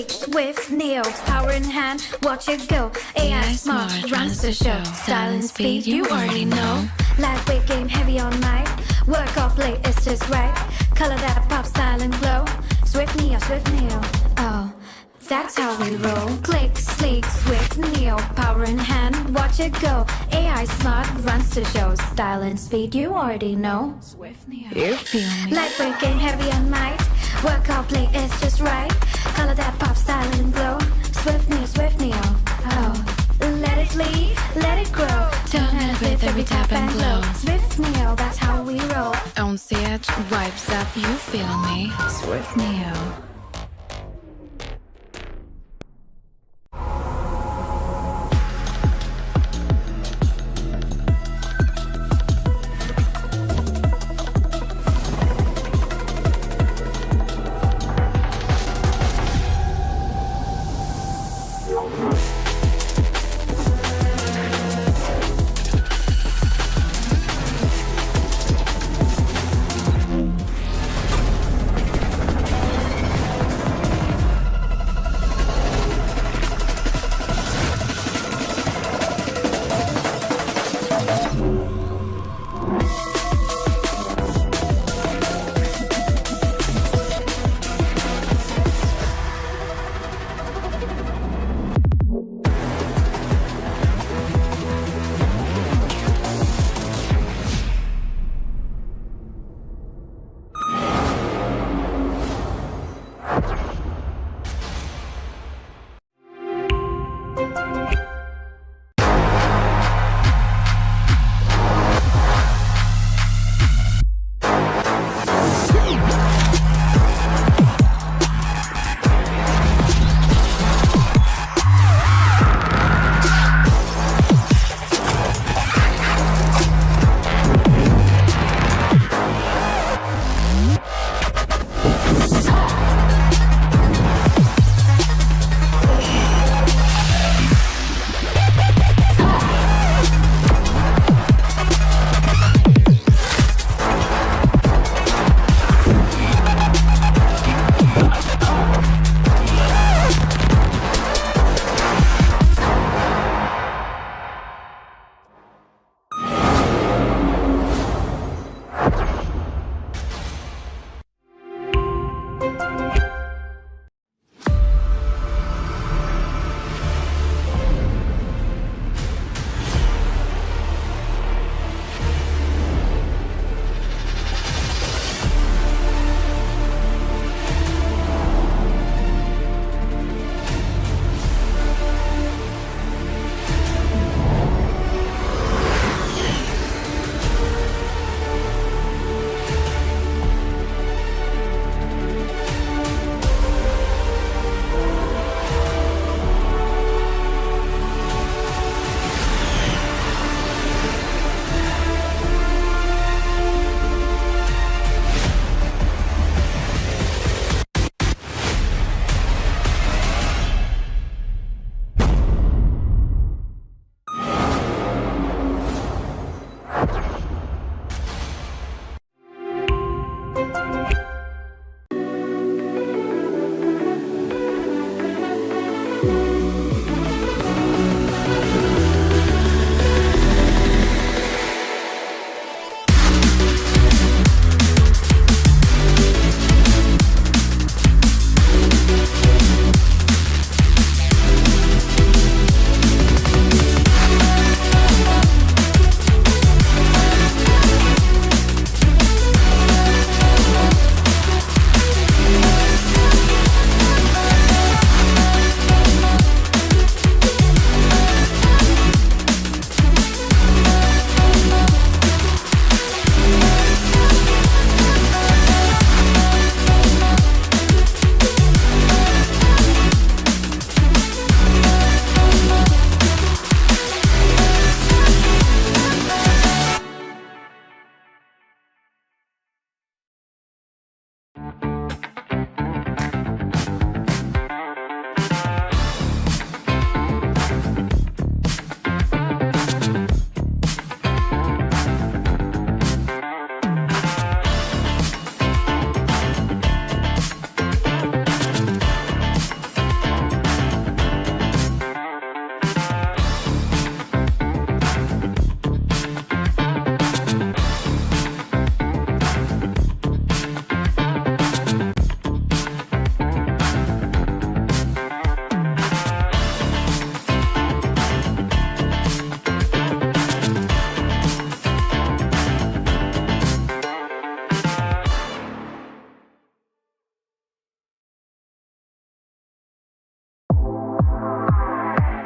sleek, swift, neo, power in hand, watch it go. AI smart, runs the show. Style and speed, you already know. Lightweight game, heavy on night. Work off late, it's just right. Color that pop, style and glow. Swift neo, oh. That's how we roll. Click, sleek, swift, neo, power in hand, watch it go. AI smart, runs the show. Style and speed, you already know. Swift neo, you feel me? Lightweight game, heavy on night. Work out, play, it's just right. Color that pop, style and glow. Swift neo, oh. Let it lead, let it grow. Turn and with every tap and glow. Swift neo, that's how we roll. On set, vibes up, you feel me? Swift neo.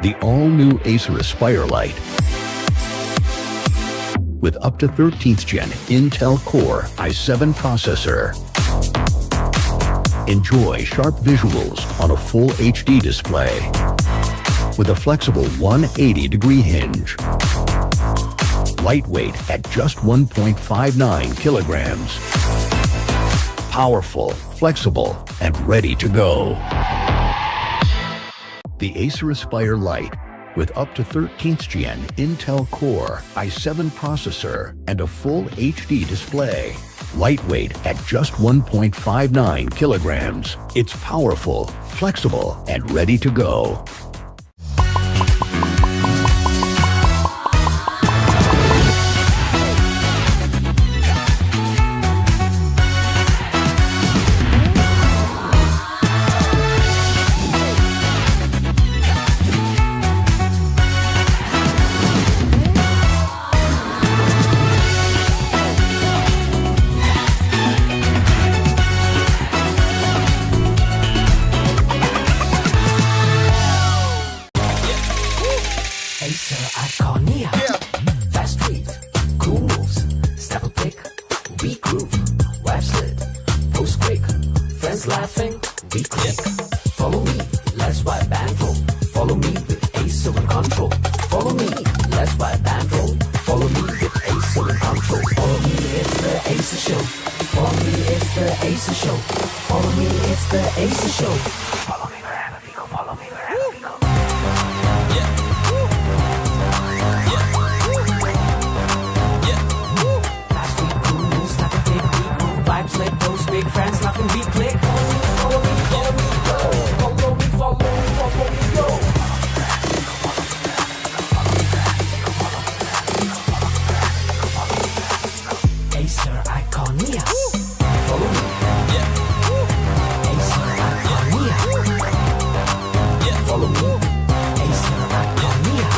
The all-new Acer Aspire Lite with up to 13th Gen Intel Core i7 processor. Enjoy sharp visuals on a full HD display with a flexible 180-degree hinge. Lightweight at just 1.59 kilograms. Powerful, flexible, and ready to go. The Acer Aspire Lite with up to 13th Gen Intel Core i7 processor and a full HD display. Lightweight at just 1.59 kilograms. It's powerful, flexible, and ready to go. Acer Iconia. Fast street, cool moves, step a pick, we groove, web slid, post quick, friends laughing, we click. Follow me, let's wipe and roll. Follow me with Acer and control. Follow me, let's wipe and roll. Follow me with Acer and control. Follow me, it's the Acer show. Follow me, it's the Acer show. Follow me, it's the Acer show. Follow me wherever we go. Follow me wherever we go. Vibes like those big friends laughing, we click. Follow me, follow me, go. Follow me, follow me, follow me, go. Acer Iconia. Follow me. Acer Iconia. Follow me. Acer Iconia.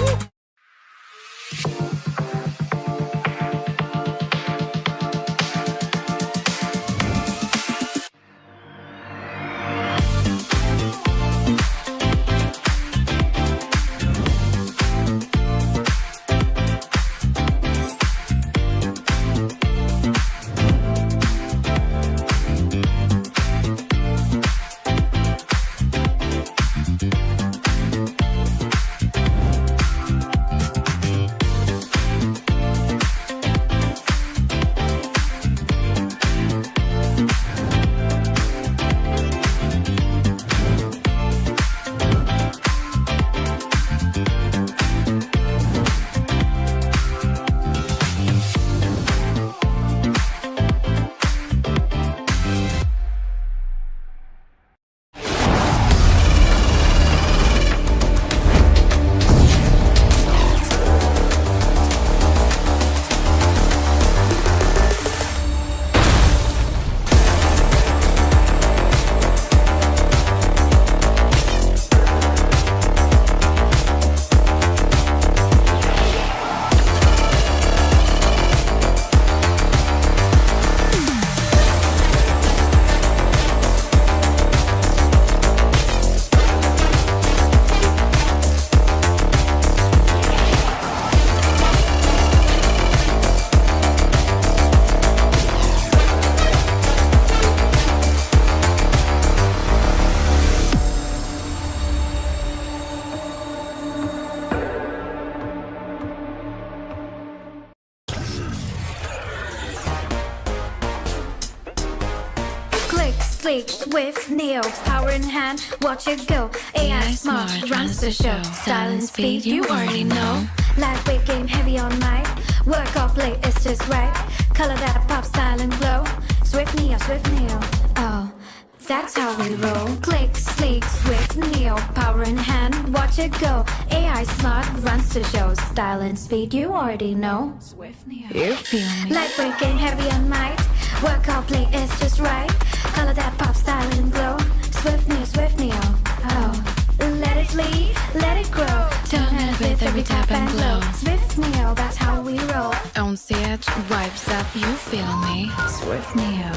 Sleek, swift, neo, power in hand, watch it go. AI smart, runs the show. Style and speed, you already know. Lightweight game, heavy on mic. Work off late, it's just right. Color that pop, style and glow. Swift neo, oh, that's how we roll. Click, sleek, swift, neo, power in hand, watch it go. AI smart, runs the show. Style and speed, you already know. Swift neo, You feel me? lightweight game, heavy on mic. Work out, play, it's just right. Color that pop, style and glow. Swift neo, oh. Let it lead, let it grow. Turn it with every tap and glow. Swift neo, that's how we roll. On the edge, vibes up, you feel me? Swift Neo.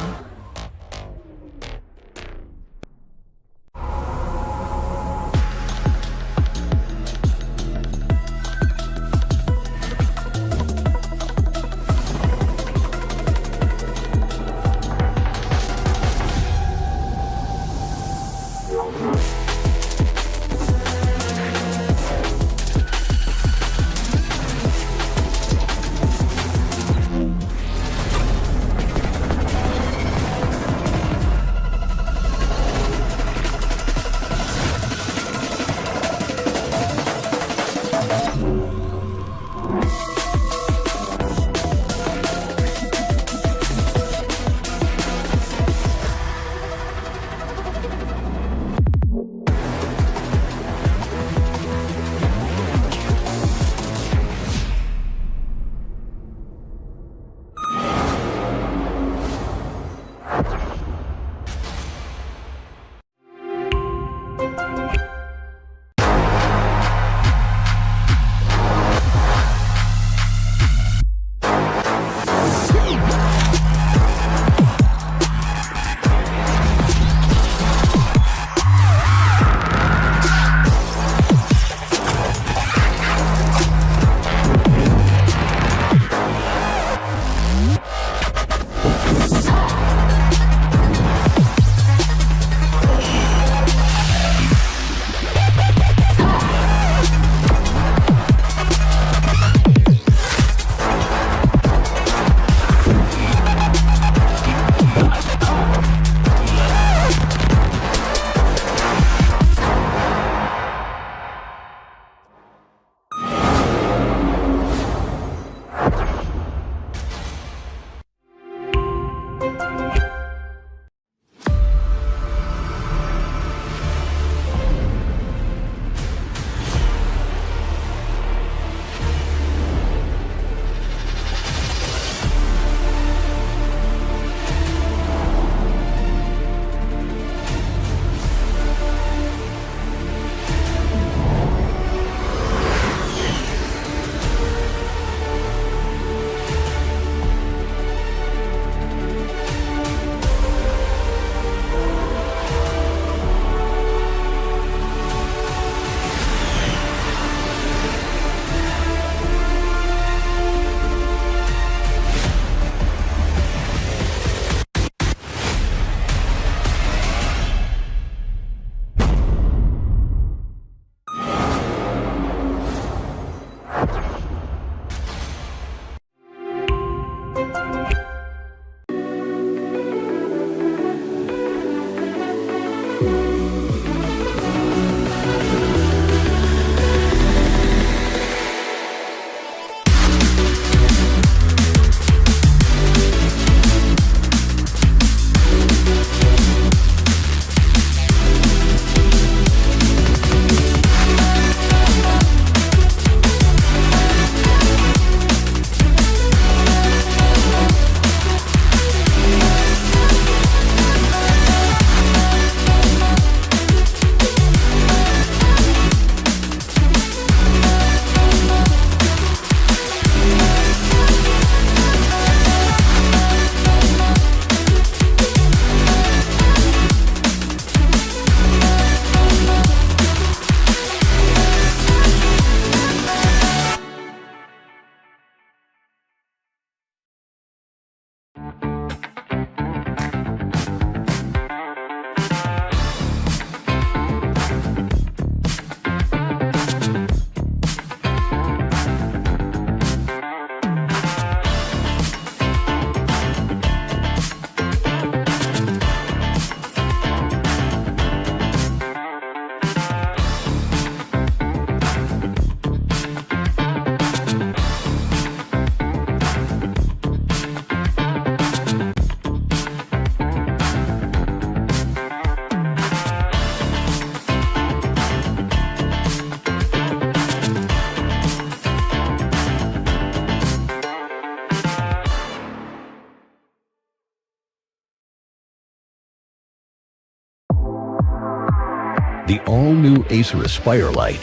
The all-new Acer Aspire Lite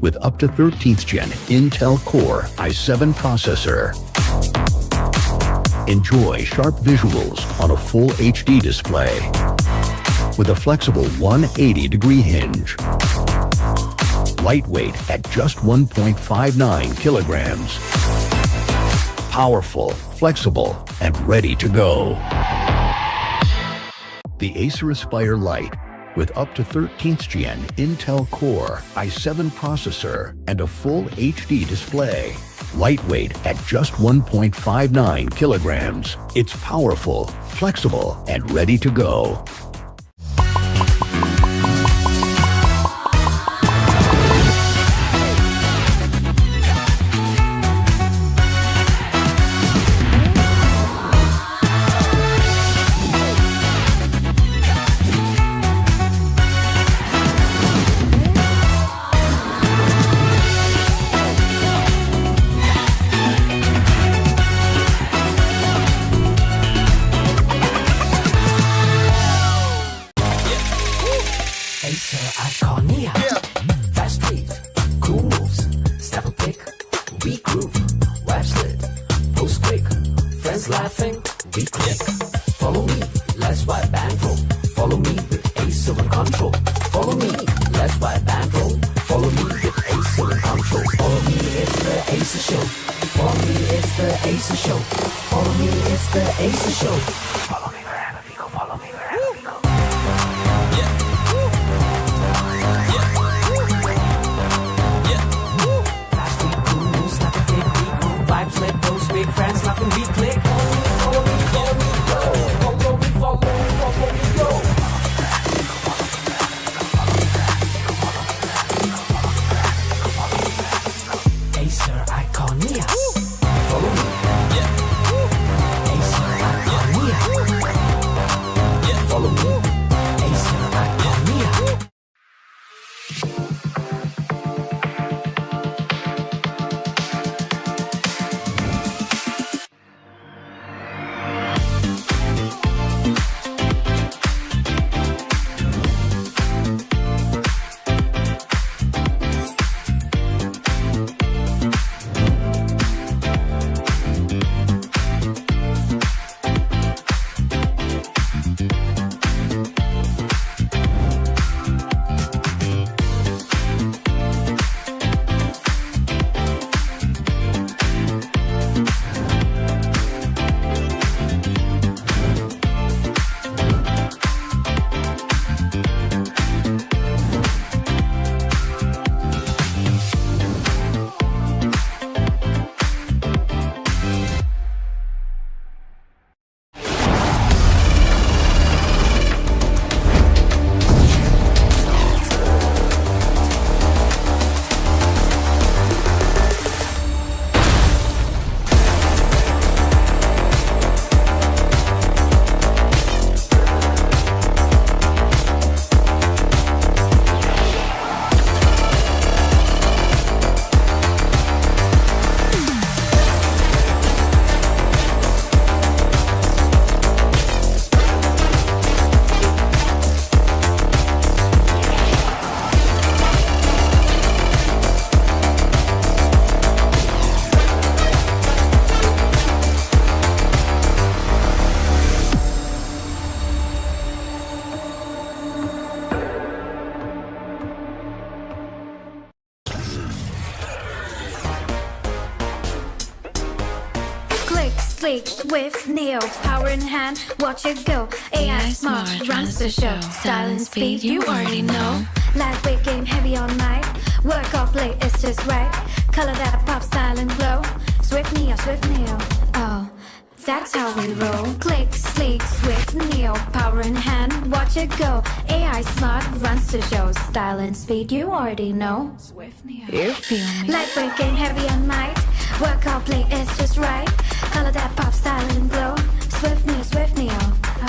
with up to 13th Gen Intel Core i7 processor. Enjoy sharp visuals on a full HD display with a flexible 180-degree hinge. Lightweight at just 1.59 kilograms. Powerful, flexible, and ready to go. The Acer Aspire Lite with up to 13th Gen Intel Core i7 processor and a full HD display. Lightweight at just 1.59 kilograms. It's powerful, flexible, and ready to go. Acer Iconia. Fast tweet, cool moves, step a pick, we groove, web slid, post quick, friends laughing, we click. Follow me, let's wipe bankroll. Follow me with Acer and control. Follow me, let's wipe bankroll. Follow me with Acer and control. Follow me, it's the Acer show. Follow me, it's the Acer show. Follow me, it's the Acer show. Follow me wherever we go. Follow me wherever we go. Flip those big friends laughing, we click. Follow me, follow me, go. Follow me, follow me, go. Acer Iconia. Follow me. Acer Iconia. Follow me. Acer Iconia. Sleek, swift, neo, power in hand, watch it go. AI smart, runs the show. Style and speed, you already know. Lightweight game, heavy all night. Work off late, it's just right. Color that pop, style and glow. Swift neo, oh, that's how we roll. Click, sleek, swift, neo, power in hand, watch it go. AI smart, runs the show. Style and speed, you already know. Swift neo, You feel me? lightweight game, heavy all night. Work out, play, it's just right. Color that pop, style and glow. Swift neo,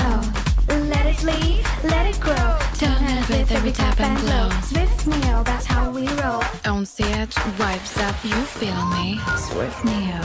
oh. Let it lead, let it grow. Turn it with every tap and glow. Swift neo, that's how we roll. On stage, vibes up, you feel me? Swift Neo.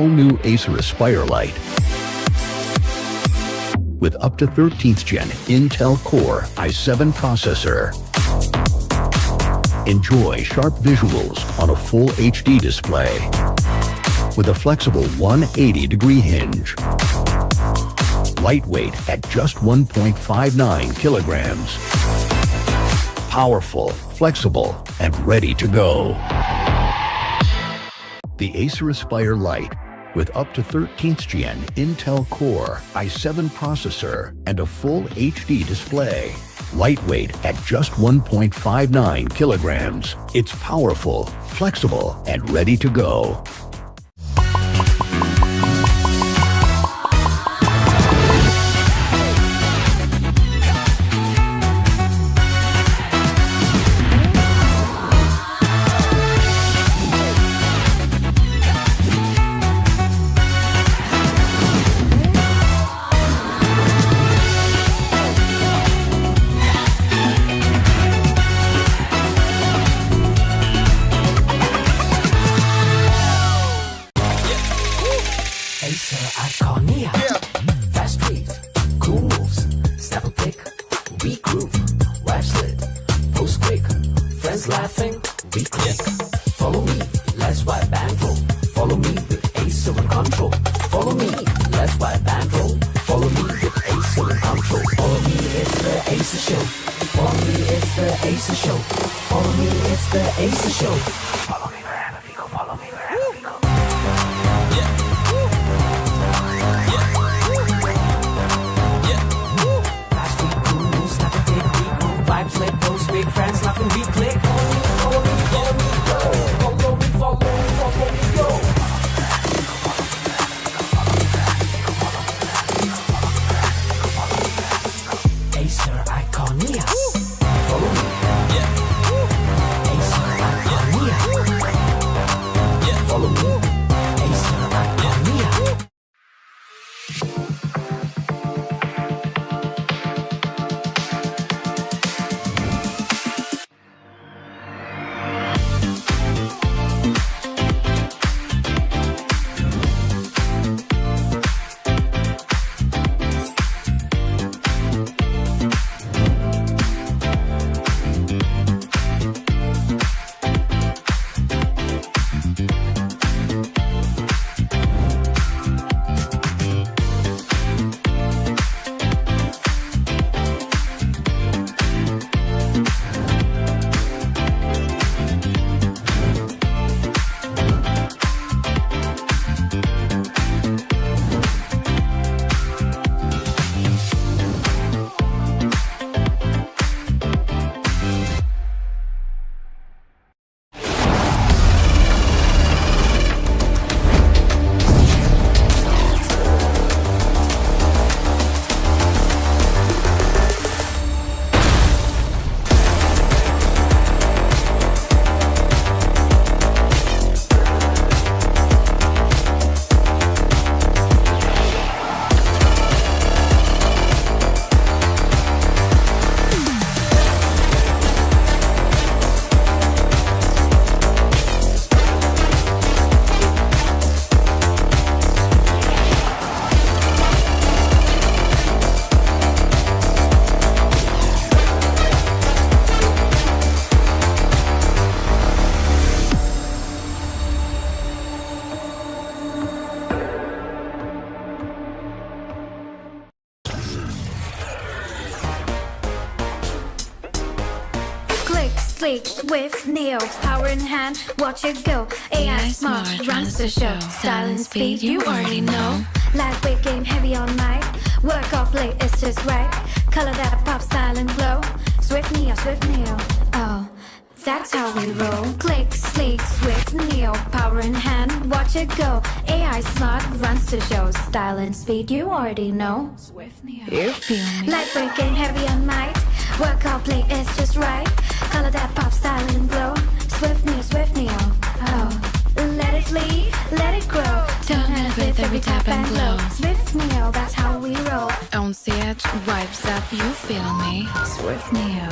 all-new Acer Aspire Lite. With up to 13th Gen Intel Core i7 processor. Enjoy sharp visuals on a full HD display. With a flexible 180-degree hinge. Lightweight at just 1.59 kilograms. Powerful, flexible, and ready to go. The Acer Aspire Lite, with up to 13th Gen Intel Core i7 processor and a full HD display. Lightweight at just 1.59 kilograms. It's powerful, flexible, and ready to go. Acer Iconia. Fast tweet, cool moves, snap a pic, we groove, wipe slit, post quick, friends laughing, we click. Follow me, let's wipe bankroll. Follow me with Acer in control. Follow me, let's wipe bankroll. Follow me with Acer in control. Follow me, it's the Acer show. Follow me, it's the Acer show. Follow me, it's the Acer show. Follow me wherever we go. Follow me wherever we go. Slip, post, big friends laughing, we click. Follow me, follow me, go. Follow me, follow me, go. Acer Iconia. Follow me. Acer Iconia. Follow me. Acer Iconia. Sleek, swift, neo, power in hand, watch it go. AI smart, runs the show. Style and speed, you already know. Lightweight game, heavy on mic. Work off late, it's just right. Color that pop, style and glow. Swift neo, oh, that's how we roll. Click, sleek, swift, neo, power in hand, watch it go. AI smart, runs the show. Style and speed, you already know. Swift neo, You feel me? lightweight game, heavy on mic. Work out, play, it's just right. Color that pop, style and glow. Swift neo, oh. Let it lead, let it grow. Don't have it every tap and glow. Swift neo, that's how we roll. On the edge, vibes up, you feel me? Swift Neo.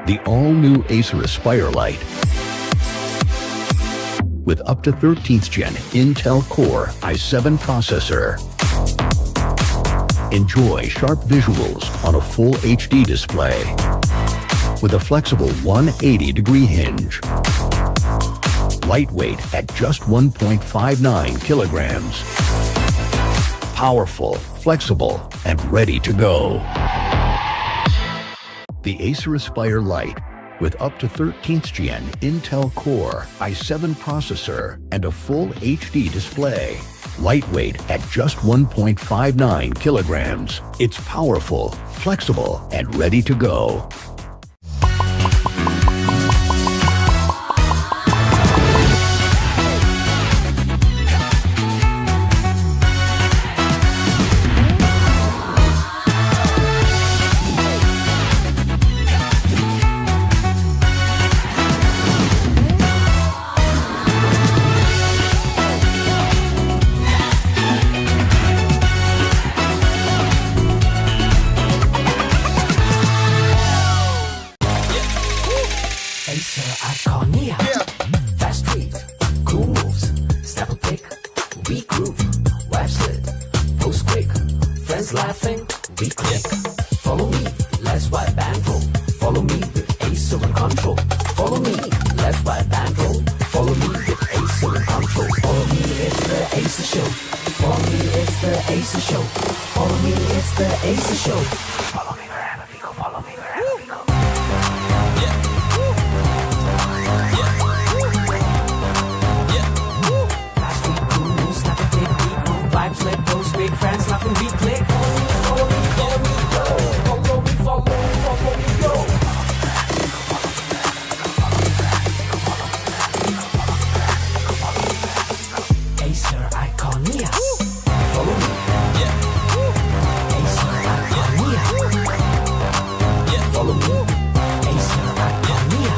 The all-new Acer Aspire Lite with up to 13th Gen Intel Core i7 processor. Enjoy sharp visuals on a full HD display with a flexible 180-degree hinge. Lightweight at just 1.59 kilograms. Powerful, flexible, and ready to go. The Acer Aspire Lite with up to 13th Gen Intel Core i7 processor and a full HD display. Lightweight at just 1.59 kilograms. It's powerful, flexible, and ready to go. Acer Iconia. Fast tweet, cool moves, step a pick, we groove, web slid, post quick, friends laughing, we click. Follow me, let's wipe and roll. Follow me with Acer and control. Follow me, let's wipe and roll. Follow me with Acer and control. Follow me, it's the Acer show. Follow me, it's the Acer show. Follow me, it's the Acer show. Follow me wherever we go. Follow me wherever we go. Vibes let those big friends laugh and we click. Follow me, follow me, go. Follow me, follow me, go. Acer Iconia. Follow me. Acer Iconia. Follow me. Acer Iconia.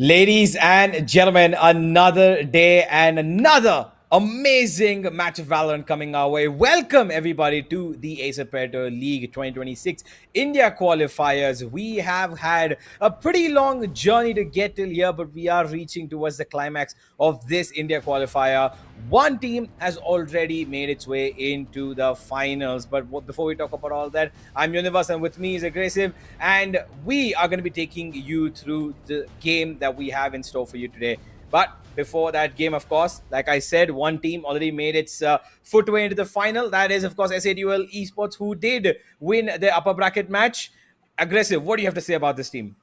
Ladies and gentlemen, another day and another amazing match of Valorant coming our way. Welcome everybody to the Acer Predator League 2026 India Qualifiers. We have had a pretty long journey to get till here, but we are reaching towards the climax of this India Qualifier. One team has already made its way into the finals. But before we talk about all that, I'm Universe, and with me is Aggressive, and we are going to be taking you through the game that we have in store for you today. But before that game, of course, like I said, one team already made its footway into the final. That is, of course, SADUL Esports, who did win their upper bracket match. Aggressive, what do you have to say about this team?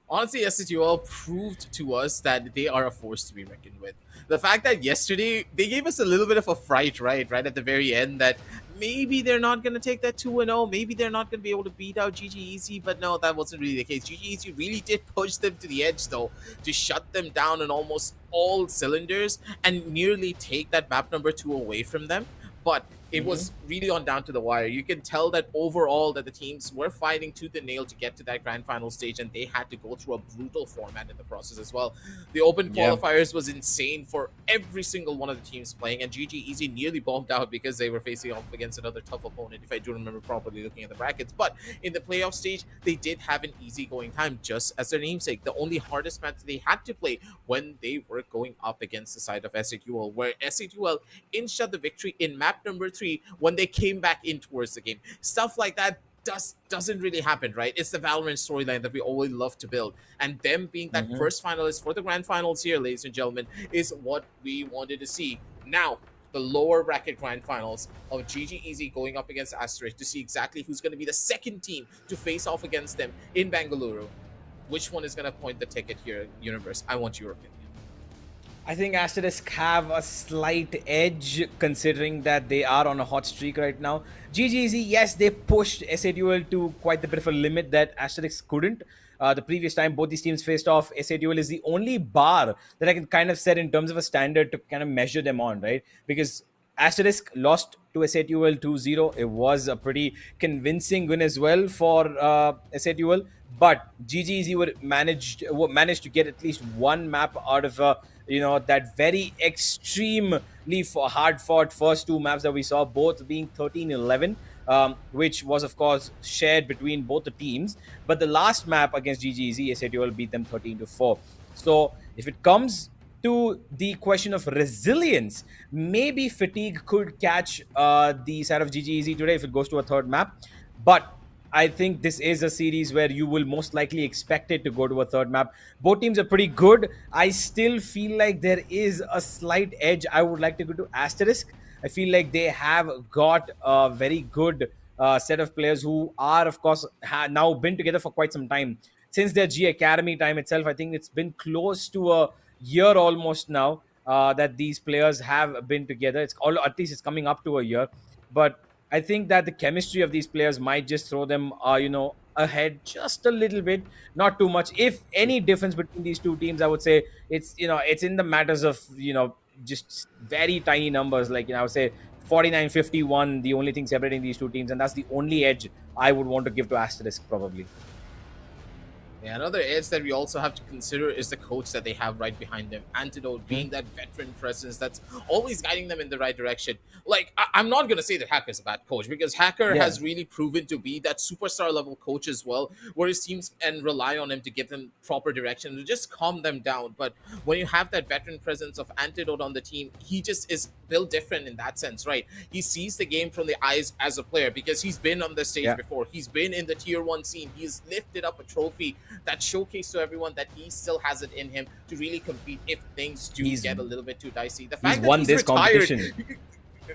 Honestly, STUL proved to us that they are a force to be reckoned with. The fact that yesterday they gave us a little bit of a fright, right at the very end, that maybe they're not going to take that 2-0, maybe they're not going to be able to beat out GGEZ, but no, that wasn't really the case. GGEZ really did push them to the edge, though, to shut them down on almost all cylinders and nearly take that map number 2 away from them. But it was really on down to the wire. You can tell that overall that the teams were fighting tooth and nail to get to that grand final stage, and they had to go through a brutal format in the process as well. The open qualifiers was insane for every single one of the teams playing, and GGEZ nearly bombed out because they were facing off against another tough opponent, if I do remember properly looking at the brackets. But in the playoff stage, they did have an easygoing time, just as their namesake. The only hardest match they had to play when they were going up against the side of SAQL, where SAQL inched out the victory in map number 3 when they came back in towards the game. Stuff like that doesn't really happen, right? It's the Valorant storyline that we always love to build, and them being that first finalist for the grand finals here, ladies and gentlemen, is what we wanted to see. Now, the lower bracket grand finals of GGEZ going up against Asterisk to see exactly who's going to be the second team to face off against them in Bengaluru. Which one is going to point the ticket here, Universe? I want your opinion. I think Asterisk have a slight edge considering that they are on a hot streak right now. GGZ, yes, they pushed SADUL to quite a bit of a limit that Asterisk couldn't. The previous time both these teams faced off, SADUL is the only bar that I can kind of set in terms of a standard to kind of measure them on, right? Because Asterisk lost to SATUL 2-0. It was a pretty convincing win as well for SATUL. But GGEZ would managed to get at least one map out of that very extremely hard fought first two maps that we saw, both being 13-11, which was of course shared between both the teams. But the last map against GGEZ, SATUL beat them 13-4. So if it comes to the question of resilience, maybe fatigue could catch the side of GGEZ today if it goes to a third map. But I think this is a series where you will most likely expect it to go to a third map. Both teams are pretty good. I still feel like there is a slight edge. I would like to go to Asterisk. I feel like they have got a very good set of players who are, of course, now been together for quite some time. Since their G Academy time itself, I think it's been close to a year almost now that these players have been together. At least it's coming up to a year. But I think that the chemistry of these players might just throw them, ahead just a little bit, not too much. If any difference between these two teams, I would say it's in the matters of just very tiny numbers. Like I would say 49-51, the only thing separating these two teams, and that's the only edge I would want to give to Asterisk probably. Yeah, another edge that we also have to consider is the coach that they have right behind them. Antidote being that veteran presence that's always guiding them in the right direction. Like, I'm not going to say that Hacker's a bad coach, because Hacker has really proven to be that superstar level coach as well, where his teams can rely on him to give them proper direction, to just calm them down. But when you have that veteran presence of Antidote on the team, he just is built different in that sense, right? He sees the game from the eyes as a player, because he's been on the stage before. He's been in the tier 1 scene. He's lifted up a trophy that showcased to everyone that he still has it in him to really compete if things do get a little bit too dicey. The fact he's won this retired, competition.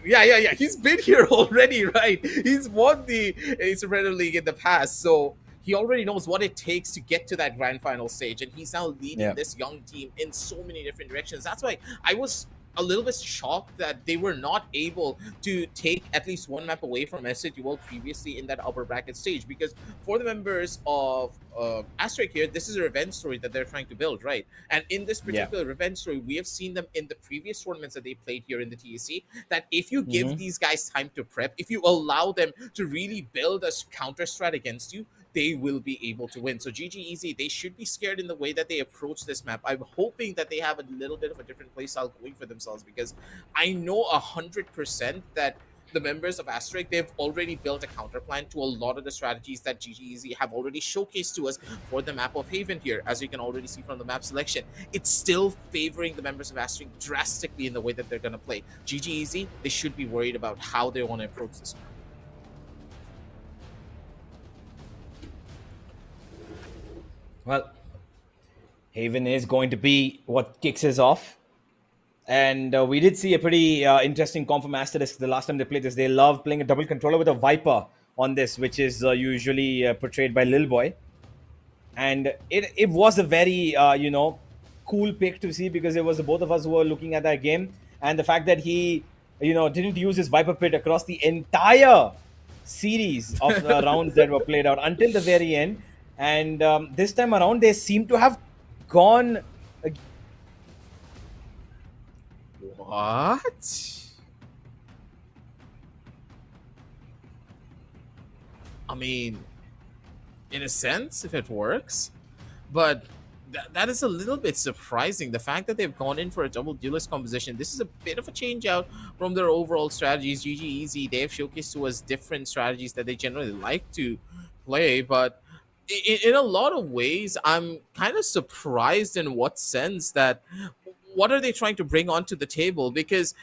Yeah. He's been here already, right? He's won the Acer Predator League in the past, so he already knows what it takes to get to that grand final stage, and he's now leading this young team in so many different directions. That's why I was a little bit shocked that they were not able to take at least one map away from SATUL previously in that upper bracket stage, because for the members of Asterisk here, this is a revenge story that they're trying to build, right? And in this particular revenge story, we have seen them in the previous tournaments that they played here in the TAC, that if you give these guys time to prep, if you allow them to really build a counter strat against you, they will be able to win. So GGEZ, they should be scared in the way that they approach this map. I'm hoping that they have a little bit of a different playstyle going for themselves, because I know 100% that the members of Asterisk, they've already built a counter plan to a lot of the strategies that GGEZ have already showcased to us for the map of Haven here. As you can already see from the map selection, it's still favoring the members of Asterisk drastically in the way that they're going to play. GGEZ, they should be worried about how they want to approach this map. Well, Haven is going to be what kicks us off. And we did see a pretty interesting comp from Asterisk the last time they played this. They love playing a double controller with a Viper on this, which is usually portrayed by Lil Boy. And it was a very, cool pick to see, because it was the both of us who were looking at that game. And the fact that he, didn't use his Viper pit across the entire series of rounds that were played out until the very end. And this time around, they seem to have gone... What? I mean, in a sense, if it works, but that is a little bit surprising. The fact that they've gone in for a double duelist composition, this is a bit of a change out from their overall strategies. GGEZ, they have showcased to us different strategies that they generally like to play, but in a lot of ways, I'm kind of surprised in what sense that what are they trying to bring onto the table? Because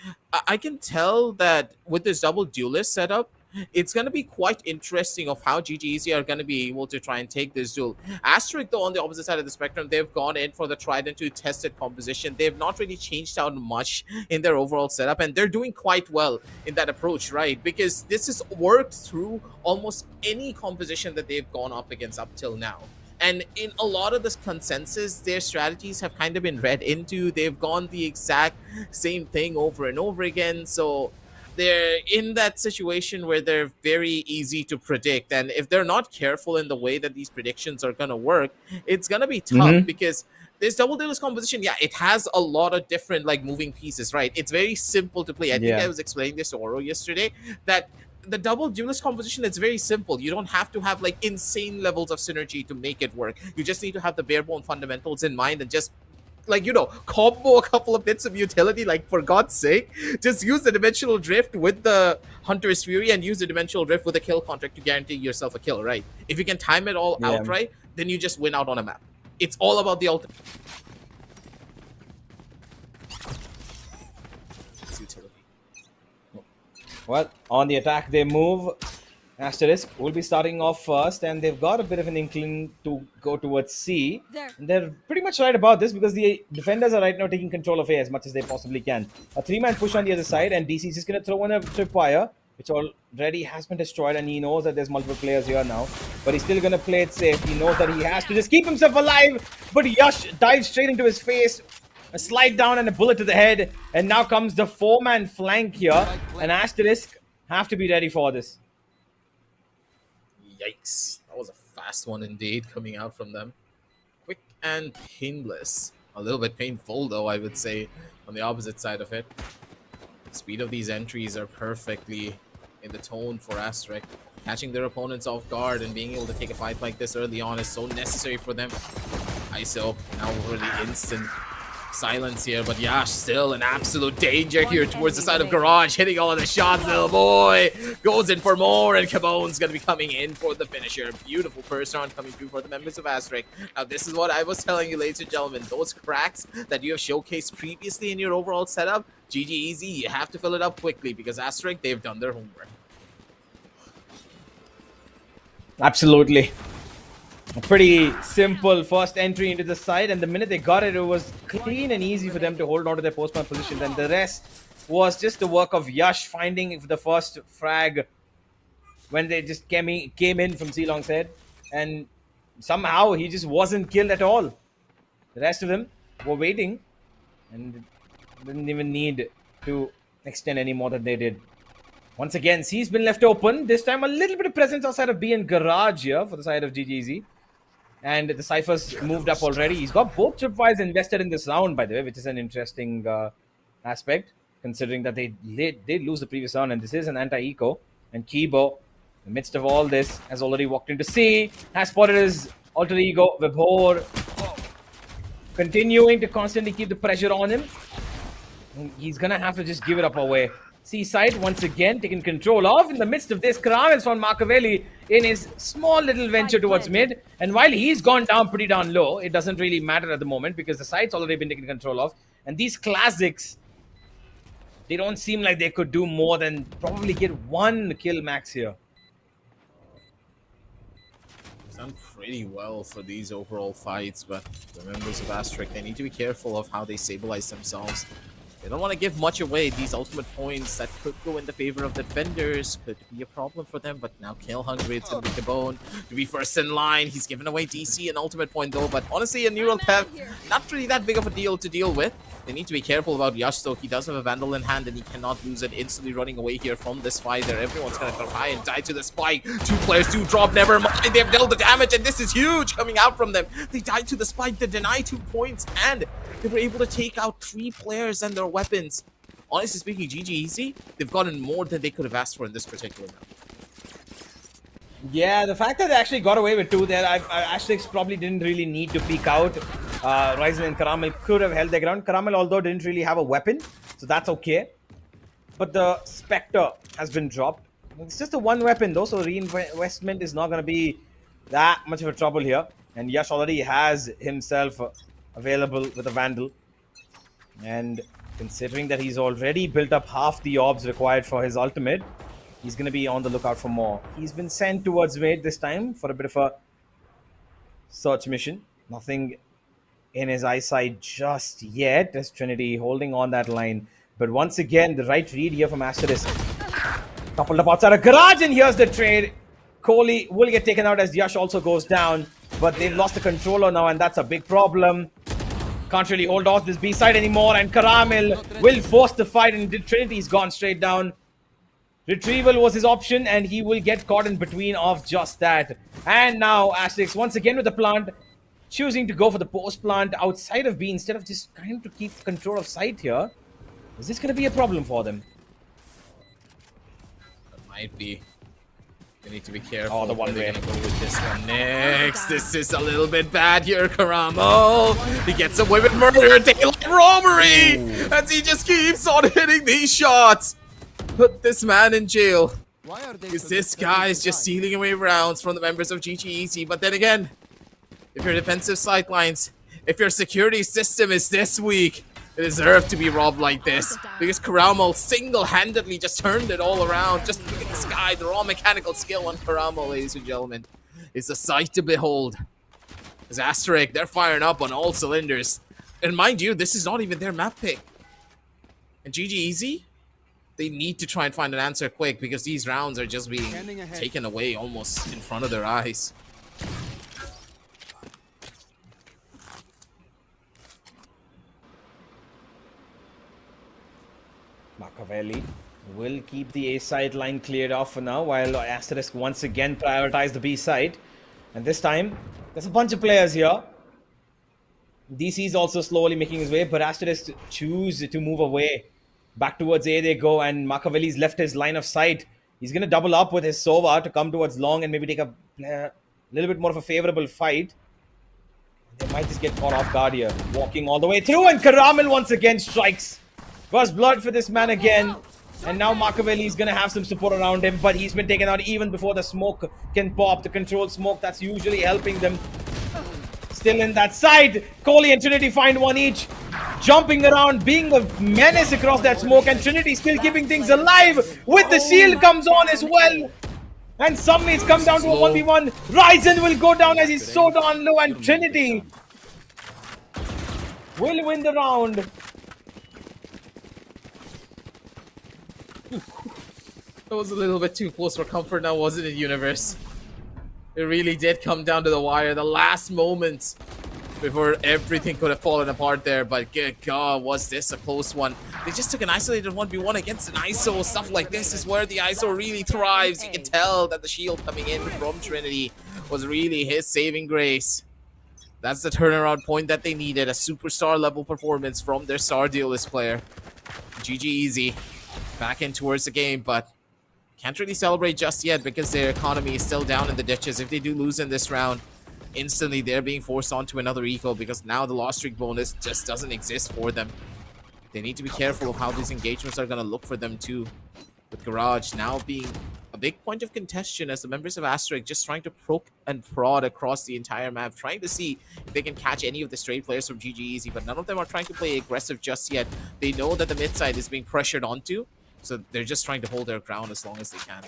I can tell that with this double duelist setup, it's going to be quite interesting of how GGEZ are going to be able to try and take this duel. Asterisk, though, on the opposite side of the spectrum, they've gone in for the tried and true tested composition. They've not really changed out much in their overall setup, and they're doing quite well in that approach, right? Because this has worked through almost any composition that they've gone up against up till now. And in a lot of this consensus, their strategies have kind of been read into. They've gone the exact same thing over and over again. So they're in that situation where they're very easy to predict. And if they're not careful in the way that these predictions are going to work, it's going to be tough because this double duelist composition, yeah, it has a lot of different like moving pieces, right? It's very simple to play. I think I was explaining this to Oro yesterday, that the double duelist composition is very simple. You don't have to have like insane levels of synergy to make it work. You just need to have the bare bone fundamentals in mind and just like, combo a couple of bits of utility. Like, for God's sake, just use the dimensional drift with the Hunter's Fury and use the dimensional drift with a kill contract to guarantee yourself a kill, right? If you can time it all out right, then you just win out on a map. It's all about the ultimate utility. Well, on the attack, they move. Asterisk will be starting off first, and they've got a bit of an inkling to go towards C. And they're pretty much right about this, because the defenders are right now taking control of A as much as they possibly can. A 3-man push on the other side, and DC is just going to throw in a tripwire, which already has been destroyed, and he knows that there's multiple players here now. But he's still going to play it safe. He knows that he has to just keep himself alive, but Yash dives straight into his face. A slide down and a bullet to the head, and now comes the 4-man flank here, and Asterisk have to be ready for this. Yikes. That was a fast one indeed coming out from them. Quick and painless. A little bit painful, though, I would say, on the opposite side of it. The speed of these entries are perfectly in the tone for Asterisk. Catching their opponents off guard and being able to take a fight like this early on is so necessary for them. ISO now really instant silence here, but Yash still in absolute danger here towards the side of Garage, hitting all of the shots. Little boy goes in for more, and Cabone's going to be coming in for the finisher. Beautiful first round coming through for the members of Asterisk. Now, this is what I was telling you, ladies and gentlemen. Those cracks that you have showcased previously in your overall setup, GGEZ, you have to fill it up quickly, because Asterisk, they've done their homework. Absolutely. A pretty simple first entry into the side, and the minute they got it, it was clean and easy for them to hold on to their postman position. Then the rest was just the work of Yash finding the first frag when they just came in from C-Long's head, and somehow he just wasn't killed at all. The rest of them were waiting and didn't even need to extend any more than they did. Once again, C's been left open. This time a little bit of presence outside of B and Garage here for the side of GGZ. And the Cypher's moved up already. He's got both tripwires invested in this round, by the way, which is an interesting aspect, considering that they did lose the previous round, and this is an anti-eco. And Kibo In the midst of all this, has already walked into C, has spotted his alter ego, Vibhor, continuing to constantly keep the pressure on him. He's gonna have to just give it up away. Seaside once again taking control of. In the midst of this, Karam is found Markavelli in his small little venture towards mid. And while he's gone down pretty down low, it doesn't really matter at the moment because the site's already been taken control of. And these classics, they don't seem like they could do more than probably get one kill max here. It's done pretty well for these overall fights, but the members of Asterisk, they need to be careful of how they stabilize themselves. They don't want to give much away. These ultimate points that could go in the favor of the defenders could be a problem for them, but now kill hungry, it's going to be Gabon to be first in line. He's given away DC an ultimate point though, but honestly a neural Pev, not really that big of a deal to deal with. They need to be careful about Yash though. He does have a Vandal in hand and he cannot lose it. Instantly running away here from this fight there. Everyone's going to try and die to the spike. Two players do drop, never mind. They've dealt the damage and this is huge coming out from them. They died to the spike, they deny 2 points and they were able to take out 3 players and their weapons. Honestly speaking, GGEZ, they've gotten more than they could have asked for in this particular round. Yeah, the fact that they actually got away with 2 there, Asterix probably didn't really need to peek out. Ryzen and Karamel could have held their ground. Karamel, although, didn't really have a weapon, so that's okay. But the Spectre has been dropped. It's just a 1 weapon though, so reinvestment is not going to be that much of a trouble here. And Yash already has himself available with a Vandal. And considering that he's already built up half the orbs required for his ultimate, he's going to be on the lookout for more. He's been sent towards mid this time for a bit of a search mission. Nothing in his eyesight just yet as Trinity holding on that line. But once again, the right read here from Asterisk. Coupled up outside a garage, and here's the trade. Kohli will get taken out as Yash also goes down. But they've lost the controller now, and that's a big problem. Can't really hold off this B side anymore, and Karamel will force the fight, and Trinity's gone straight down. Retrieval was his option, and he will get caught in between of just that. And now Asterix once again with the plant, choosing to go for the post plant outside of B instead of just trying to keep control of site here. Is this going to be a problem for them? It might be. They need to be careful. Oh, the one way. They're gonna go with this one next. This is a little bit bad here, Karamo. He gets away with murder, daylight robbery, as he just keeps on hitting these shots. Put this man in jail. Because this guy is just stealing away rounds from the members of GGEZ. But then again, if your defensive sightlines, if your security system is this weak, they deserve to be robbed like this. Because Karamal single-handedly just turned it all around. Just look at this guy, the raw mechanical skill on Karamal, ladies and gentlemen. It's a sight to behold. As Asterisk, they're firing up on all cylinders. And mind you, this is not even their map pick. And GGEZ, they need to try and find an answer quick because these rounds are just being taken away almost in front of their eyes. Markavelli will keep the A side line cleared off for now while Asterisk once again prioritize the B side. And this time, there's a bunch of players here. DC is also slowly making his way, but Asterisk choose to move away. Back towards A they go, and Markavelli's left his line of sight. He's going to double up with his Sova to come towards long and maybe take a little bit more of a favorable fight. They might just get caught off guard here. Walking all the way through, and Karamel once again strikes. First blood for this man again. And now Markavelli is going to have some support around him, but he's been taken out even before the smoke can pop. The controlled smoke that's usually helping them. Still in that side. Kohli and Trinity find one each. Jumping around, being a menace across that smoke, and Trinity still keeping things alive with the shield comes on as well. And some mates come down to a 1v1. Ryzen will go down as he's so down low, and Trinity will win the round. That was a little bit too close for comfort now, wasn't it, Universe? It really did come down to the wire, the last moments before everything could have fallen apart there. But good God, was this a close one? They just took an isolated 1v1 against an ISO. Stuff like this is where the ISO really thrives. You can tell that the shield coming in from Trinity was really his saving grace. That's the turnaround point that they needed. A superstar level performance from their star duelist player. GGEZ back in towards the game, but Can't really celebrate just yet because their economy is still down in the ditches. If they do lose in this round, instantly they're being forced onto another eco because now the loss streak bonus just doesn't exist for them. They need to be careful of how these engagements are going to look for them too. With Garage now being a big point of contention as the members of Asterisk just trying to poke and prod across the entire map, trying to see if they can catch any of the straight players from GGEZ, but none of them are trying to play aggressive just yet. They know that the mid side is being pressured onto, so they're just trying to hold their ground as long as they can.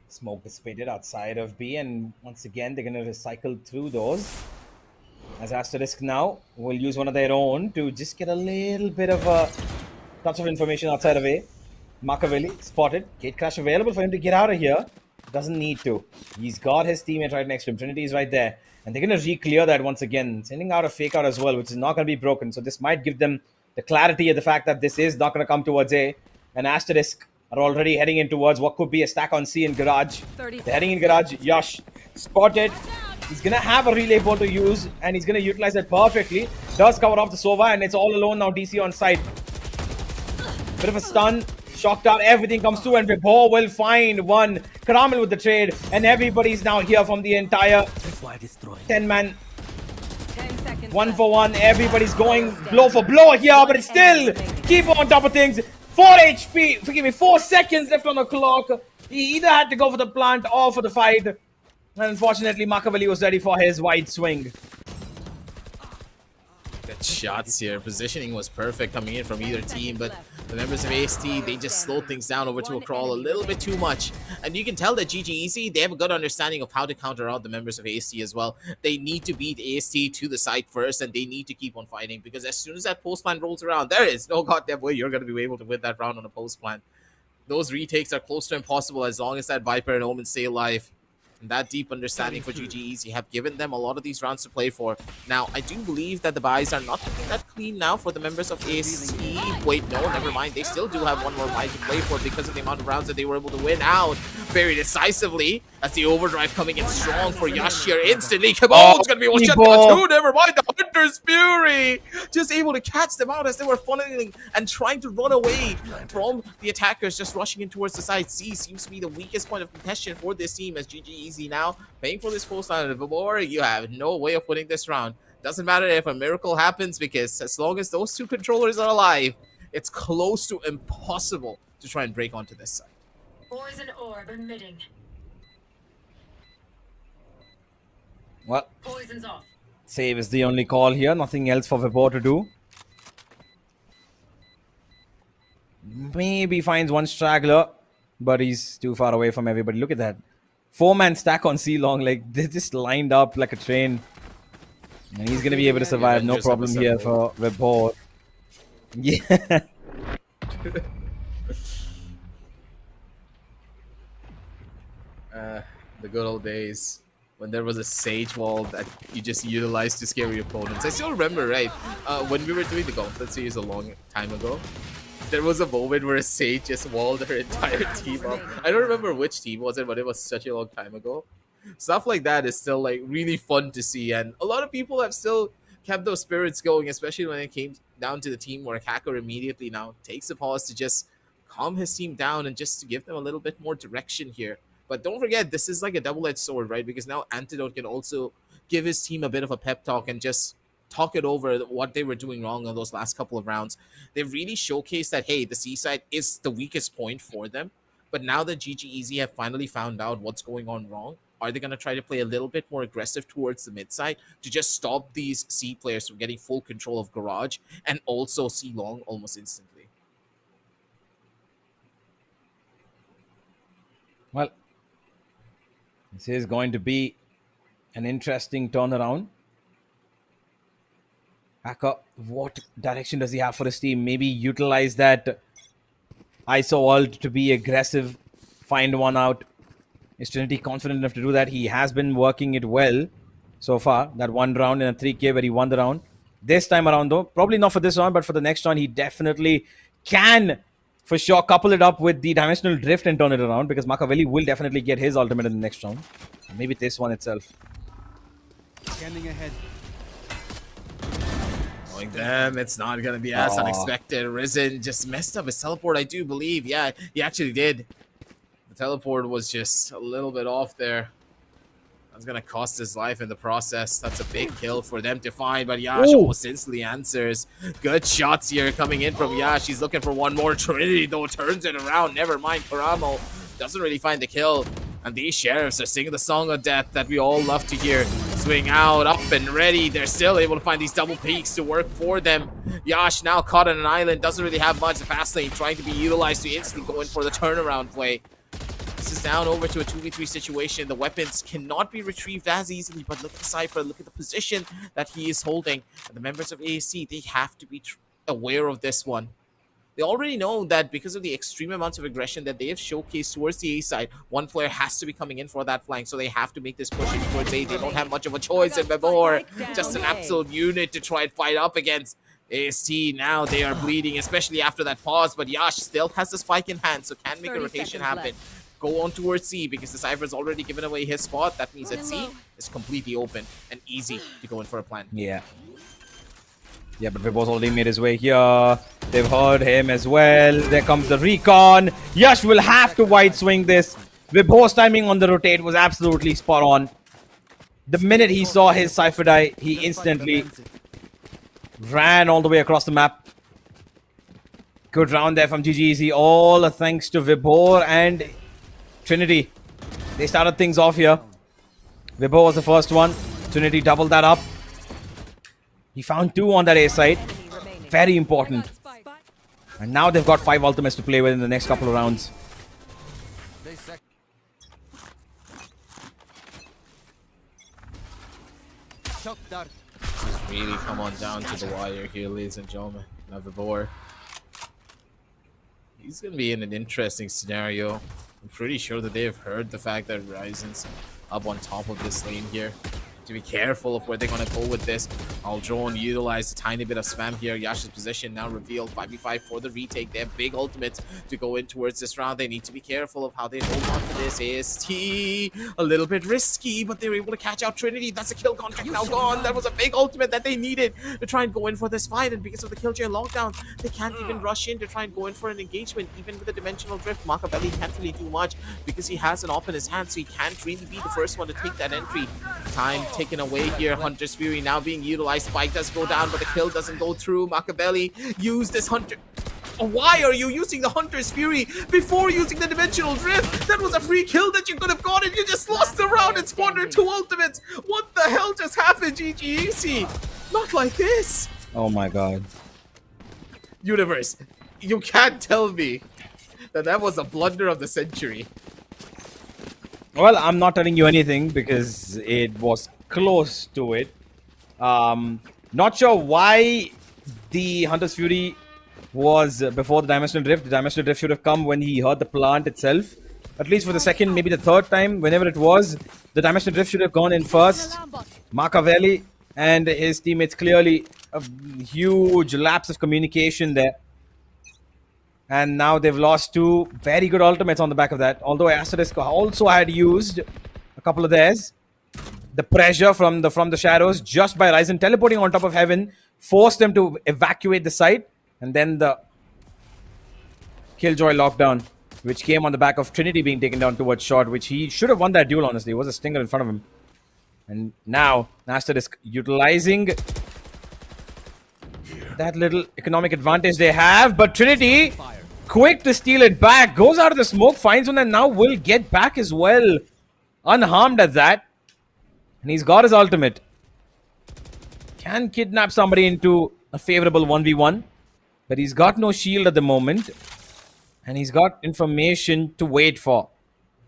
Smoke dissipated outside of B, and once again they're going to recycle through those. As Asterisk now will use one of their own to just get a little bit of a touch of information outside of A. Machiavelli spotted. Gate crash available for him to get out of here. Doesn't need to. He's got his teammate right next to him. Trinity is right there. And they're going to re-clear that once again. Sending out a fake out as well, which is not going to be broken. So this might give them the clarity of the fact that this is not going to come towards A. And Asterisk are already heading in towards what could be a stack on C in Garage. They're heading in Garage. Yash spotted. He's going to have a relay ball to use. And he's going to utilize it perfectly. Does cover off the Sova. And it's all alone now. DC on site. Bit of a stun. Shocked out, everything comes through, and Vibor will find one. Karamel with the trade, and everybody's now here from the entire 10-man. 1 for 1, everybody's going blow for blow here, but it's still keep on top of things. 4 HP, forgive me, 4 seconds left on the clock. He either had to go for the plant or for the fight. And unfortunately, Machiavelli was ready for his wide swing. Good shots here. Positioning was perfect coming in from either team, but the members of AST, they just slowed things down over to a crawl a little bit too much. And you can tell that GGEZ, they have a good understanding of how to counter out the members of AST as well. They need to beat AST to the site first, and they need to keep on fighting, because as soon as that post plan rolls around, there is no goddamn way you're going to be able to win that round on a post plan. Those retakes are close to impossible as long as that Viper and Omen stay alive. And that deep understanding for GGEZ have given them a lot of these rounds to play for. Now, I do believe that the buys are not looking that clean now for the members of AST. Wait, no, never mind. They still do have one more buy to play for because of the amount of rounds that they were able to win out very decisively. As the overdrive coming in strong for Yash here instantly. Come on, it's going to be one shot down two. Never mind, the Hunter's Fury. Just able to catch them out as they were funneling and trying to run away from the attackers just rushing in towards the side. C seems to be the weakest point of contention for this team as GGEZ now paying for this post line. Vibor, you have no way of winning this round. Doesn't matter if a miracle happens, because as long as those two controllers are alive, it's close to impossible to try and break onto this side. Poison orb emitting. Well, Poison's off. save is the only call here. Nothing else for Vibor to do. Maybe finds one straggler, but he's too far away from everybody. Look at that. 4-man stack on C long. Like, they just lined up like a train. And he's going to be able to survive. No problem here for Vibor. Yeah. The good old days when there was a Sage wall that you just utilized to scare your opponents. I still remember, right? When we were doing the Gauntlet series a long time ago, there was a moment where a Sage just walled her entire team up. I don't remember which team was it, but it was such a long time ago. Stuff like that is still like really fun to see, and a lot of people have still kept those spirits going, especially when it came down to the team where Hacker immediately now takes a pause to just calm his team down and just to give them a little bit more direction here. But don't forget, this is like a double-edged sword, right? Because now Antidote can also give his team a bit of a pep talk and just talk it over what they were doing wrong on those last couple of rounds. They've really showcased that, hey, the C-side is the weakest point for them. But now that GGEZ have finally found out what's going on wrong, are they going to try to play a little bit more aggressive towards the mid side to just stop these C players from getting full control of Garage and also C long almost instantly? Well, this is going to be an interesting turnaround. Hacker, what direction does he have for his team? Maybe utilize that ISO ult to be aggressive, find one out. Is Trinity confident enough to do that? He has been working it well so far. That one round in a 3K where he won the round. This time around though, probably not for this round, but for the next round, he definitely can for sure couple it up with the Dimensional Drift and turn it around, because Machiavelli will definitely get his ultimate in the next round. Maybe this one itself. Scanning ahead. Oh Knowing them, it's not gonna be as unexpected. Risen just messed up his teleport, I do believe. Yeah, he actually did. The teleport was just a little bit off there. That's gonna cost his life in the process. That's a big kill for them to find, but Yash almost instantly answers. Good shots here coming in from Yash. He's looking for one more. Trinity, though, turns it around. Never mind, Karamo doesn't really find the kill. And these sheriffs are singing the song of death that we all love to hear. Swing out, up and ready. They're still able to find these double peaks to work for them. Yash now caught on an island. Doesn't really have much. The fast lane trying to be utilized to instantly go in for the turnaround play. This is down over to a 2v3 situation. The weapons cannot be retrieved as easily, but look at the Cypher, look at the position that he is holding. And the members of AST, they have to be aware of this one. They already know that because of the extreme amounts of aggression that they have showcased towards the A side, one player has to be coming in for that flank, so they have to make this push in towards A. They don't have much of a choice, and Vibor, just an absolute unit to try and fight up against. AST, now they are bleeding, especially after that pause, but Yash still has the spike in hand, so can make a rotation happen. Go on towards C because the Cypher's already given away his spot. That means that C is completely open and easy to go in for a plan. Yeah, but Vibor's already made his way here. They've heard him as well. There comes the recon. Yash will have to wide swing this. Vibor's timing on the rotate was absolutely spot on. The minute he saw his Cypher die, he instantly ran all the way across the map. Good round there from GGEZ. All thanks to Vibor and Trinity. They started things off here. Vibor was the first one. Trinity doubled that up. He found 2 on that A side. Very important. And now they've got 5 ultimates to play with in the next couple of rounds. This has really come on down to the wire here, ladies and gentlemen. Now Vibor, he's going to be in an interesting scenario. I'm pretty sure that they have heard the fact that Ryzen's up on top of this lane here. To be careful of where they're going to go with this. Aldrone utilized a tiny bit of spam here. Yash's position now revealed. 5v5 for the retake. They have big ultimates to go in towards this round. They need to be careful of how they hold on to this. AST, a little bit risky, but they're able to catch out Trinity. That's a kill contract now gone. That was a big ultimate that they needed to try and go in for this fight. And because of the killjoy lockdown, they can't even rush in to try and go in for an engagement. Even with the dimensional drift, Machiavelli can't really do much because he has an op in his hand, so he can't really be the first one to take that entry. Time taken away here. Hunter's Fury now being utilized. Spike does go down, but the kill doesn't go through. Machiavelli used this Hunter. Why are you using the Hunter's Fury before using the Dimensional Drift? That was a free kill that you could have gotten. You just lost the round and squandered 2 ultimates. What the hell just happened, GGEZ? Not like this. Oh my god. Universe, you can't tell me that that was a blunder of the century. Well, I'm not telling you anything because it was close to it. Not sure why the Hunter's Fury was before the Dimensional Drift. The Dimensional Drift should have come when he heard the plant itself. At least for the second, maybe the third time, whenever it was, the Dimensional Drift should have gone in first. Machiavelli and his teammates, clearly a huge lapse of communication there. And now they've lost 2 very good ultimates on the back of that. Although Asterisk also had used a couple of theirs. The pressure from the shadows just by Ryzen teleporting on top of Heaven forced them to evacuate the site. And then the Killjoy lockdown, which came on the back of Trinity being taken down towards short, which he should have won that duel, honestly. It was a stinger in front of him. And now Asterisk utilizing that little economic advantage they have. But Trinity, quick to steal it back, goes out of the smoke, finds one, and now will get back as well. Unharmed at that. And he's got his ultimate. Can kidnap somebody into a favorable 1v1. But he's got no shield at the moment. And he's got information to wait for.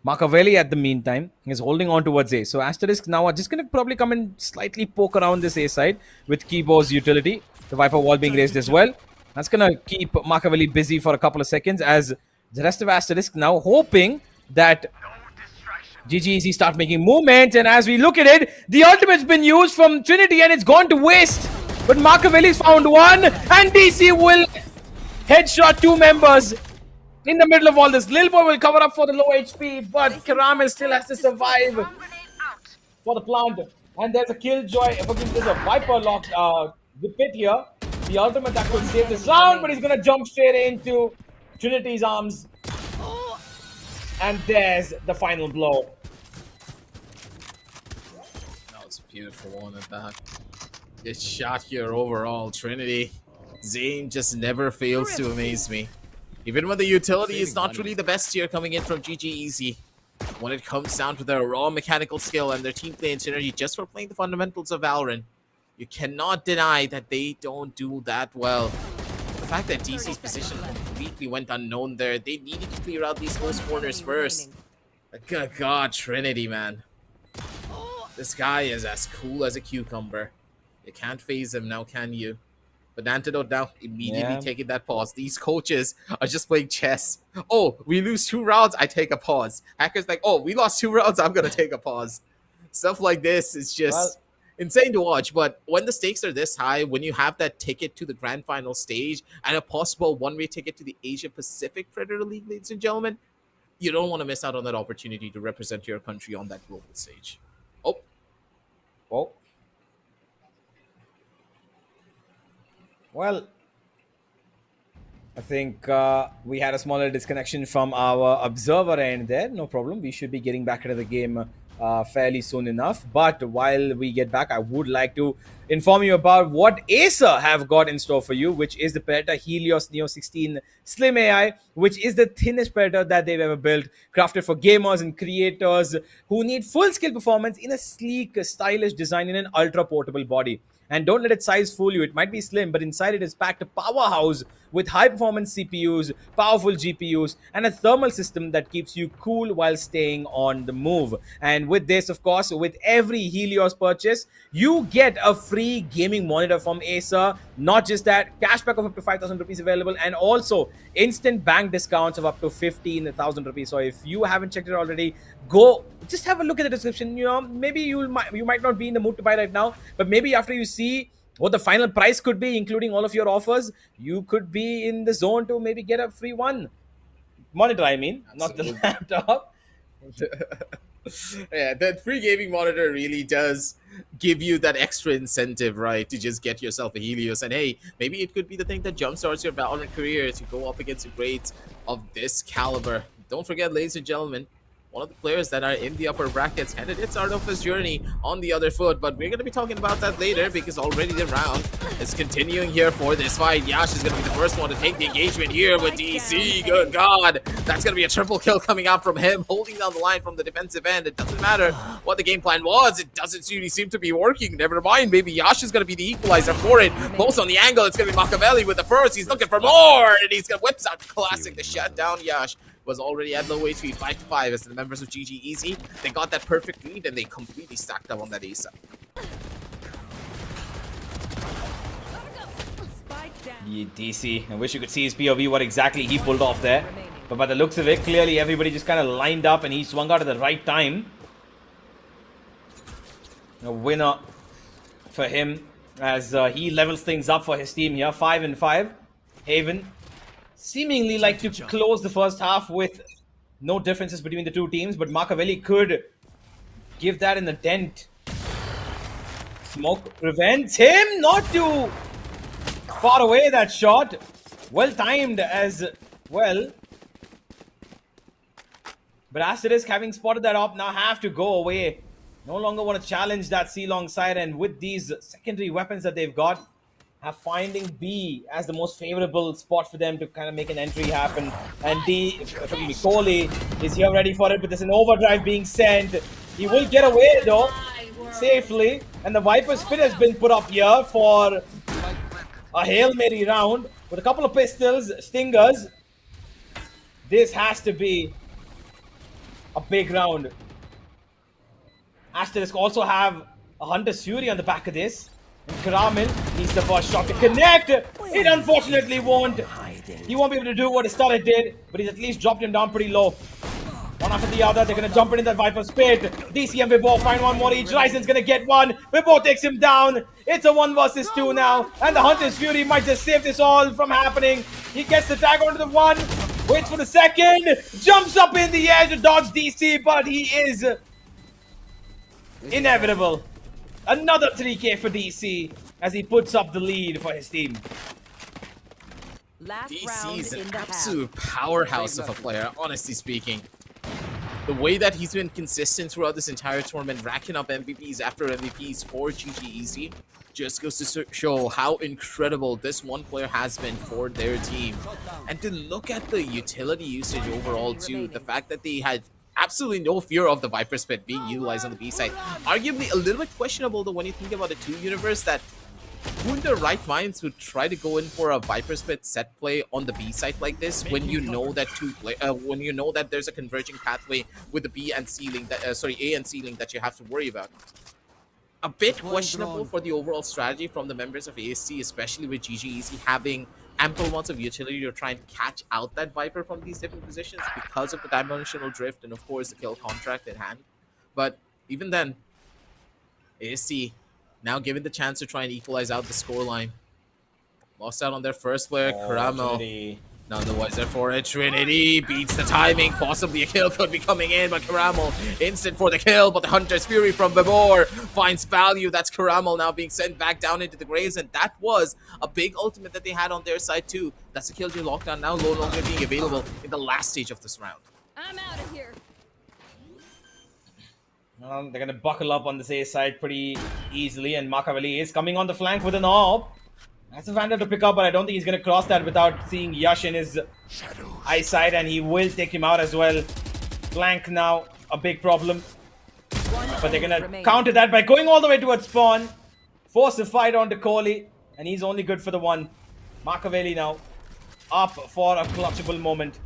Machiavelli at the meantime is holding on towards A. So Asterisk now are just going to probably come and slightly poke around this A side with Keyboard's utility. The Viper wall being raised as well. That's going to keep Machiavelli busy for a couple of seconds as the rest of Asterisk now hoping that GGEZ start making movements. And as we look at it, the ultimate's been used from Trinity and it's gone to waste. But Machiavelli's found one and DC will headshot 2 members in the middle of all this. Lil Boy will cover up for the low HP, but Karamis still has to survive for the plant. And there's a Killjoy. There's a Viper locked the pit here. The ultimate that could save this round, but he's gonna jump straight into Trinity's arms. And there's the final blow. That was a beautiful one at that. Good shot here overall, Trinity. Zane just never fails to amaze me. Even when the utility is not really the best here coming in from GGEZ. When it comes down to their raw mechanical skill and their team play and synergy just for playing the fundamentals of Valorant, you cannot deny that they don't do that well. The fact that DC's position completely went unknown there, they needed to clear out these close corners first. Good God, Trinity, man. This guy is as cool as a cucumber. You can't phase him now, can you? But Antidote now immediately taking that pause. These coaches are just playing chess. Oh, we lose 2 rounds, I take a pause. Hacker's like, oh, we lost 2 rounds, I'm going to take a pause. Stuff like this is just insane to watch. But when the stakes are this high, when you have that ticket to the grand final stage and a possible one-way ticket to the Asia Pacific Predator League, ladies and gentlemen, you don't want to miss out on that opportunity to represent your country on that global stage. Oh. Well, I think we had a smaller disconnection from our observer end there. No problem. We should be getting back into the game fairly soon enough. But while we get back, I would like to inform you about what Acer have got in store for you, which is the Predator Helios Neo 16 Slim AI, which is the thinnest Predator that they've ever built, crafted for gamers and creators who need full-scale performance in a sleek, stylish design in an ultra-portable body. And don't let its size fool you. It might be slim, but inside it is packed a powerhouse with high-performance CPUs, powerful GPUs, and a thermal system that keeps you cool while staying on the move. And with this, of course, with every Helios purchase, you get a free gaming monitor from Acer. Not just that, cashback of up to 5,000 rupees available, and also instant bank discounts of up to 15,000 rupees. So if you haven't checked it already, go just have a look at the description. You know, maybe you might not be in the mood to buy right now, but maybe after you see what the final price could be, including all of your offers, you could be in the zone to maybe get a free one monitor. I mean, absolutely. Not the laptop. Yeah, that free gaming monitor really does give you that extra incentive, right, to just get yourself a Helios. And hey, maybe it could be the thing that jumpstarts your Valorant career to go up against the grades of this caliber. Don't forget, ladies and gentlemen, one of the players that are in the upper brackets headed its start of his journey on the other foot, but we're going to be talking about that later because already the round is continuing here for this fight. Yash is going to be the first one to take the engagement here with DC. Good God, that's going to be a triple kill coming out from him, holding down the line from the defensive end. It doesn't matter what the game plan was, it doesn't really seem to be working. Never mind, maybe Yash is going to be the equalizer for it. Close on the angle, it's going to be Machiavelli with the first. He's looking for more, and he's going to whips out classic to shut down Yash. Was already at low HP, 5-5 as the members of GGEZ. They got that perfect lead and they completely stacked up on that Acer. Yeah, DC, I wish you could see his POV, what exactly he pulled off there. But by the looks of it, clearly everybody just kind of lined up and he swung out at the right time. A winner for him as he levels things up for his team here. 5-5. Haven seemingly like to close the first half with no differences between the two teams, but Machiavelli could give that in the dent. Smoke prevents him not too far away, that shot. Well timed as well. But Asterisk, having spotted that up, now have to go away. No longer want to challenge that C-long side, and with these secondary weapons that they've got, have finding B as the most favorable spot for them to kind of make an entry happen. And Kohli is here ready for it, but there's an overdrive being sent. He will get away though, safely. And the Viper Spit has been put up here for a Hail Mary round with a couple of pistols, stingers. This has to be a big round. Asterisk also have a Hunter's Fury on the back of this. And Karamin needs the first shot to connect. It unfortunately won't. He won't be able to do what Starlet did, but he's at least dropped him down pretty low. One after the other, they're going to jump in that Viper Spit. DC and Vibo find one more each. Ryzen's going to get one. Vibo takes him down. It's a 1 versus 2 now. And the Hunter's Fury might just save this all from happening. He gets the tag onto the 1. Waits for the second. Jumps up in the air to dodge DC, but he is inevitable. Another 3k for DC. as he puts up the lead for his team. Last DC round is in an the half. absolute powerhouse of a player, honestly speaking. The way that he's been consistent throughout this entire tournament, racking up MVPs after MVPs for GGEZ, just goes to show how incredible this one player has been for their team. And to look at the utility usage overall too, the fact that they had absolutely no fear of the Viper Spit being utilized on the B side. Arguably a little bit questionable though when you think about the 2 universe, that who in their right minds would try to go in for a Viper Spit set play on the B side like this when you know that when you know that there's a converging pathway with the B and C link that A and C link that you have to worry about. A bit questionable for the overall strategy from the members of AST, especially with GGEZ having ample amounts of utility to try and catch out that Viper from these different positions because of the dimensional drift and of course the kill contract in hand. But even then, AST now given the chance to try and equalize out the scoreline. Lost out on their first player, Caramel. Nonetheless, therefore, Trinity beats the timing. Possibly a kill could be coming in, but Caramel instant for the kill. But the Hunter's Fury from Vibor finds value. That's Caramel now being sent back down into the graves, and that was a big ultimate that they had on their side too. That's a Killjoy lockdown now no longer being available in the last stage of this round. I'm out of here. They're going to buckle up on this A side pretty easily, and Machiavelli is coming on the flank with an AWP. That's a Vandal to pick up, but I don't think he's going to cross that without seeing Yash in his eyesight, and he will take him out as well. Flank now, a big problem. But they're going to counter that by going all the way towards spawn. Force a fight onto Kohli, and he's only good for the one. Machiavelli now up for a clutchable moment.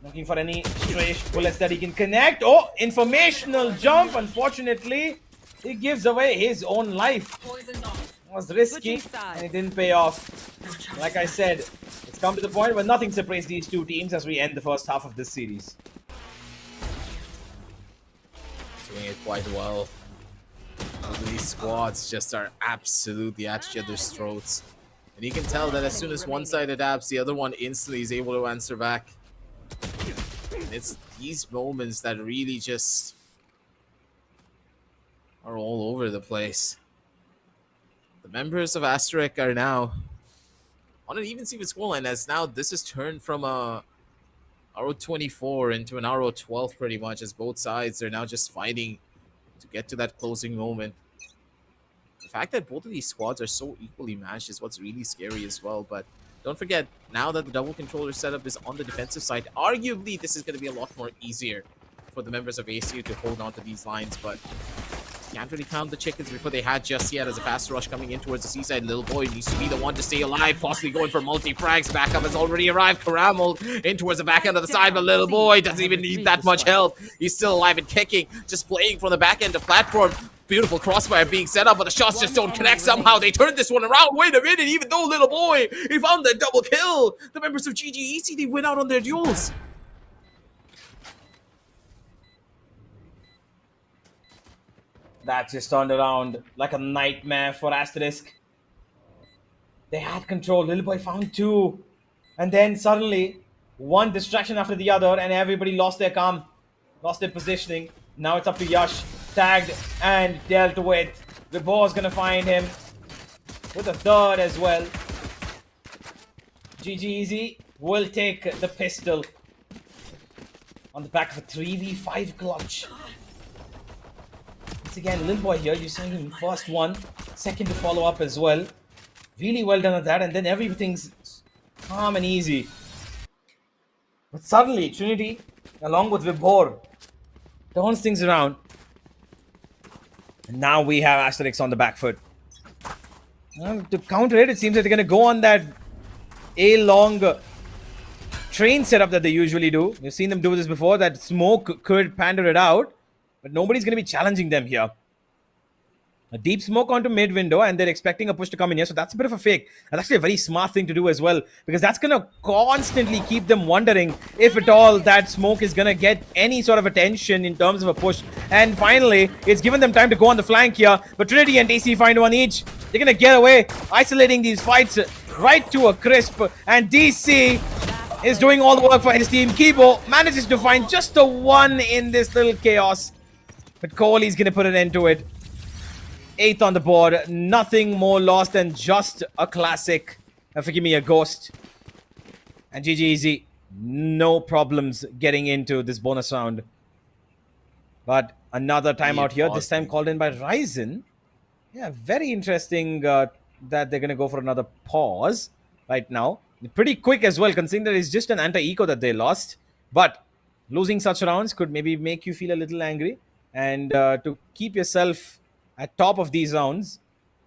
Looking for any stray bullets that he can connect. Oh, informational jump. Unfortunately, he gives away his own life. It was risky and it didn't pay off. Like I said, it's come to the point where nothing separates these two teams as we end the first half of this series. Doing it quite well. These squads just are absolutely at each other's throats. And you can tell that as soon as one side adapts, the other one instantly is able to answer back. And it's these moments that really just are all over the place. The members of Asterisk are now on an even Steven scoreline, as now this has turned from a RO24 into an RO12 pretty much, as both sides are now just fighting to get to that closing moment. The fact that both of these squads are so equally matched is what's really scary as well. But don't forget, now that the double controller setup is on the defensive side, arguably this is going to be a lot more easier for the members of ACU to hold on to these lines, but can't really count the chickens before they had just yet, as a fast rush coming in towards the seaside. Little boy needs to be the one to stay alive, possibly going for multi-frags. Backup has already arrived. Caramel in towards the back end of the side, but Little Boy doesn't even need that much help. He's still alive and kicking, just playing from the back end of platform. Beautiful crossfire being set up, but the shots just don't connect somehow. They turned this one around. Wait a minute, even though Little Boy, he found that double kill. The members of GGEZ, they win out on their duels. That just turned around like a nightmare for Asterisk. They had control. Little Boy found two. And then suddenly, one distraction after the other, and everybody lost their calm, lost their positioning. Now it's up to Yash. Tagged and dealt with. Vibor's gonna find him with a third as well. GGEZ will take the pistol on the back of a 3v5 clutch. Once again, Little Boy here, you saw him first one, second to follow up as well. Really well done at that, and then everything's calm and easy. But suddenly, Trinity, along with Vibor, turns things around. And now we have Asterix on the back foot. To counter it, it seems that they're going to go on that A-long train setup that they usually do. We've seen them do this before, that smoke could pander it out. But nobody's going to be challenging them here. A deep smoke onto mid window, and they're expecting a push to come in here. So that's a bit of a fake. That's actually a very smart thing to do as well, because that's going to constantly keep them wondering if at all that smoke is going to get any sort of attention in terms of a push. And finally, it's given them time to go on the flank here. But Trinity and DC find one each. They're going to get away, isolating these fights right to a crisp. And DC is doing all the work for his team. Kibo manages to find just a one in this little chaos. But Kohli's going to put an end to it. 8th on the board. Nothing more lost than just a classic. Forgive me, a ghost. And GGEZ, no problems getting into this bonus round. But another timeout here, this time called in by Ryzen. Yeah, very interesting that they're going to go for another pause right now. Pretty quick as well, considering that it's just an anti-eco that they lost. But losing such rounds could maybe make you feel a little angry. And to keep yourself at top of these rounds,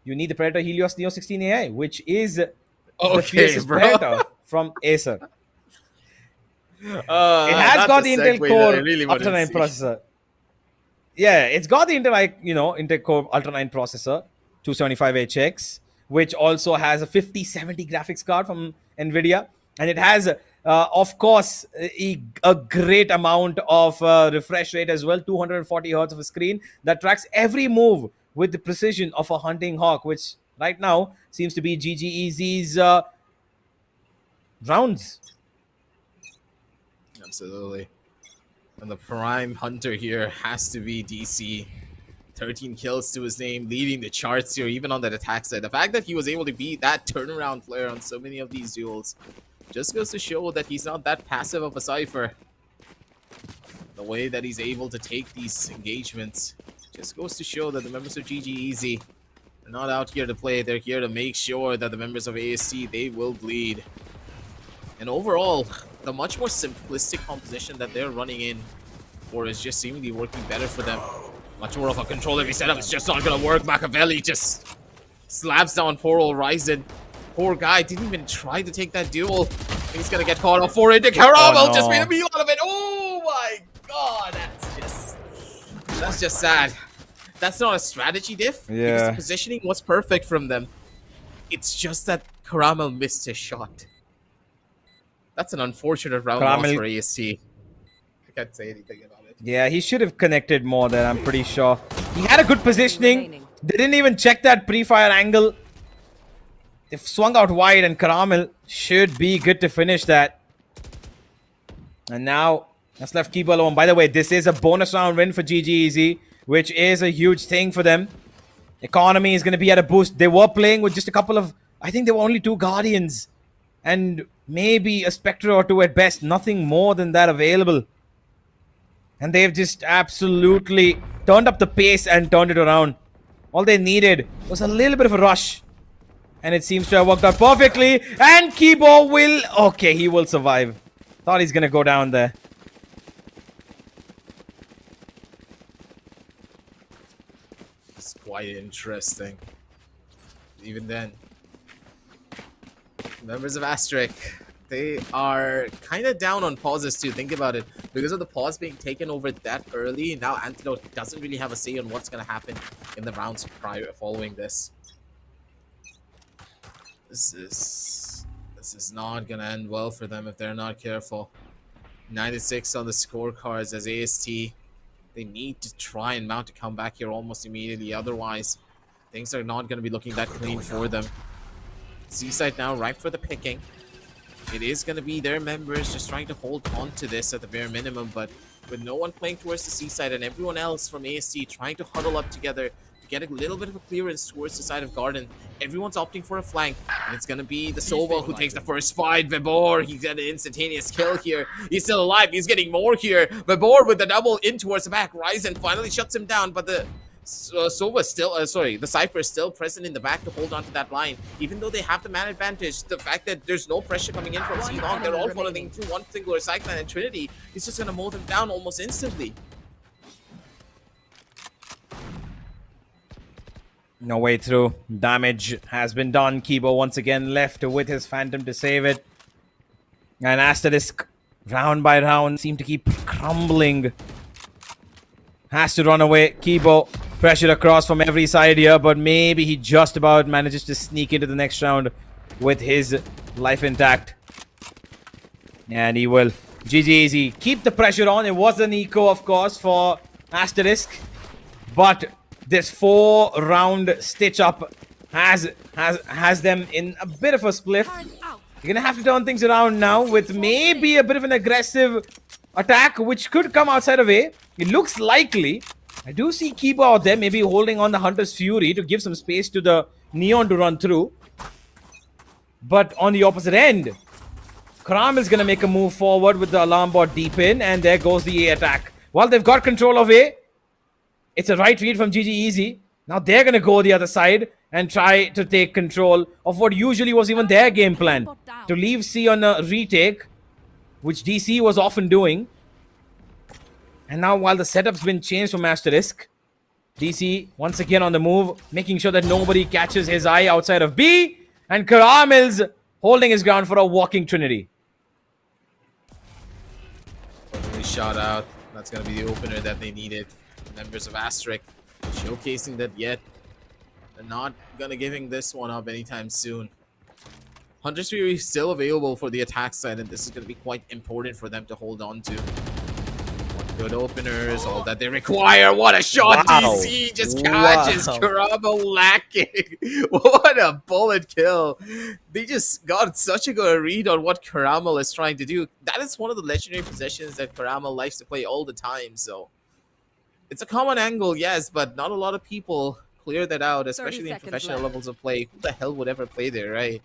you need the Predator Helios Neo 16 AI, which is the fiercest Predator from Acer. It has got the Intel Core Ultra 9 processor. Yeah, it's got the Intel Core Ultra 9 processor, 275HX, which also has a 5070 graphics card from NVIDIA. And it has, of course, a great amount of refresh rate as well, 240 hertz of a screen that tracks every move with the precision of a hunting hawk, which right now seems to be GGEZ's rounds. Absolutely. And the prime hunter here has to be DC. 13 kills to his name, leading the charts here, even on that attack side. The fact that he was able to beat that turnaround player on so many of these duels just goes to show that he's not that passive of a Cypher. The way that he's able to take these engagements just goes to show that the members of GGEZ are not out here to play. They're here to make sure that the members of AST, they will bleed. And overall, the much more simplistic composition that they're running in for is just seemingly working better for them. Much more of a control-heavy setup. It's just not going to work. Machiavelli just slaps down poor old Ryzen. Poor guy didn't even try to take that duel. He's going to get caught up for it. Caramel just made a meal out of it. Oh my god. That's just sad. That's not a strategy diff. Yeah. Because the positioning was perfect from them. It's just that Caramel missed his shot. That's an unfortunate round loss for AST. I can't say anything about it. Yeah, he should have connected more there, I'm pretty sure. He had a good positioning. They didn't even check that pre-fire angle. They swung out wide, and Caramel should be good to finish that. And now, that's left Kibo alone. By the way, this is a bonus round win for GGEZ, which is a huge thing for them. Economy is going to be at a boost. They were playing with just a couple of... I think there were only 2 Guardians. And maybe a Spectre or 2 at best. Nothing more than that available. And they've just absolutely turned up the pace and turned it around. All they needed was a little bit of a rush. And it seems to have worked out perfectly. And Kibo will... Okay, he will survive. Thought he's going to go down there. It's quite interesting. Even then. Members of Asterisk, they are kind of down on pauses too. Think about it. Because of the pause being taken over that early, now Antidote doesn't really have a say on what's going to happen in the rounds following this. This is not going to end well for them if they're not careful. 96 on the scorecards as AST. They need to try and mount a comeback here almost immediately. Otherwise, things are not going to be looking that clean for them. Seaside now ripe for the picking. It is going to be their members just trying to hold on to this at the bare minimum, but with no one playing towards the Seaside and everyone else from AST trying to huddle up together to get a little bit of a clearance towards the side of Garden, everyone's opting for a flank, and it's going to be the Sova who takes the first fight. Vibor, he's got an instantaneous kill here. He's still alive. He's getting more here. Vibor with the double in towards the back. Ryzen finally shuts him down, but the Sova still, the Cypher is still present in the back to hold on to that line. Even though they have the man advantage, the fact that there's no pressure coming in from Ceylon, they're all following through one singular Cyclone, and Trinity is just going to mow them down almost instantly. No way through. Damage has been done. Kibo once again left with his Phantom to save it. And Asterisk, round by round, seem to keep crumbling. Has to run away. Kibo pressured across from every side here, but maybe he just about manages to sneak into the next round with his life intact. And he will. GGEZ keep the pressure on. It was an eco, of course, for Asterisk, but this 4-round stitch up has them in a bit of a spliff. You're gonna have to turn things around now with maybe a bit of an aggressive attack, which could come outside of A. It looks likely, I do see Kiba out there, maybe holding on the Hunter's Fury to give some space to the Neon to run through. But on the opposite end, Kram is going to make a move forward with the alarm bot deep in, and there goes the A attack. Well, they've got control of A. It's a right read from GGEZ. Now they're going to go the other side and try to take control of what usually was even their game plan. To leave C on a retake, which DC was often doing. And now while the setup's been changed from Asterisk, DC once again on the move, making sure that nobody catches his eye outside of B. And Karamel's holding his ground for a walking Trinity. Totally shot out. That's going to be the opener that they needed. Members of Asterisk showcasing that yet they're not going to giving this one up anytime soon. Hunter's Fury is still available for the attack side, and this is going to be quite important for them to hold on to. Good openers, all that they require. What a shot! Wow. DC just catches Karamo lacking. What a bullet kill. They just got such a good read on what Karamal is trying to do. That is one of the legendary possessions that Karamal likes to play all the time. So it's a common angle, yes, but not a lot of people clear that out, especially in professional levels of play. Who the hell would ever play there, right?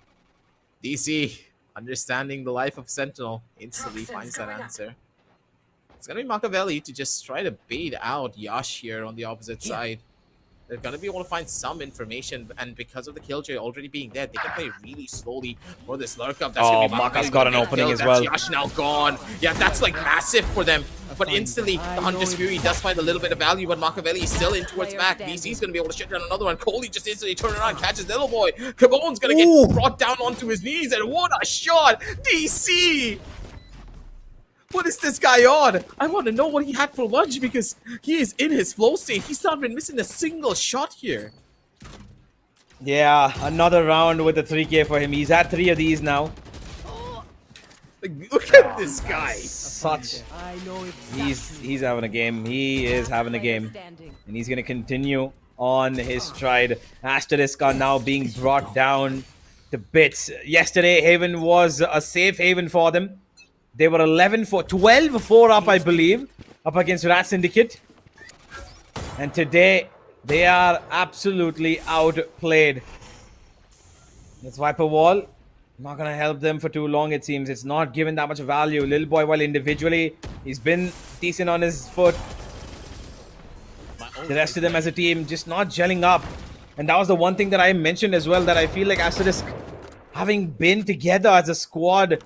DC, understanding the life of Sentinel, instantly finds that answer. It's going to be Machiavelli to just try to bait out Yash here on the opposite side. They're going to be able to find some information, and because of the Killjoy already being dead, they can play really slowly for this lurk up. Oh, Maka's got an opening as well. Yash now gone. Yeah, that's like massive for them. But instantly, the Hunter's Fury does find a little bit of value, but Machiavelli is still in towards back. DC's going to be able to shut down another one. Coley just instantly turn around, catches Little Boy. Cabon's going to get brought down onto his knees, and what a shot! DC! What is this guy on? I want to know what he had for lunch because he is in his flow state. He's not been missing a single shot here. Yeah, another round with the 3K for him. He's had 3 of these now. Like, look at this guy. He's having a game. He is having a game. And he's going to continue on his stride. Asterisk are now being brought down to bits. Yesterday, Haven was a safe haven for them. They were 12-4 up, I believe, up against Rat Syndicate. And today, they are absolutely outplayed. This Viper Wall, not going to help them for too long, it seems. It's not given that much value. Lil Boy, while individually, he's been decent on his foot. The rest of them as a team just not gelling up. And that was the one thing that I mentioned as well, that I feel like Asterisk, having been together as a squad,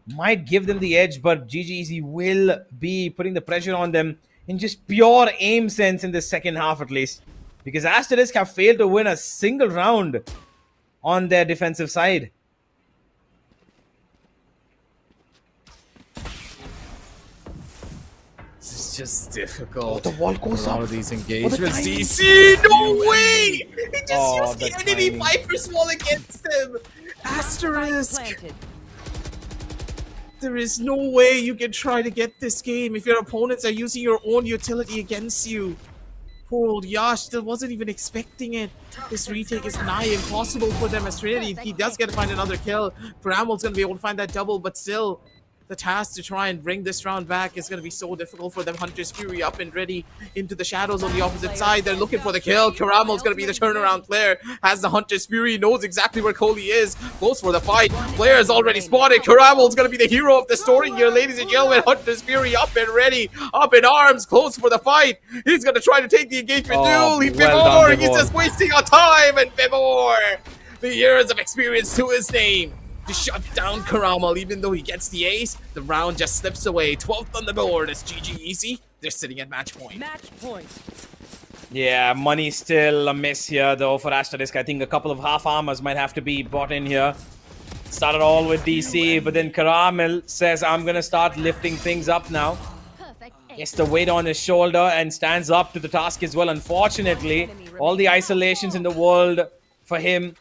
might give them the edge, but GGEZ will be putting the pressure on them in just pure aim sense in the second half at least. Because Asterisk have failed to win a single round on their defensive side. It's just difficult. The wall goes a lot up. of these engagements. DC, no way! He just used the enemy Viper's wall against him. Asterisk. There is no way you can try to get this game if your opponents are using your own utility against you. Poor old Yash still wasn't even expecting it. This retake is nigh impossible for them as Trinity. He does get to find another kill. Bramwell's going to be able to find that double, but still, the task to try and bring this round back is going to be so difficult for them. Hunter's Fury up and ready into the shadows on the opposite side. They're looking for the kill. Karamel's going to be the turnaround player. Has the Hunter's Fury, knows exactly where Coley is. Goes for the fight. Player is already spotted. Karamel's going to be the hero of the story here, ladies and gentlemen. Hunter's Fury up and ready. Up in arms. Close for the fight. He's going to try to take the engagement duel. He's just wasting our time. And Vivor, the years of experience to his name, to shut down Karamal. Even though he gets the ace, the round just slips away. 12th on the board is GGEZ. They're sitting at match point. Yeah, money still a miss here though for Asterisk. I think a couple of half armors might have to be bought in here. Started all with DC, but then Karamel says, I'm going to start lifting things up now. Gets the weight on his shoulder and stands up to the task as well. Unfortunately, all the isolations in the world for him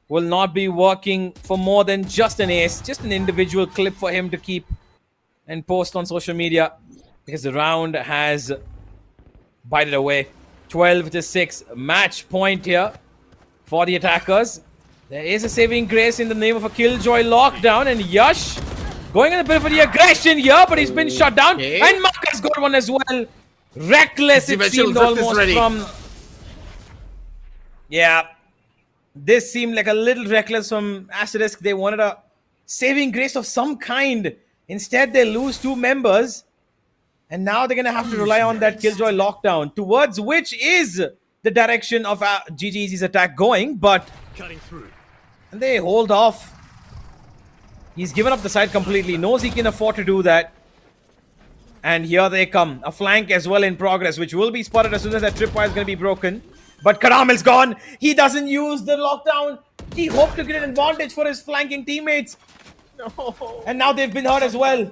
will not be working for more than just an ace. Just an individual clip for him to keep and post on social media, because the round has bited away. 12-6 match point here for the attackers. There is a saving grace in the name of a Killjoy lockdown, and Yash going in a bit of the aggression here, but he's been shut down. And Mark has got one as well. Reckless, it Dimensional seemed drift is almost ready. from... Yeah, this seemed like a little reckless from Asterisk. They wanted a saving grace of some kind. Instead, they lose 2 members. And now they're going to have to rely on that Killjoy lockdown, towards which is the direction of GGEZ's attack going. But and they hold off. He's given up the side completely. Knows he can afford to do that. And here they come. A flank as well in progress, which will be spotted as soon as that tripwire is going to be broken. But Karamel's gone. He doesn't use the lockdown. He hoped to get an advantage for his flanking teammates. No. And now they've been hurt as well.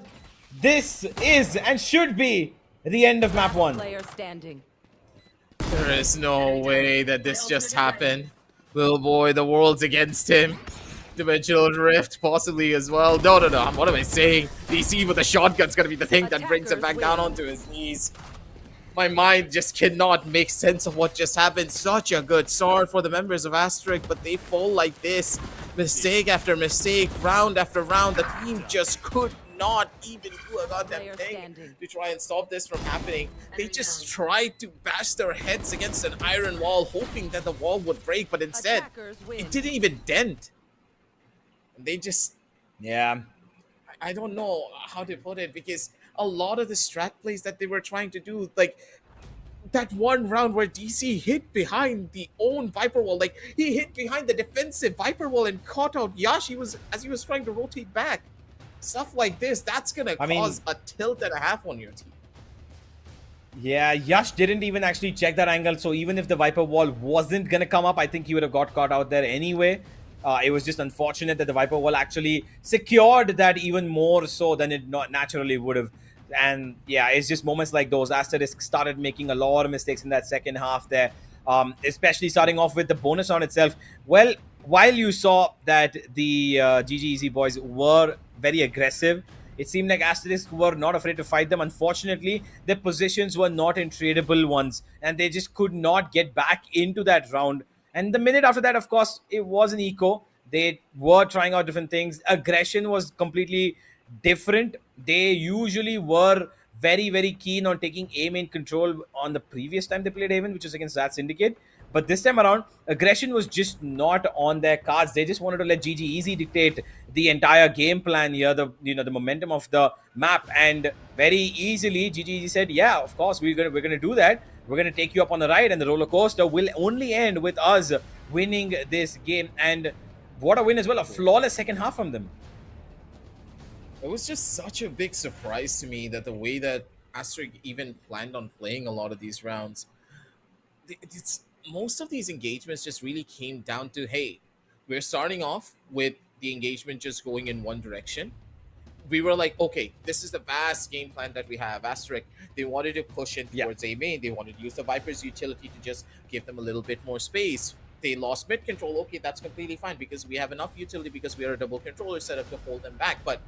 This is and should be the end of map 1. Player standing. There is no way that this just happened. Little boy, the world's against him. Dimensional drift, possibly as well. No. What am I saying? DC with a shotgun's gonna be the thing that brings him back down onto his knees. My mind just cannot make sense of what just happened. Such a good start for the members of Asterisk, but they fall like this. Mistake after mistake, round after round. The team just could not even do a goddamn thing to try and stop this from happening. They just tried to bash their heads against an iron wall, hoping that the wall would break, but instead, it didn't even dent. They just... Yeah. I don't know how to put it, because a lot of the strat plays that they were trying to do, like that one round where DC hit behind the own Viper wall, like he hit behind the defensive Viper wall and caught out Yash as he was trying to rotate back. Stuff like this, that's gonna cause a tilt and a half on your team. Yeah, Yash didn't even actually check that angle, so even if the Viper wall wasn't gonna come up, I think he would have got caught out there anyway. It was just unfortunate that the Viper wall actually secured that even more so than it not naturally would have. And yeah, it's just moments like those. Asterisk started making a lot of mistakes in that second half there, especially starting off with the bonus round itself. Well, while you saw that the GGEZ boys were very aggressive, it seemed like Asterisk were not afraid to fight them. Unfortunately, their positions were not in tradable ones, and they just could not get back into that round. And the minute after that, of course, it was an eco. They were trying out different things. Aggression was completely different. They usually were very, very keen on taking A main control on the previous time they played Haven, which was against that Syndicate. But this time around, aggression was just not on their cards. They just wanted to let GGEZ dictate the entire game plan here, the momentum of the map. And very easily, GGEZ said, yeah, of course, we're gonna do that. We're gonna take you up on the ride, and the roller coaster will only end with us winning this game. And what a win as well, a flawless second half from them. It was just such a big surprise to me that the way that Asterisk even planned on playing a lot of these rounds, most of these engagements just really came down to, hey, we're starting off with the engagement just going in one direction. We were like, okay, this is the vast game plan that we have. Asterisk, they wanted to push in towards A main. They wanted to use the Viper's utility to just give them a little bit more space. They lost mid control. Okay, that's completely fine because we have enough utility because we are a double controller setup to hold them back. But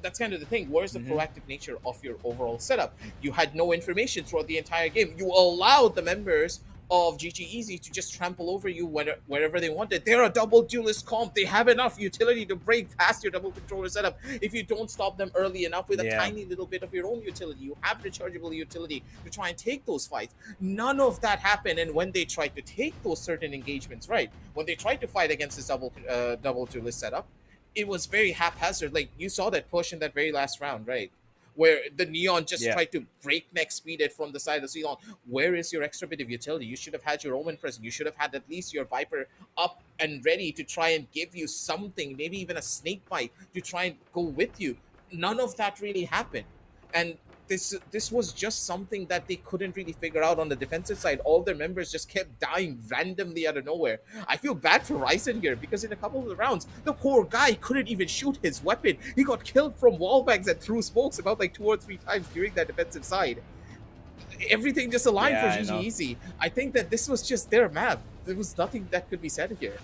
that's kind of the thing. Where's the proactive nature of your overall setup? You had no information throughout the entire game. You allowed the members of GGEZ to just trample over you wherever they wanted. They're a double duelist comp. They have enough utility to break past your double controller setup if you don't stop them early enough with a tiny little bit of your own utility. You have rechargeable utility to try and take those fights. None of that happened, and when they tried to take those certain engagements, right, when they tried to fight against this double duelist setup, it was very haphazard. Like, you saw that push in that very last round, right? Where the Neon just tried to breakneck speed it from the side of Ceylon. Where is your extra bit of utility? You should have had your Omen present. You should have had at least your Viper up and ready to try and give you something, maybe even a snake bite to try and go with you. None of that really happened. And this was just something that they couldn't really figure out on the defensive side. All their members just kept dying randomly out of nowhere. I feel bad for Ryzen here because in a couple of the rounds, the poor guy couldn't even shoot his weapon. He got killed from wallbangs and through smokes about like 2 or 3 times during that defensive side. Everything just aligned for GGEZ. I think that this was just their map. There was nothing that could be said here.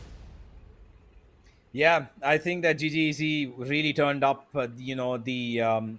Yeah, I think that GGEZ really turned up, the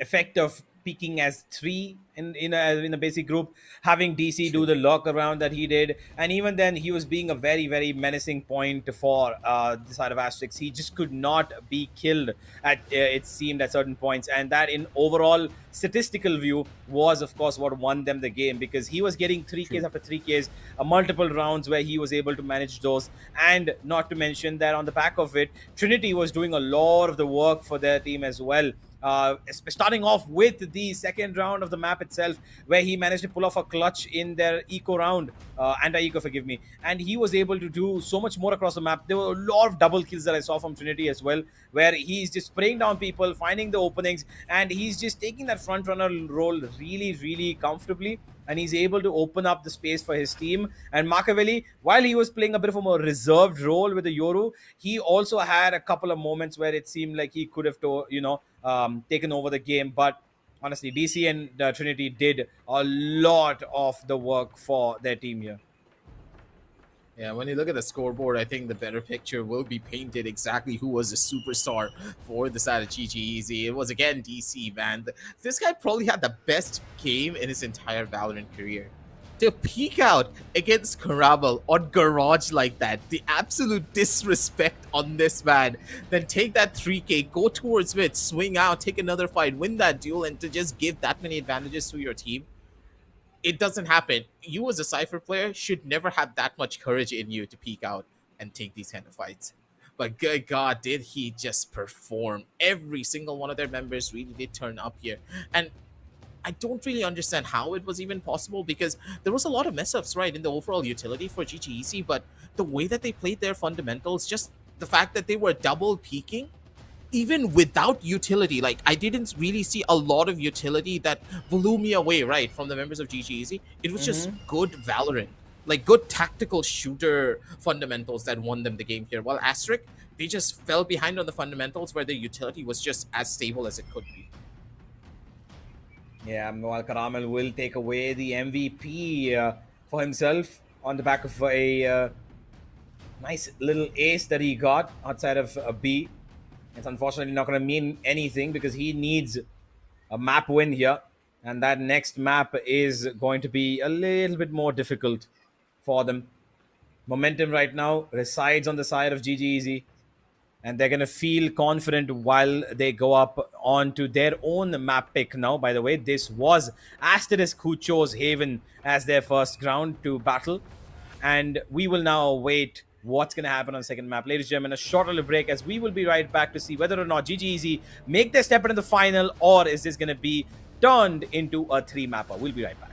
effect of peaking as 3 in a basic group, having DC do the lock around that he did, and even then he was being a very very menacing point for the side of Asterix. He just could not be killed at it seemed at certain points, and that in overall statistical view was of course what won them the game, because he was getting 3Ks after 3Ks, multiple rounds where he was able to manage those. And not to mention that on the back of it, Trinity was doing a lot of the work for their team as well. Starting off with the second round of the map itself, where he managed to pull off a clutch in their eco round, anti-eco, forgive me, and he was able to do so much more across the map. There were a lot of double kills that I saw from Trinity as well, where he's just spraying down people, finding the openings, and he's just taking that front runner role really, really comfortably, and he's able to open up the space for his team. And Machiavelli, while he was playing a bit of a more reserved role with the Yoru, he also had a couple of moments where it seemed like he could have, taken over the game. But honestly, DC and Trinity did a lot of the work for their team here. Yeah, when you look at the scoreboard, I think the better picture will be painted exactly who was the superstar for the side of GGEZ. It was again DC, man. This guy probably had the best game in his entire Valorant career. To peek out against Karabel on Garage like that, the absolute disrespect on this man. Then take that 3K, go towards mid, swing out, take another fight, win that duel, and to just give that many advantages to your team. It doesn't happen. You as a Cypher player should never have that much courage in you to peek out and take these kind of fights. But good God, did he just perform. Every single one of their members really did turn up here. And I don't really understand how it was even possible, because there was a lot of mess-ups, right, in the overall utility for GGEZ, but the way that they played their fundamentals, just the fact that they were double peaking, even without utility, like I didn't really see a lot of utility that blew me away, right, from the members of GGEZ. It was just good Valorant, like good tactical shooter fundamentals that won them the game here. While Asterisk, they just fell behind on the fundamentals where the utility was just as stable as it could be. Yeah, while Karamel will take away the MVP for himself on the back of a nice little ace that he got outside of a B. It's unfortunately not going to mean anything, because he needs a map win here. And that next map is going to be a little bit more difficult for them. Momentum right now resides on the side of GGEZ. And they're going to feel confident while they go up onto their own map pick now. By the way, this was Asterisk who chose Haven as their first ground to battle. And we will now await what's going to happen on the second map. Ladies and gentlemen, a short little break, as we will be right back to see whether or not GGEZ make their step into the final, or is this going to be turned into a 3-mapper. We'll be right back.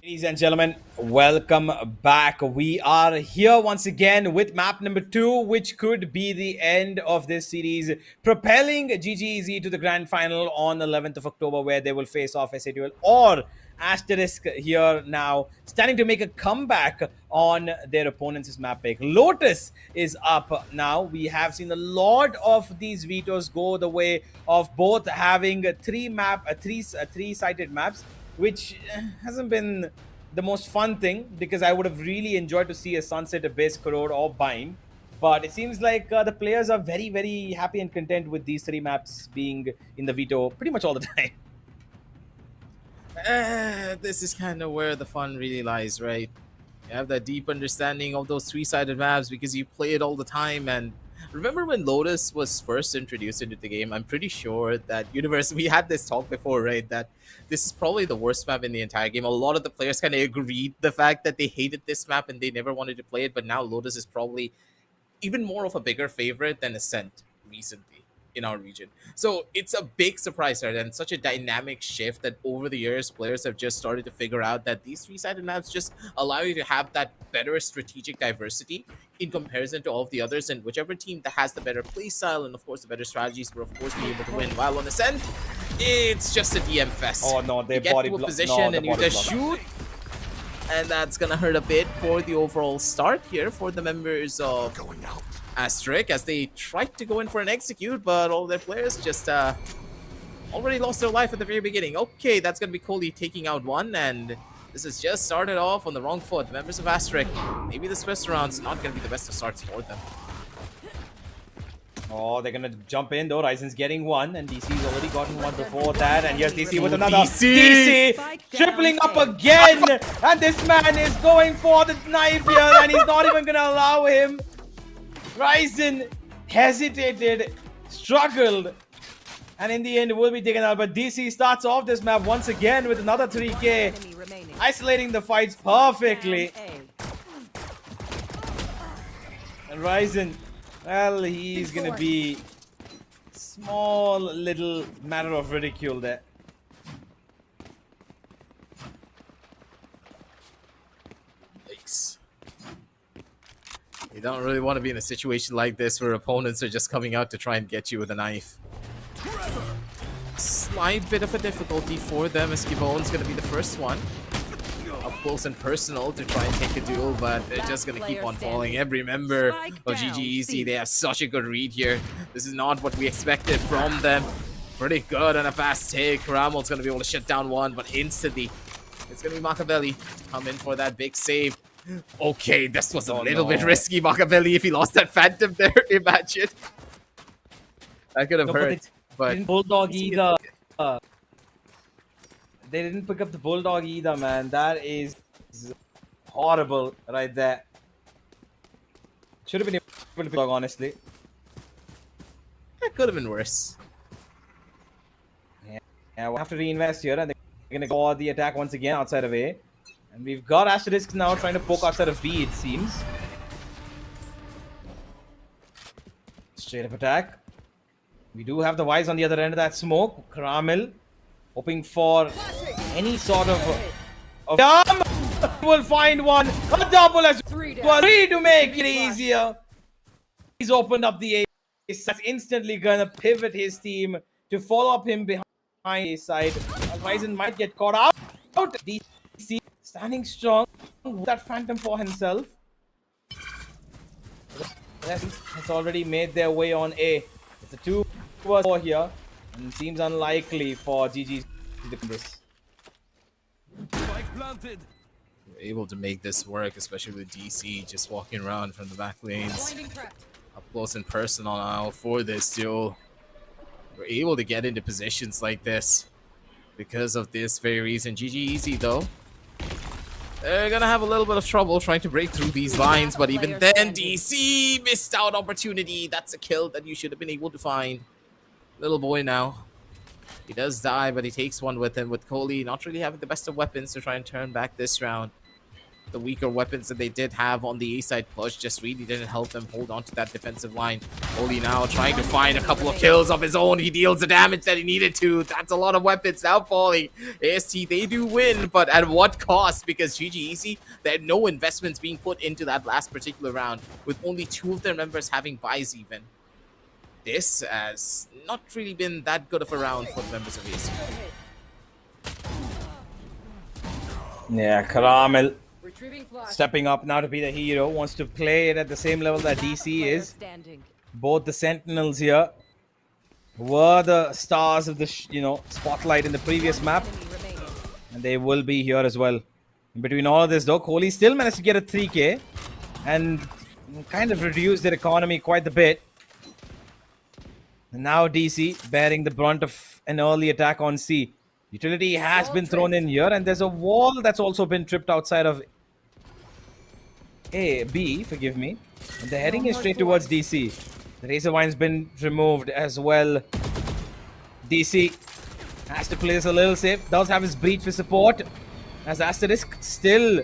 Ladies and gentlemen, welcome back. We are here once again with map number 2, which could be the end of this series, propelling GGEZ to the grand final on 11th of October, where they will face off SATL or Asterisk here now, standing to make a comeback on their opponent's map pick. Lotus is up now. We have seen a lot of these vetoes go the way of both having three-sided maps, which hasn't been the most fun thing, because I would have really enjoyed to see a Sunset, Abyss, Corrode, or Bind. But it seems like the players are very, very happy and content with these 3 maps being in the veto pretty much all the time. This is kind of where the fun really lies, right? You have that deep understanding of those 3-sided maps because you play it all the time. And remember when Lotus was first introduced into the game, I'm pretty sure that we had this talk before, right? That this is probably the worst map in the entire game. A lot of the players kind of agreed the fact that they hated this map and they never wanted to play it. But now Lotus is probably even more of a bigger favorite than Ascent recently in our region. So it's a big surprise, right? And such a dynamic shift that over the years, players have just started to figure out that these 3-sided maps just allow you to have that better strategic diversity in comparison to all of the others. And whichever team that has the better play style and, of course, the better strategies will, of course, be able to win. While on Ascent, it's just a DM fest. Oh, no, they you get body to a block. position No, and you just shoot. And that's going to hurt a bit for the overall start here for the members of Asterisk, as they tried to go in for an execute, but all their players just already lost their life at the very beginning. Okay, that's going to be Coley taking out one, and this has just started off on the wrong foot. The members of Asterisk, maybe this first round's not going to be the best of starts for them. Oh, they're going to jump in though. Ryzen's getting one, and DC's already gotten one before that. And here's DC with another. DC tripling up again, and this man is going for the knife here, and he's not even going to allow him. Ryzen hesitated, struggled, and in the end will be taken out. But DC starts off this map once again with another 3K, isolating the fights perfectly. And Ryzen, well, he's gonna be small little matter of ridicule there. Yikes. You don't really want to be in a situation like this where opponents are just coming out to try and get you with a knife. Slight bit of a difficulty for them, as Gibbon's going to be the first one. Up close and personal to try and take a duel, but they're just going to keep on falling. Every member of GGEZ, they have such a good read here. This is not what we expected from them. Pretty good and a fast take. Ramel's going to be able to shut down one, but instantly it's going to be Machiavelli come in for that big save. Okay, this was a little bit risky, Machiavelli, if he lost that Phantom there, imagine. That could have hurt. But they didn't bulldog either. They didn't pick up the bulldog either, man. That is horrible right there. Should have been able to bulldog, honestly. That could have been worse. Yeah, we'll have to reinvest here, and they're going to go the attack once again outside of A. And we've got Asterisk now trying to poke outside of B, it seems. Straight up attack. We do have the Wise on the other end of that smoke. Karamil hoping for any sort of will find one. A double as well. Three to make it easier. He's opened up the ace. That's instantly gonna pivot his team to follow up him behind his side. Ryzen might get caught out. DC standing strong with that phantom for himself. Has already made their way on A. It's a 2-4 here, and it seems unlikely for GG to do this. We're able to make this work, especially with DC just walking around from the back lanes. Up close and personal now for this duel. We're able to get into positions like this because of this very reason. GGEZ though, they're gonna have a little bit of trouble trying to break through these lines, but even then, DC missed out opportunity. That's a kill that you should have been able to find. Little boy now. He does die, but he takes one with him, with Kohli not really having the best of weapons to try and turn back this round. The weaker weapons that they did have on the A side push just really didn't help them hold on to that defensive line. Kohli now trying to find a couple of kills of his own. He deals the damage that he needed to. That's a lot of weapons now falling. AST, they do win, but at what cost? Because GGEZ, there had no investments being put into that last particular round, with only 2 of their members having buys even. This has not really been that good of a round for the members of AST. Yeah, Karamel stepping up now to be the hero, wants to play it at the same level that DC is. Both the Sentinels here were the stars of the spotlight in the previous map, and they will be here as well. In between all of this though, Kohli still managed to get a 3k and kind of reduced their economy quite a bit. And now DC bearing the brunt of an early attack on C. Utility has been thrown in here, and there's a wall that's also been tripped outside of B, forgive me. And they're heading in straight towards DC. The Razorwine's been removed as well. DC has to play this a little safe. Does have his breach for support. As Asterisk still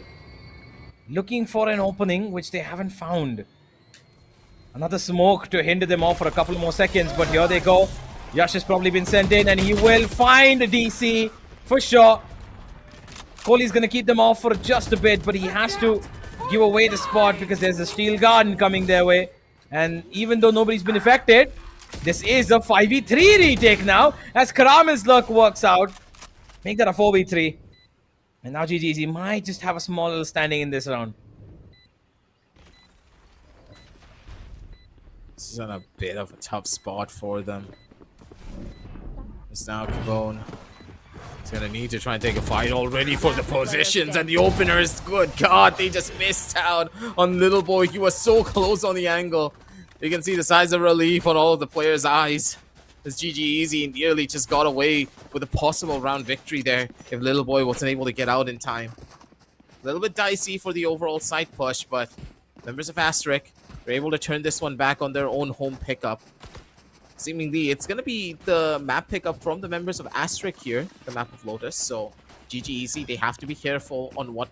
looking for an opening, which they haven't found. Another smoke to hinder them off for a couple more seconds, but here they go. Yash has probably been sent in, and he will find DC for sure. Kohli's going to keep them off for just a bit, but he has to give away the spot because there's a Steel Garden coming their way. And even though nobody's been affected, this is a 5v3 retake now, as Karamel's luck works out. Make that a 4v3. And now GGEZ might just have a small little standing in this round. This is on a bit of a tough spot for them. It's now Cabone. He's gonna need to try and take a fight already for the positions, and the openers, good God, they just missed out on Little Boy. He was so close on the angle. You can see the size of relief on all of the players' eyes. As GGEZ nearly just got away with a possible round victory there if Little Boy wasn't able to get out in time. A little bit dicey for the overall side push, but members of Asterisk were able to turn this one back on their own home pickup. Seemingly, it's going to be the map pickup from the members of Asterisk here, the map of Lotus. So, GGEZ, they have to be careful on what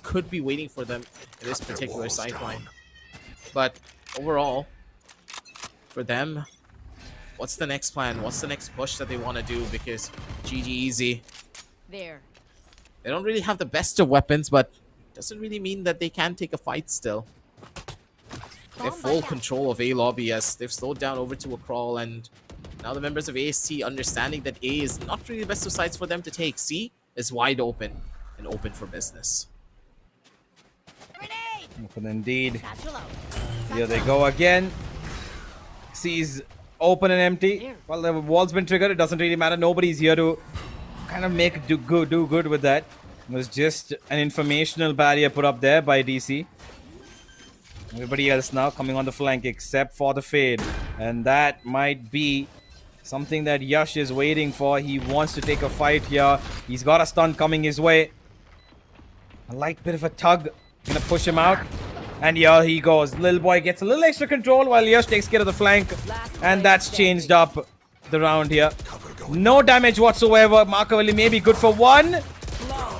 could be waiting for them in this particular sideline. But overall, for them, what's the next plan? What's the next push that they want to do? Because GGEZ, they don't really have the best of weapons, but it doesn't really mean that they can take a fight still. They have full control of A lobby as they've slowed down over to a crawl, and now the members of AST understanding that A is not really the best of sites for them to take. C is wide open and open for business. Open indeed. Here they go again. C's open and empty. Well, the wall's been triggered. It doesn't really matter. Nobody's here to kind of make do good with that. It was just an informational barrier put up there by DC. Everybody else now coming on the flank except for the Fade. And that might be something that Yash is waiting for. He wants to take a fight here. He's got a stun coming his way. A light bit of a tug. Gonna push him out. And here he goes. Little Boy gets a little extra control while Yash takes care of the flank. And that's changed up the round here. No damage whatsoever. Markavalli may be good for one.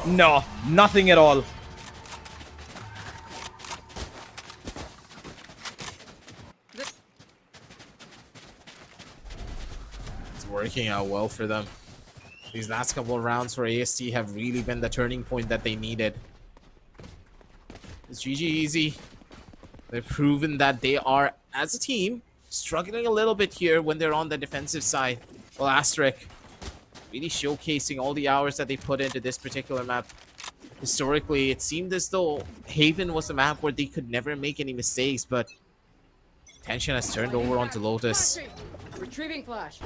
No, nothing at all. Working out well for them. These last couple of rounds for AST have really been the turning point that they needed. It's GGEZ. They've proven that they are, as a team, struggling a little bit here when they're on the defensive side. Well, Asterisk really showcasing all the hours that they put into this particular map. Historically, it seemed as though Haven was a map where they could never make any mistakes, but attention has turned over onto Lotus. Retrieving flash.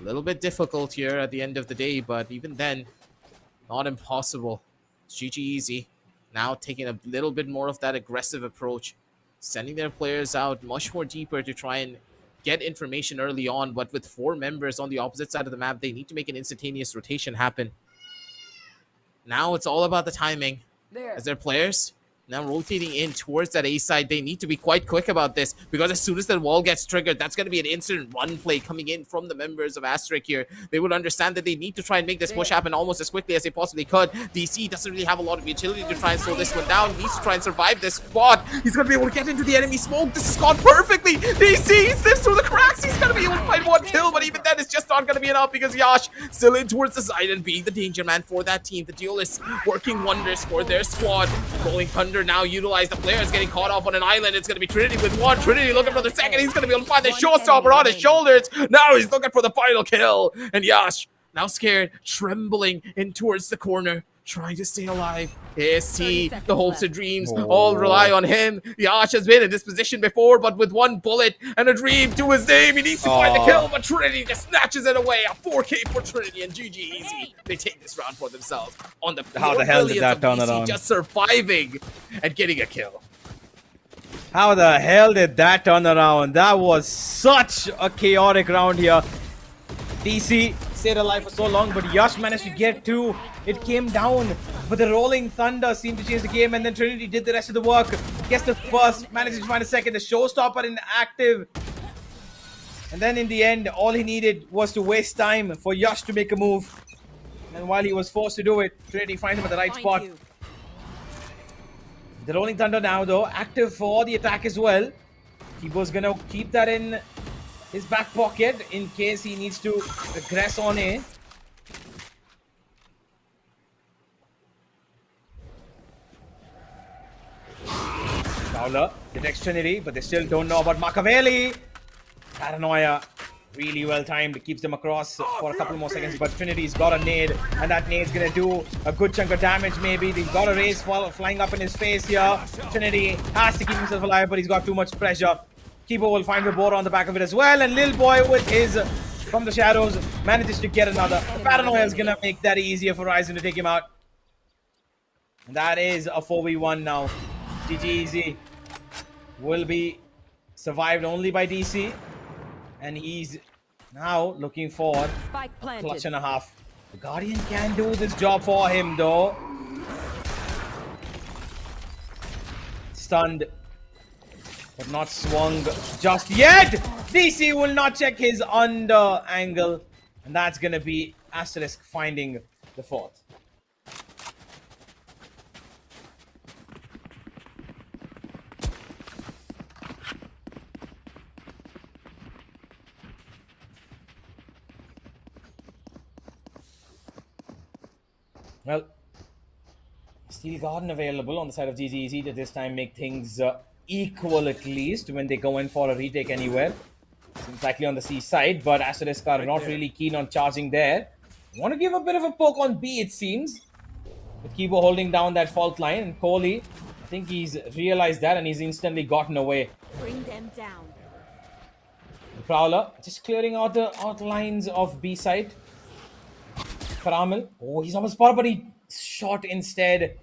A little bit difficult here at the end of the day, but even then, not impossible. GGEZ now taking a little bit more of that aggressive approach, sending their players out much more deeper to try and get information early on, but with 4 members on the opposite side of the map, they need to make an instantaneous rotation happen. Now it's all about the timing. As their players now rotating in towards that A side, they need to be quite quick about this, because as soon as that wall gets triggered, that's going to be an instant run play coming in from the members of Asterisk here. They would understand that they need to try and make this push happen almost as quickly as they possibly could. DC doesn't really have a lot of utility to try and slow this one down. He needs to try and survive this spot. He's going to be able to get into the enemy smoke. This has gone perfectly. DC slips through the cracks. He's going to be able to find 1 kill, but even then it's just not going to be enough, because Yash still in towards the side and being the danger man for that team. The duelists working wonders for their squad. Rolling Thunder now utilize the players getting caught off on an island. It's going to be Trinity with 1. Trinity looking for the second. He's going to be able to find the showstopper on his shoulders. Now he's looking for the final kill. And Yash, now scared, trembling in towards the corner, trying to stay alive. AST, the hopes and dreams all rely on him. Yash has been in this position before, but with 1 bullet and a dream to his name, he needs to find the kill, but Trinity just snatches it away. A 4K for Trinity, and GGEZ. They take this round for themselves. On the How the hell did that turn around? Just surviving and getting a kill. How the hell did that turn around? That was such a chaotic round here. DC stayed alive for so long, but Yash managed to get 2. It came down, but the Rolling Thunder seemed to change the game, and then Trinity did the rest of the work. Gets the first, manages to find a second, the showstopper inactive. And then in the end, all he needed was to waste time for Yash to make a move. And while he was forced to do it, Trinity finds him at the right spot. The Rolling Thunder now, though, active for the attack as well. He was going to keep that in his back pocket in case he needs to regress on A. Fowler detects Trinity, but they still don't know about Machiavelli. Paranoia, really well timed, keeps them across for a couple more seconds, but Trinity's got a nade, and that nade's gonna do a good chunk of damage maybe. They've got a raise flying up in his face here. Trinity has to keep himself alive, but he's got too much pressure. Keeper will find the board on the back of it as well, and Lil Boy with his from the shadows manages to get another. Paranoia is gonna make that easier for Ryzen to take him out. And that is a 4v1 now. GGEZ will be survived only by DC, and he's now looking for a clutch and a half. The Guardian can do this job for him though. Stunned, but not swung just yet. DC will not check his under angle, and that's gonna be Asterisk finding the 4th. Well, Steel Garden available on the side of GGEZ to this time make things equal at least when they go in for a retake anywhere. Seems likely on the C side, but Asterisk are not really keen on charging there. Want to give a bit of a poke on B, it seems. With Kibo holding down that fault line, and Kohli, I think he's realized that and he's instantly gotten away. Bring them down. The Prowler just clearing out the outlines of B side. Karamel. Oh, he's almost spotted, but he shot instead.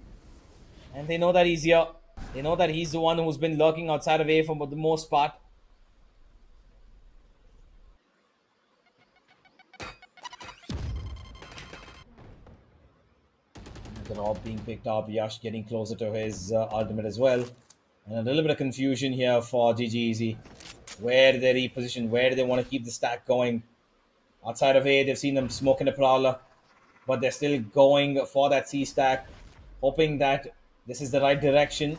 And they know that he's here. They know that he's the one who's been lurking outside of A for the most part. The rob being picked up. Yash getting closer to his ultimate as well. And a little bit of confusion here for GGEZ. Where do they reposition? Where do they want to keep the stack going? Outside of A, they've seen them smoking a Prowler. But they're still going for that C stack, hoping that this is the right direction,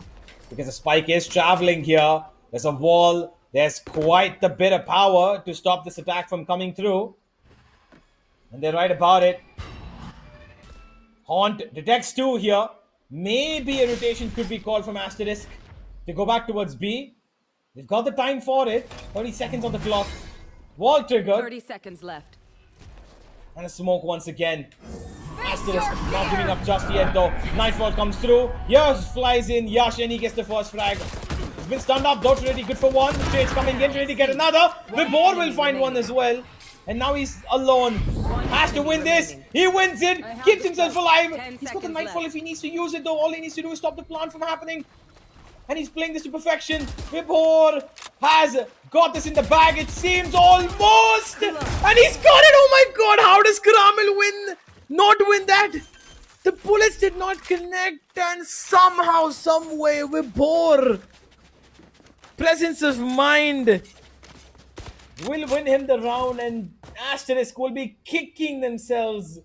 because the spike is traveling here. There's a wall. There's quite a bit of power to stop this attack from coming through. And they're right about it. Haunt detects 2 here. Maybe a rotation could be called from Asterisk to go back towards B. They've got the time for it. 30 seconds on the clock. Wall triggered. 30 seconds left. And a smoke once again. Asterisk not giving up just yet though. Nightfall comes through. Yash flies in. Yash and he gets the first frag. He's been stunned up though. Trinity good for one. Trade's coming in. Trinity get another. Vibor will find one as well. And now he's alone. Has to win this. He wins it. Keeps himself alive. He's got the Nightfall if he needs to use it though. All he needs to do is stop the plant from happening. And he's playing this to perfection. Vibor has got this in the bag, it seems, almost. And he's got it. Oh my god, how does Karamel win? Not win that. The bullets did not connect, and somehow, some way, Vibor, presence of mind, will win him the round, and Asterisk will be kicking themselves.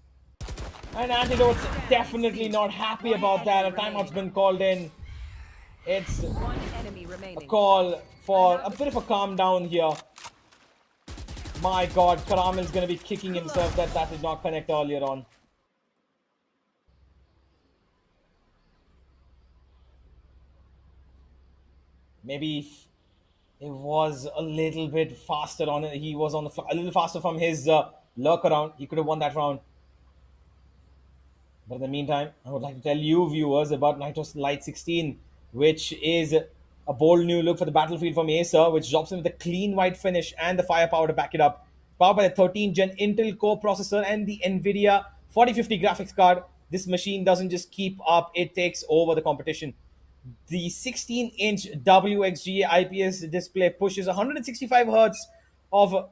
And Antidote's definitely not happy about that. A timeout's been called in. It's a call for a bit of a calm down here. My god, Karamel's gonna be kicking himself that did not connect earlier on. Maybe it was a little bit faster on it. He was on the a little faster from his lurk around. He could have won that round. But in the meantime, I would like to tell you viewers about Nitro's Light 16, which is a bold new look for the battlefield from Acer, which drops in with a clean white finish and the firepower to back it up. Powered by the 13th gen Intel Core processor and the NVIDIA 4050 graphics card, this machine doesn't just keep up, it takes over the competition. The 16-inch WXGA IPS display pushes 165 Hz of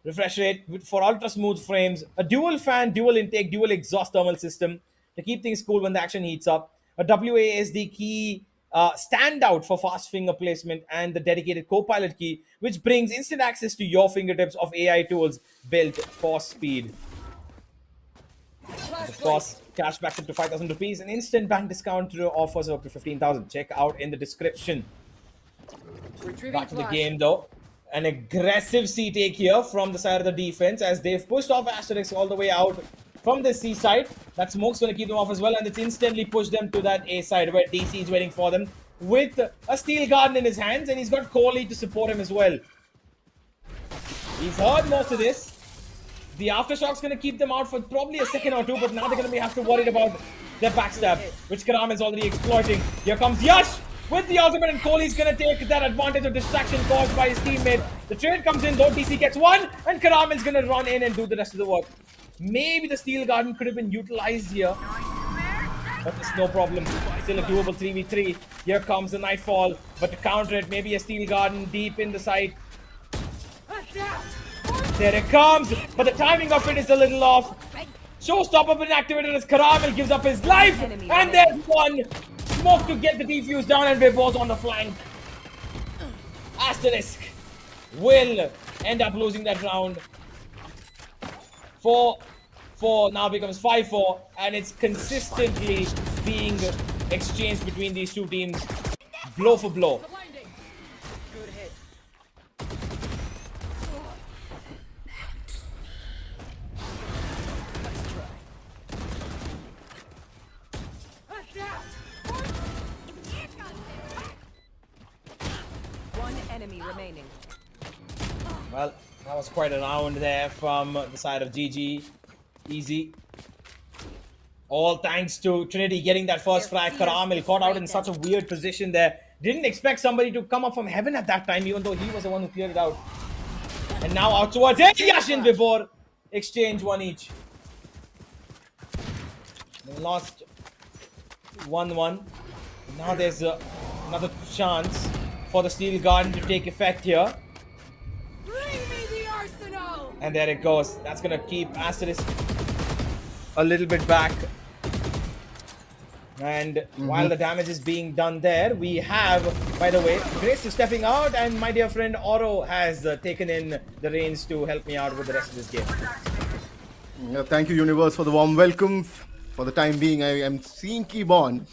refresh rate for ultra smooth frames, a dual fan, dual intake, dual exhaust thermal system to keep things cool when the action heats up, a WASD key standout for fast finger placement, and the dedicated Copilot key, which brings instant access to your fingertips of AI tools built for speed. Of course, cashback up to 5,000 rupees, an instant bank discount offers up to 15,000. Check out in the description. Back to the game though. An aggressive C take here from the side of the defense as they've pushed off Asterix all the way out from the C side. That smoke's going to keep them off as well, and it's instantly pushed them to that A side where DC is waiting for them with a steel garden in his hands, and he's got Coley to support him as well. He's heard most of this. The aftershock's going to keep them out for probably a second or two, but now they're going to have to worry about their backstab, which Karam is already exploiting. Here comes Yash with the ultimate, and Kohli's going to take that advantage of distraction caused by his teammate. The trade comes in though, DC gets one, and Karam is going to run in and do the rest of the work. Maybe the steel garden could have been utilized here, but it's no problem. Still a doable 3v3. Here comes the Nightfall, but to counter it, maybe a steel garden deep in the side. There it comes, but the timing of it is a little off. Showstopper been activated as Karamel gives up his life, and there's one. Smoke to get the defuse down, and Vibor's on the flank. Asterisk will end up losing that round. 4-4 now becomes 5-4, and it's consistently being exchanged between these two teams, blow for blow. Good hit. One enemy remaining. Well, that was quite a round there from the side of GGEZ. All thanks to Trinity getting that first frag. Karamel caught out in such a weird position there. Didn't expect somebody to come up from heaven at that time, even though he was the one who cleared it out. And now out towards Yash and Vibor. Exchange one each. They lost 1-1. Now there's another chance for the steel garden to take effect here. And there it goes. That's gonna keep Asterisk a little bit back. And while the damage is being done there, we have, by the way, Grace is stepping out, and my dear friend Oro has taken in the reins to help me out with the rest of this game. Thank you, Universe, for the warm welcome. For the time being, I am seeing Keybon.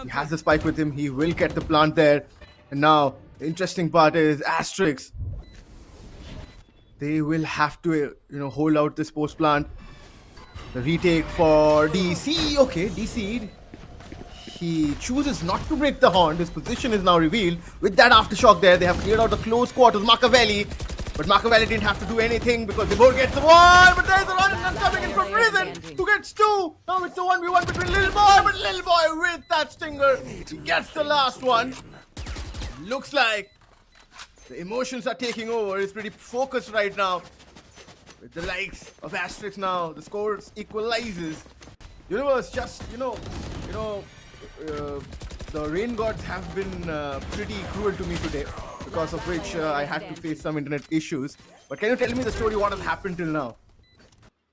He has the spike with him. He will get the plant there. And now, the interesting part is Asterix. They will have to, hold out this post plant. The retake for DC. Okay, DC. He chooses not to break the horn. His position is now revealed. With that aftershock there, they have cleared out the close quarters. Machiavelli. But Machiavelli didn't have to do anything because Vibor gets the one. But there's a run and coming in from Prison. Who gets two? Now it's a 1v1 between Lil Boy. But Lil Boy with that stinger, he gets the last one. Looks like the emotions are taking over. He's pretty focused right now. With the likes of Asterix now, the score equalizes. Universe just, the rain gods have been pretty cruel to me today, because of which I had to face some internet issues. But can you tell me the story, what has happened till now?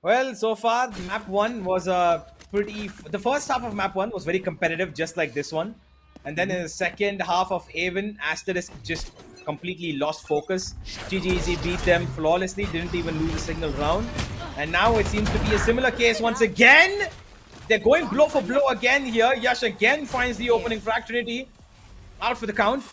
Well, so far, map 1 was the first half of map 1 was very competitive, just like this one. And then in the second half of Haven, Asterisk just completely lost focus. GGEZ beat them flawlessly, didn't even lose a single round. And now it seems to be a similar case once again. They're going blow for blow again here. Yash again finds the opening frag. Trinity out for the count.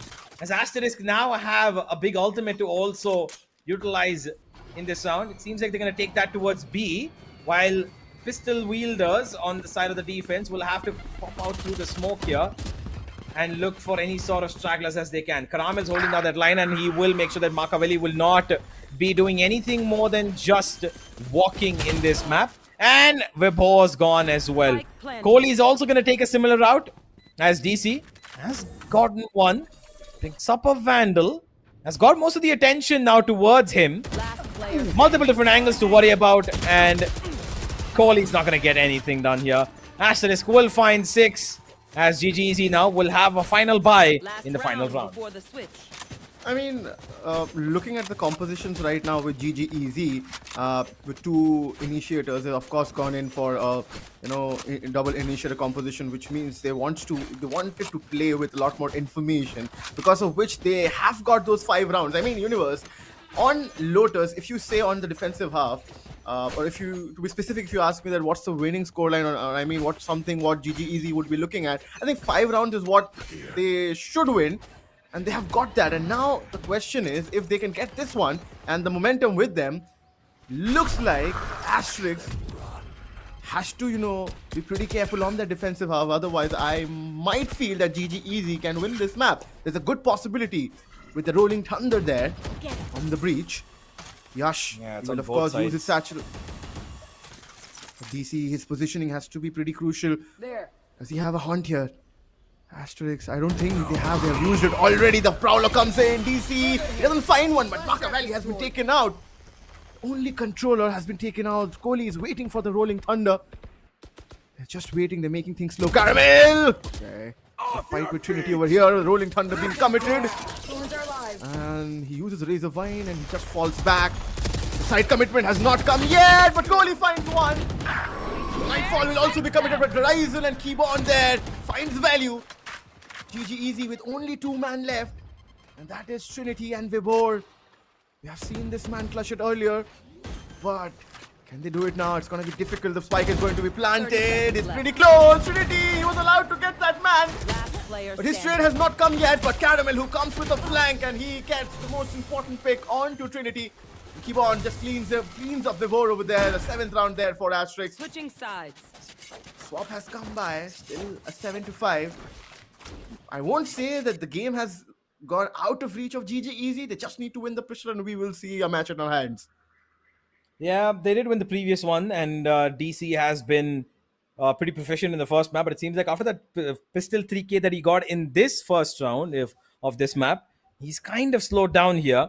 As Asterisk now have a big ultimate to also utilize in this round. It seems like they're going to take that towards B, while pistol wielders on the side of the defense will have to pop out through the smoke here and look for any sort of stragglers as they can. Karam is holding down that line, and he will make sure that Machiavelli will not be doing anything more than just walking in this map. And Vibor's gone as well. Kohli is also going to take a similar route as DC has gotten one. Picks up a Vandal. Has got most of the attention now towards him. Multiple different angles to worry about, and Kohli's not going to get anything done here. Asterisk will find 6 as GGEZ now will have a final buy in the final round. I mean, looking at the compositions right now with GGEZ, with 2 initiators, they've of course gone in for double initiator composition, which means they wanted to play with a lot more information, because of which they have got those 5 rounds. I mean, Universe, on Lotus, if you say on the defensive half, or if you, to be specific, if you ask me that what's the winning scoreline, or I mean what GGEZ would be looking at, I think 5 rounds is what they should win. And they have got that, and now the question is if they can get this one and the momentum with them. Looks like Asterix has to, be pretty careful on their defensive half. Otherwise, I might feel that GGEZ can win this map. There's a good possibility with the Rolling Thunder there on the breach. Yash will of course use his satchel. DC, his positioning has to be pretty crucial. Does he have a hunt here? Asterix, I don't think they have. They have used it already. The Prowler comes in. DC, he doesn't find one, but Machiavelli has been taken out. Only controller has been taken out. Kohli is waiting for the Rolling Thunder. They're just waiting. They're making things slow. Caramel! Okay. A fight with Trinity over here. The Rolling Thunder being committed. And he uses Razor Vine and he just falls back. The side commitment has not come yet, but Kohli finds one. Nightfall will also be committed, but Horizon and Keyboard there finds value. GGEZ with only 2 man left, and that is Trinity and Vibor. We have seen this man clutch it earlier, but can they do it now? It's going to be difficult. The spike is going to be planted. It's pretty close. Trinity, he was allowed to get that man, but his trade has not come yet. But Caramel, who comes with a flank, and he gets the most important pick onto Trinity. Keyboard just cleans up Vibor over there. The 7th round there for Asterix. Switching sides. Swap has come by. Still a 7-5. I won't say that the game has gone out of reach of GGEZ. They just need to win the pressure, and we will see a match in our hands. Yeah, they did win the previous one, and DC has been pretty proficient in the first map. But it seems like after that pistol 3K that he got in this first round of this map, he's kind of slowed down here.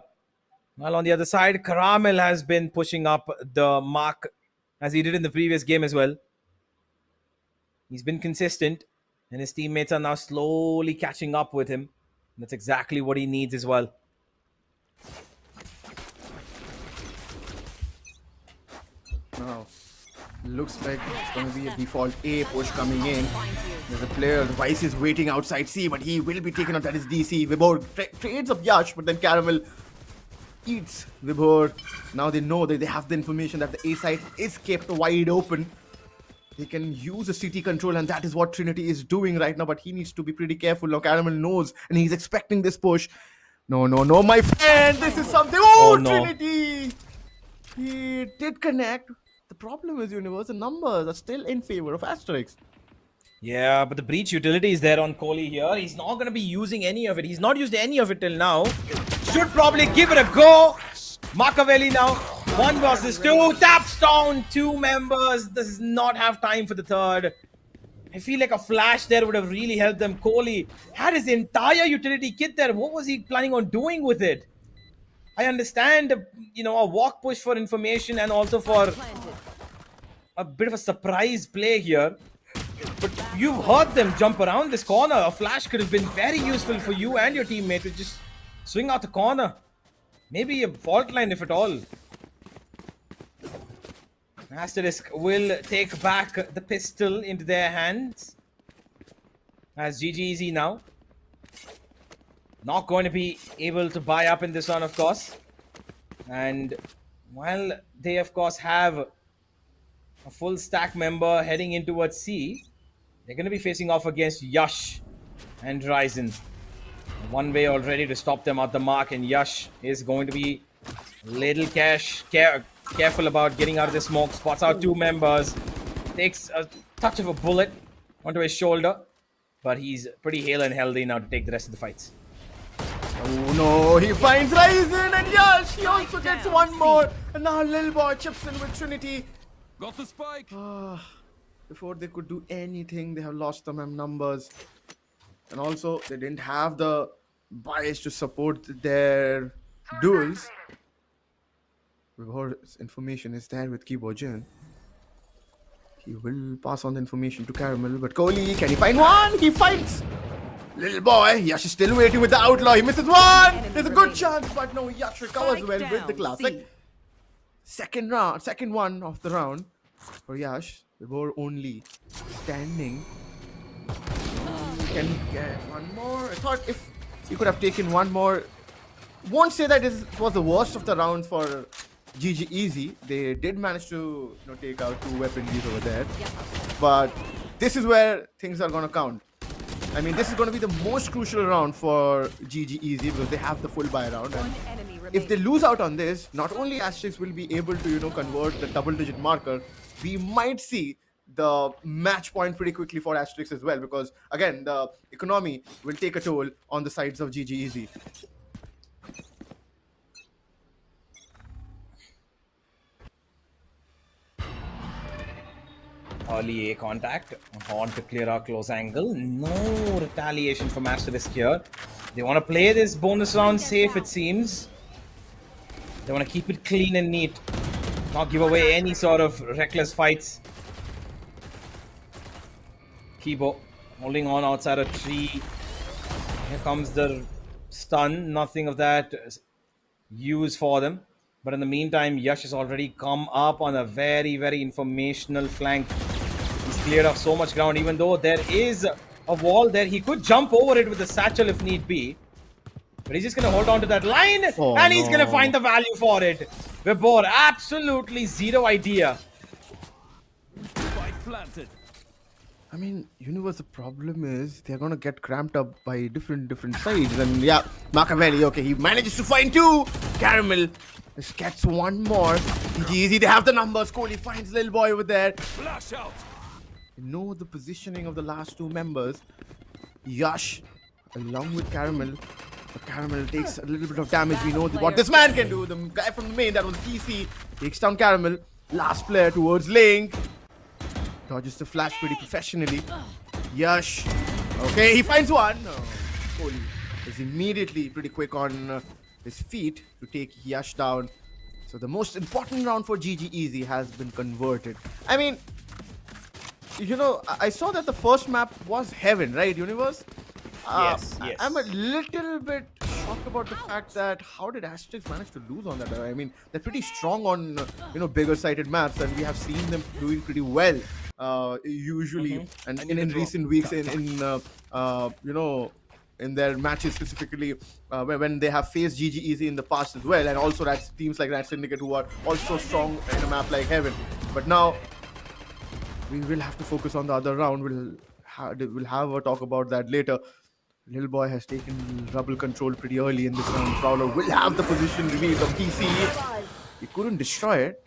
While on the other side, Caramel has been pushing up the mark as he did in the previous game as well. He's been consistent, and his teammates are now slowly catching up with him. That's exactly what he needs as well. Now, looks like it's going to be a default A push coming in. There's a player, the Vice is waiting outside C, but he will be taken out. That is DC. Vibor trades up Yash, but then Caramel eats Vibor. Now they know that they have the information that the A side is kept wide open. They can use a CT control, and that is what Trinity is doing right now, but he needs to be pretty careful. Now Caramel knows, and he's expecting this push. No, my friend. This is something. Oh, no. Trinity! He did connect. the problem is, Universe, the numbers are still in favor of Asterix. Yeah, but the breach utility is there on Kohli here. He's not going to be using any of it. He's not used any of it till now. Should probably give it a go. Machiavelli now. 1 versus 2. Taps down 2 members. Does not have time for the third. I feel like a flash there would have really helped them. Kohli had his entire utility kit there. What was he planning on doing with it? I understand, you know, a walk push for information and also for a bit of a surprise play here. But you've heard them jump around this corner. A flash could have been very useful for you and your teammate to just swing out the corner. Maybe a fault line if at all. Asterisk will take back the pistol into their hands. As GGEZ now. Not going to be able to buy up in this one, of course. And while they, of course, have a full stack member heading in towards C, they're going to be facing off against Yash and Ryzen. One way already to stop them at the mark, and Yash is going to be a little careful about getting out of the smoke. Spots out 2 members. Takes a touch of a bullet onto his shoulder. But he's pretty hale and healthy now to take the rest of the fights. Oh no, he finds Ryzen and Yash. He also gets one more. And now Lil Boy chips in with Trinity. Got the spike. Before they could do anything, they have lost the numbers. And also, they didn't have the bias to support their duels. Vibor's information is there with Keyboard Jin. He will pass on the information to Caramel, but Kohli, can he find one? He finds Little Boy. Yash is still waiting with the outlaw. He misses one. There's a good chance, but no, Yash recovers well with the classic. Second one of the round for Yash. Vibor only standing. Can get one more. I thought if he could have taken one more. Won't say that it was the worst of the round for GGEZ. They did manage to take out 2 weaponries over there. But this is where things are going to count. I mean, this is going to be the most crucial round for GGEZ because they have the full buy round. And if they lose out on this, not only Asterix will be able to convert the double-digit marker, we might see the match point pretty quickly for Asterix as well, because again, the economy will take a toll on the sides of GGEZ. Early A contact. Horn to clear our close angle. No retaliation from Asterisk here. They want to play this bonus round safe, it seems. They want to keep it clean and neat. Not give away any sort of reckless fights. Kibo holding on outside a tree. Here comes the stun. Nothing of that use for them. But in the meantime, Yash has already come up on a very, very informational flank. He's cleared off so much ground, even though there is a wall there. He could jump over it with the satchel if need be. But he's just going to hold on to that line, and he's going to find the value for it. Vibor, absolutely zero idea. Spike planted. I mean, Universe, the problem is they're going to get cramped up by different sides. And yeah, Machiavelli, okay, he manages to find 2. Caramel just gets one more. GGEZ, they have the numbers. Kohli finds Lil Boy over there. Flash out. You know the positioning of the last 2 members. Yash, along with Caramel. But Caramel takes a little bit of damage. We know what this man can do. The guy from the main, that was TC, takes down Caramel. Last player towards Link. Dodges the flash pretty professionally. Yash. Okay, he finds one. Kohli is immediately pretty quick on his feet to take Yash down. So the most important round for GGEZ has been converted. I mean, I saw that the first map was Heaven, right, Universe? Yes. I'm a little bit shocked about the fact that how did Asterix manage to lose on that? I mean, they're pretty strong on bigger sided maps, and we have seen them doing pretty well usually, and in recent weeks in their matches specifically when they have faced GGEZ in the past as well, and also that's teams like Rat Syndicate who are also strong in a map like Heaven. But now we will have to focus on the other round. We'll have a talk about that later. Lil Boy has taken rubble control pretty early in this round. Prowler will have the position revealed of TC. He couldn't destroy it.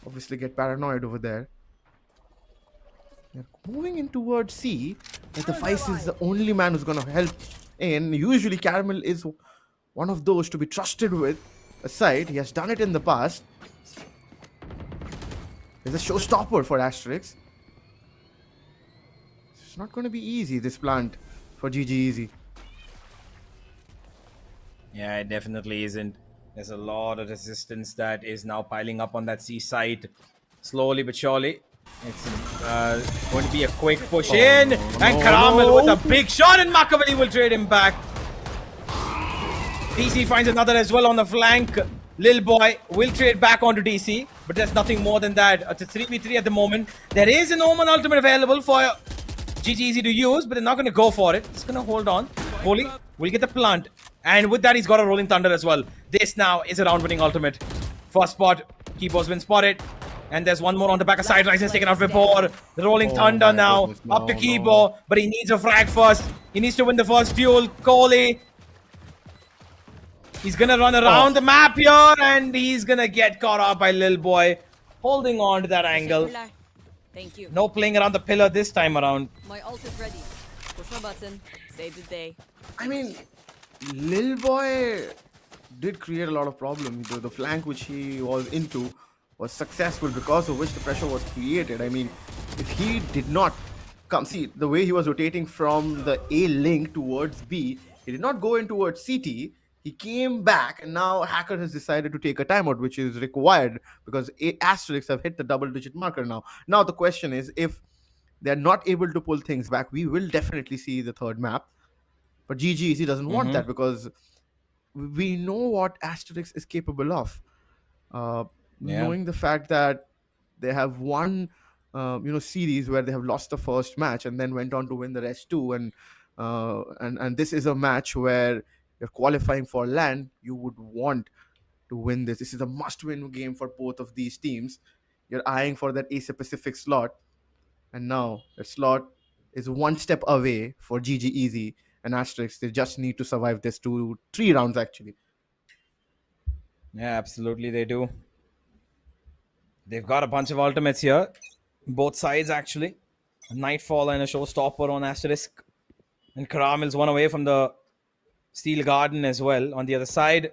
obviously get paranoid over there. They're moving in towards C. But the Vice is the only man who's going to help in. Usually, Caramel is one of those to be trusted with a side. He has done it in the past. There's a showstopper for Asterix. It's not going to be easy, this plant for GGEZ. Yeah, it definitely isn't. There's a lot of resistance that is now piling up on that C side. Slowly but surely. It's going to be a quick push in. And Caramel with a big shot, and Machiavelli will trade him back. DC finds another as well on the flank. Lil Boy will trade back onto DC, but there's nothing more than that. It's a 3v3 at the moment. There is an Omen ultimate available for GGEZ to use, but they're not going to go for it. It's going to hold on. Holy will get the plant. And with that, he's got a Rolling Thunder as well. This now is a round-winning ultimate. First spot, Keyboard's been spotted. And there's one more on the back of side. Ryzen's taken out Vibor. The Rolling Thunder now. Goodness, up to no. Keyboard. But he needs a frag first. He needs to win the first duel. Kohli. He's gonna run around the map here. And he's gonna get caught up by Lil Boy. Holding on to that angle. Thank you. No playing around the pillar this time around. My ult is ready. Push my button. Save the day. I mean, Lil Boy did create a lot of problems. The flank which he was into was successful, because of which the pressure was created. I mean, if he did not come, see the way he was rotating from the A link towards B, he did not go in towards CT. He came back, and now Hacker has decided to take a timeout, which is required because Asterix have hit the double-digit marker now. Now the question is, if they're not able to pull things back, we will definitely see the third map. But GGEZ doesn't want that, because we know what Asterix is capable of. Knowing the fact that they have won, series where they have lost the first match and then went on to win the rest too, and this is a match where you're qualifying for LAN, you would want to win this. This is a must-win game for both of these teams. You're eyeing for that Asia Pacific slot, and now the slot is one step away for GGEZ and Asterix. They just need to survive this 2-3 rounds actually. Yeah, absolutely they do. They've got a bunch of ultimates here. Both sides, actually. A Nightfall and a Showstopper on Asterisk. And Caramel's one away from the Steel Garden as well. On the other side,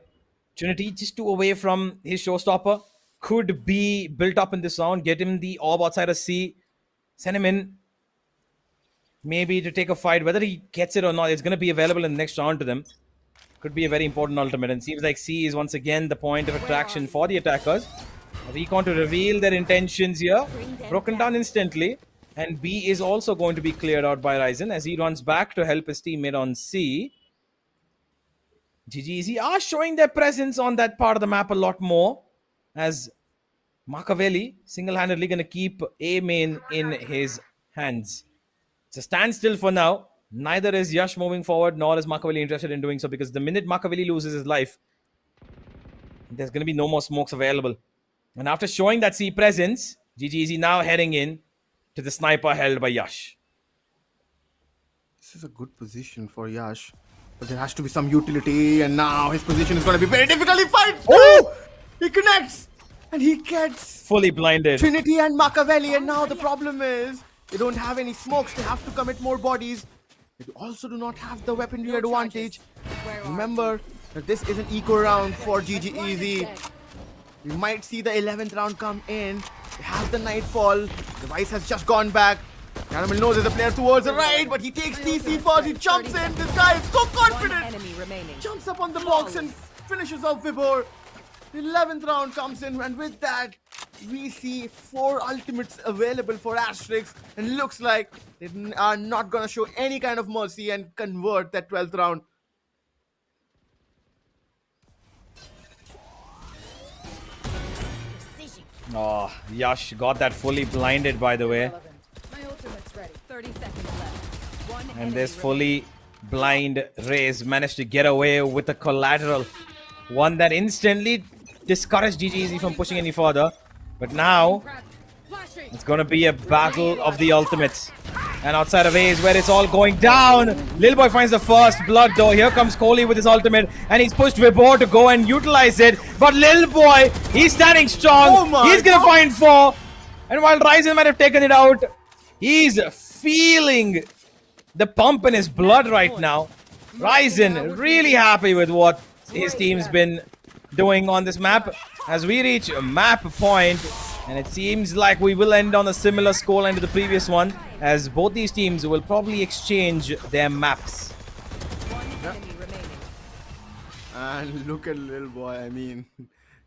Trinity just 2 away from his Showstopper. Could be built up in this round. Get him the orb outside of C. Send him in. Maybe to take a fight. Whether he gets it or not, it's going to be available in the next round to them. Could be a very important ultimate. And seems like C is once again the point of attraction for the attackers. Recon to reveal their intentions here. Broken down instantly. And B is also going to be cleared out by Ryzen as he runs back to help his teammate on C. GGEZ are showing their presence on that part of the map a lot more, as Machiavelli single-handedly going to keep A main in his hands. It's a standstill for now. Neither is Yash moving forward, nor is Machiavelli interested in doing so, because the minute Machiavelli loses his life, there's going to be no more smokes available. And after showing that C presence, GGEZ now heading in to the sniper held by Yash. This is a good position for Yash, but there has to be some utility, and now his position is going to be very difficult. He fights! Oh! He connects! And he gets fully blinded Trinity and Machiavelli, and now the problem is they don't have any smokes. They have to commit more bodies. They also do not have the weaponry advantage. Remember that this is an eco round for GGEZ. We might see the 11th round come in. They have the Nightfall. The Vice has just gone back. Caramel knows there's a player towards the right, but he takes TC first. He jumps in. This guy is so confident. Enemy remaining. Jumps up on the box and finishes off Vibor. The 11th round comes in, and with that, we see 4 ultimates available for Asterix, and looks like they are not going to show any kind of mercy and convert that 12th round. Oh, Yash got that fully blinded, by the way. My ultimate's ready. 30 seconds left. One And enemy this remaining. fully blind Raze managed to get away with a collateral. One that instantly discouraged GGEZ from pushing any further. But now, it's going to be a battle of the ultimates. And outside of A is where it's all going down. Lil Boy finds the first blood though. Here comes Kohli with his ultimate and he's pushed Vibor to go and utilize it. But Lil Boy, he's standing strong. He's gonna find 4. And while Ryzen might have taken it out, he's feeling the pump in his blood right now. Ryzen really happy with what his team's been doing on this map. As we reach map point, and it seems like we will end on a similar scoreline to the previous one, as both these teams will probably exchange their maps. And look at Lil Boy. I mean,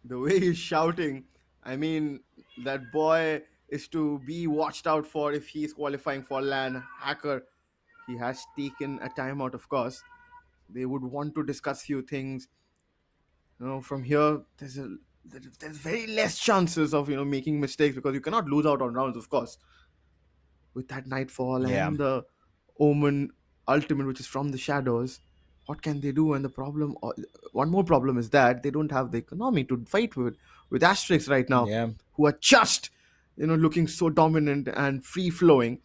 the way he's shouting. I mean, that boy is to be watched out for if he's qualifying for LAN. Hacker, he has taken a timeout, of course. They would want to discuss few things. You know, from here, there's very less chances of, you know, making mistakes because you cannot lose out on rounds, of course. With that Nightfall and the Omen ultimate, which is from the shadows, what can they do? And the problem, one more problem is that they don't have the economy to fight with Asterix right now, who are just, you know, looking so dominant and free flowing.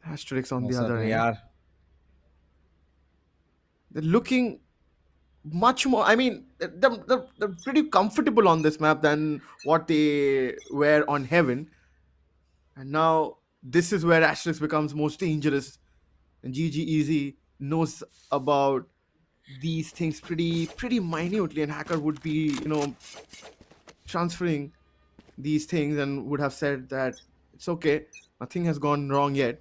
Asterix on the other end, they're looking much more. I mean, they're pretty comfortable on this map than what they were on Heaven. And now this is where Asterix becomes most dangerous. And GGEZ knows about these things pretty minutely, and Hacker would be, you know, transferring these things and would have said that it's okay, nothing has gone wrong yet.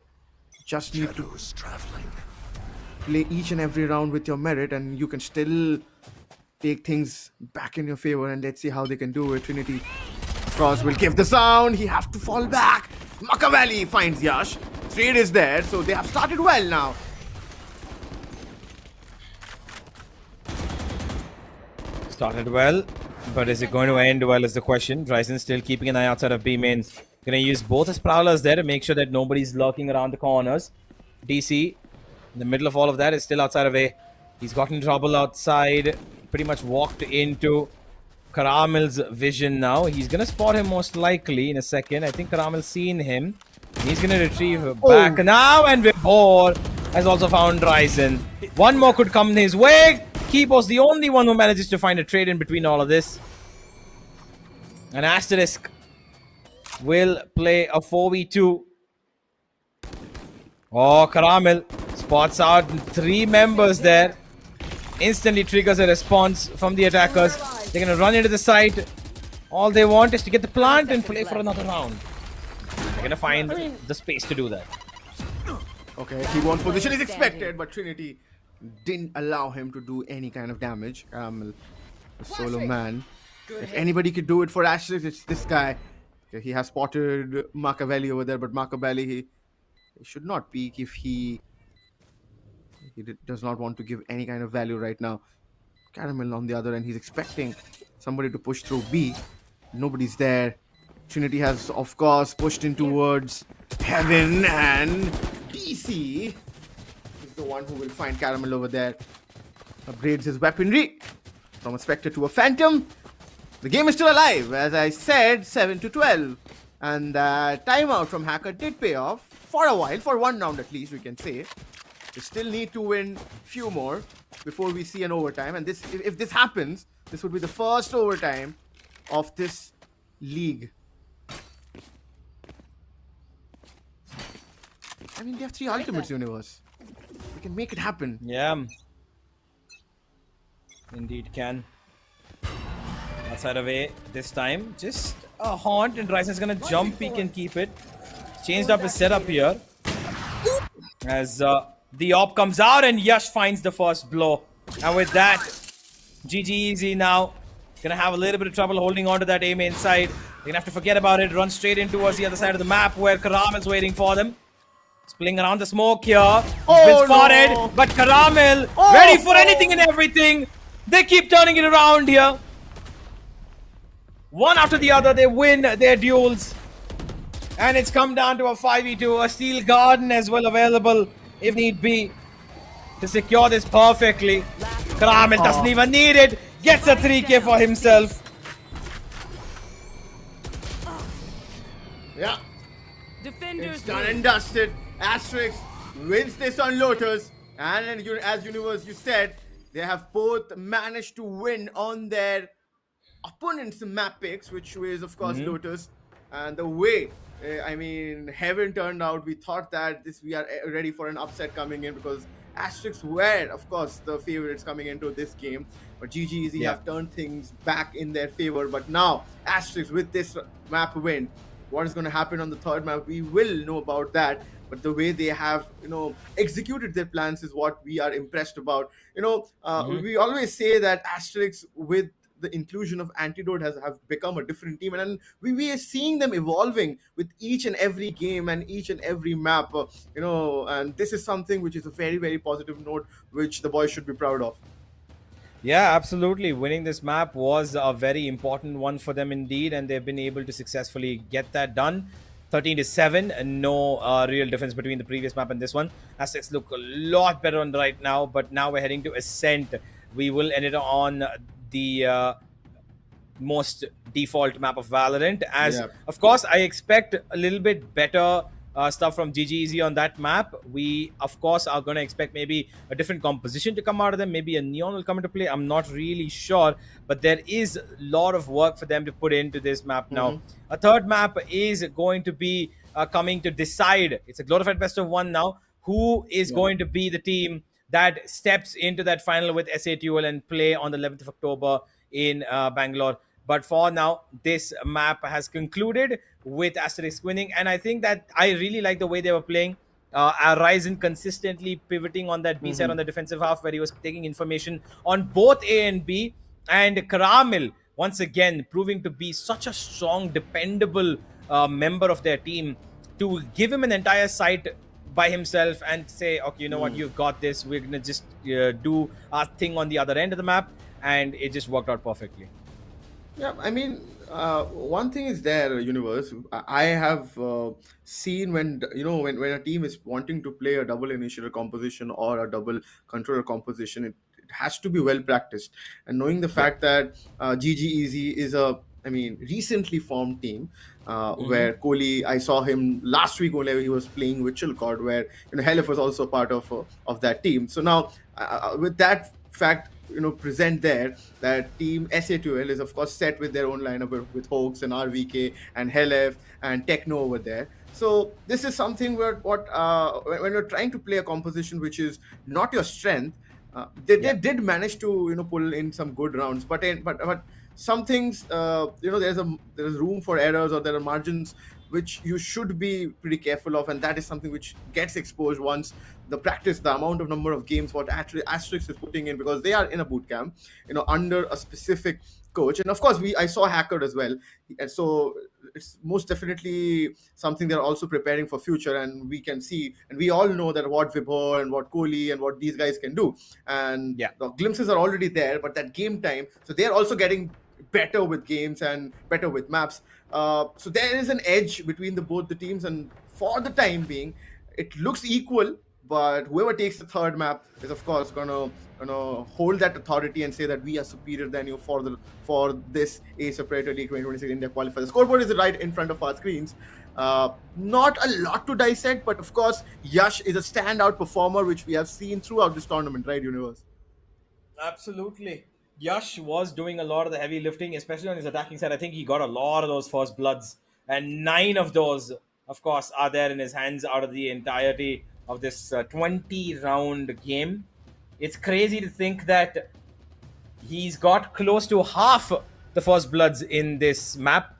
Just need to play each and every round with your merit, and you can still take things back in your favor. And let's see how they can do it. Trinity Cross will give the sound. He has to fall back. Machiavelli finds Yash. Trade is there, so they have started well now. Started well, but is it going to end well is the question. Ryzen still keeping an eye outside of B main. Gonna use both his prowlers there to make sure that nobody's lurking around the corners. DC, in the middle of all of that, is still outside of A. He's gotten trouble outside. Pretty much walked into Karamel's vision now. He's gonna spot him most likely in a second. I think Karamel's seen him. He's gonna retrieve back now, and Vibor has also found Ryzen. One more could come his way. Kibo's the only one who manages to find a trade in between all of this. And Asterisk will play a 4v2. Oh, Karamel spots out 3 members there. Instantly triggers a response from the attackers. They're going to run into the site. All they want is to get the plant and play for another round. They're going to find the space to do that. Okay, T1 position is expected, but Trinity didn't allow him to do any kind of damage. Karamel, a solo man. If anybody could do it for Asterisk, it's this guy. Okay, he has spotted Machiavelli over there, but Machiavelli, he should not peek if he does not want to give any kind of value right now. Caramel on the other end, he's expecting somebody to push through B. Nobody's there. Trinity has, of course, pushed in towards Heaven, and DC is the one who will find Caramel over there. Upgrades his weaponry from a Spectre to a Phantom. The game is still alive, as I said, 7-12. And timeout from Hacker did pay off for a while, for one round at least, we can say. They still need to win few more before we see an overtime. And this, if this happens, this would be the first overtime of this league. I mean, they have 3 ultimates, Universe. We can make it happen. Yeah. Indeed can. Outside of A this time. Just a haunt, and Ryzen's gonna jump. He can keep it. Changed up his setup here. As the op comes out, and Yash finds the first blow. And with that, GGEZ now gonna have a little bit of trouble holding on to that A main side. They're gonna have to forget about it. Run straight in towards the other side of the map where Karamel's waiting for them. Spilling around the smoke here. He's been spotted, no. But Karamel ready for anything and everything. They keep turning it around here. One after the other, they win their duels. And it's come down to a 5v2. A steel garden as well available if need be to secure this perfectly. Karamel doesn't even need it. Gets a 3k for himself. Yeah. Defenders It's done win. and dusted. Asterix wins this on Lotus. And as Universe, you said, they have both managed to win on their opponent's map picks, which was, of course, Lotus. And the way, heaven turned out, we thought that we are ready for an upset coming in because Asterix were, of course, the favorites coming into this game. But GGEZ have turned things back in their favor. But now, Asterix with this map win, what is going to happen on the third map, we will know about that. But the way they have, executed their plans is what we are impressed about. We always say that Asterix with the inclusion of Antidote have become a different team, and we are seeing them evolving with each and every game and each and every map. And this is something which is a very, very positive note, which the boys should be proud of. Yeah, absolutely. Winning this map was a very important one for them indeed, and they've been able to successfully get that done. 13-7, and no real difference between the previous map and this one. Aztecs look a lot better on right now, but now we're heading to Ascent. We will end it on the most default map of Valorant, as of course I expect a little bit better stuff from GGEZ on that map. We of course are going to expect maybe a different composition to come out of them. Maybe a neon will come into play. I'm not really sure, but there is a lot of work for them to put into this map now. A third map is going to be coming to decide. It's a glorified best of one now. Who is going to be the team that steps into that final with SATUL and play on the 11th of October in Bangalore? But for now, this map has concluded with Asterix winning. And I think that I really like the way they were playing. Ryzen consistently pivoting on that B side on the defensive half, where he was taking information on both A and B. And Karamil, once again, proving to be such a strong, dependable member of their team, to give him an entire site by himself and say, okay, you know what, you've got this. We're going to just do our thing on the other end of the map. And it just worked out perfectly. Yeah, one thing is there, Universe. I have seen when a team is wanting to play a double initiator composition or a double controller composition, it has to be well practiced. And knowing the fact that GGEZ is a recently formed team, where Kohli, I saw him last week only, he was playing with Chilcott, where Helif was also part of that team. So now with that fact present there, that team SATUL is of course set with their own lineup with Hoax and RVK and Helif and Techno over there. So this is something where when you're trying to play a composition which is not your strength, they did manage to pull in some good rounds, but some things there's room for errors, or there are margins which you should be pretty careful of, and that is something which gets exposed once the amount of number of games what actually Asterix is putting in, because they are in a boot camp, under a specific coach. And of course I saw Hacker as well, and so it's most definitely something they're also preparing for future, and we can see, and we all know that what Vibhor and what Kohli and what these guys can do, and the glimpses are already there, but that game time, so they're also getting better with games and better with maps. So there is an edge between both the teams, and for the time being, it looks equal. But whoever takes the third map is, of course, gonna hold that authority and say that we are superior than you for this Acer Predator League 2026 India Qualifiers. The scoreboard is right in front of our screens. Not a lot to dissect, but of course, Yash is a standout performer, which we have seen throughout this tournament, right, Universe? Absolutely. Yash was doing a lot of the heavy lifting, especially on his attacking side. I think he got a lot of those first bloods, and 9 of those, of course, are there in his hands out of the entirety of this 20-round game. It's crazy to think that he's got close to half the first bloods in this map.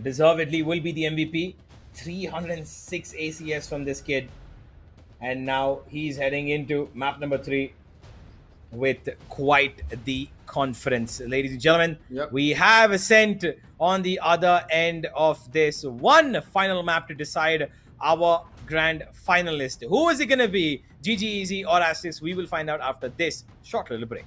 Deservedly will be the MVP. 306 ACS from this kid. And now he's heading into map number 3 with quite the confidence. Ladies and gentlemen, we have Ascent on the other end of this one final map to decide our grand finalist. Who is it going to be? GGEZ or Asterix? We will find out after this short little break.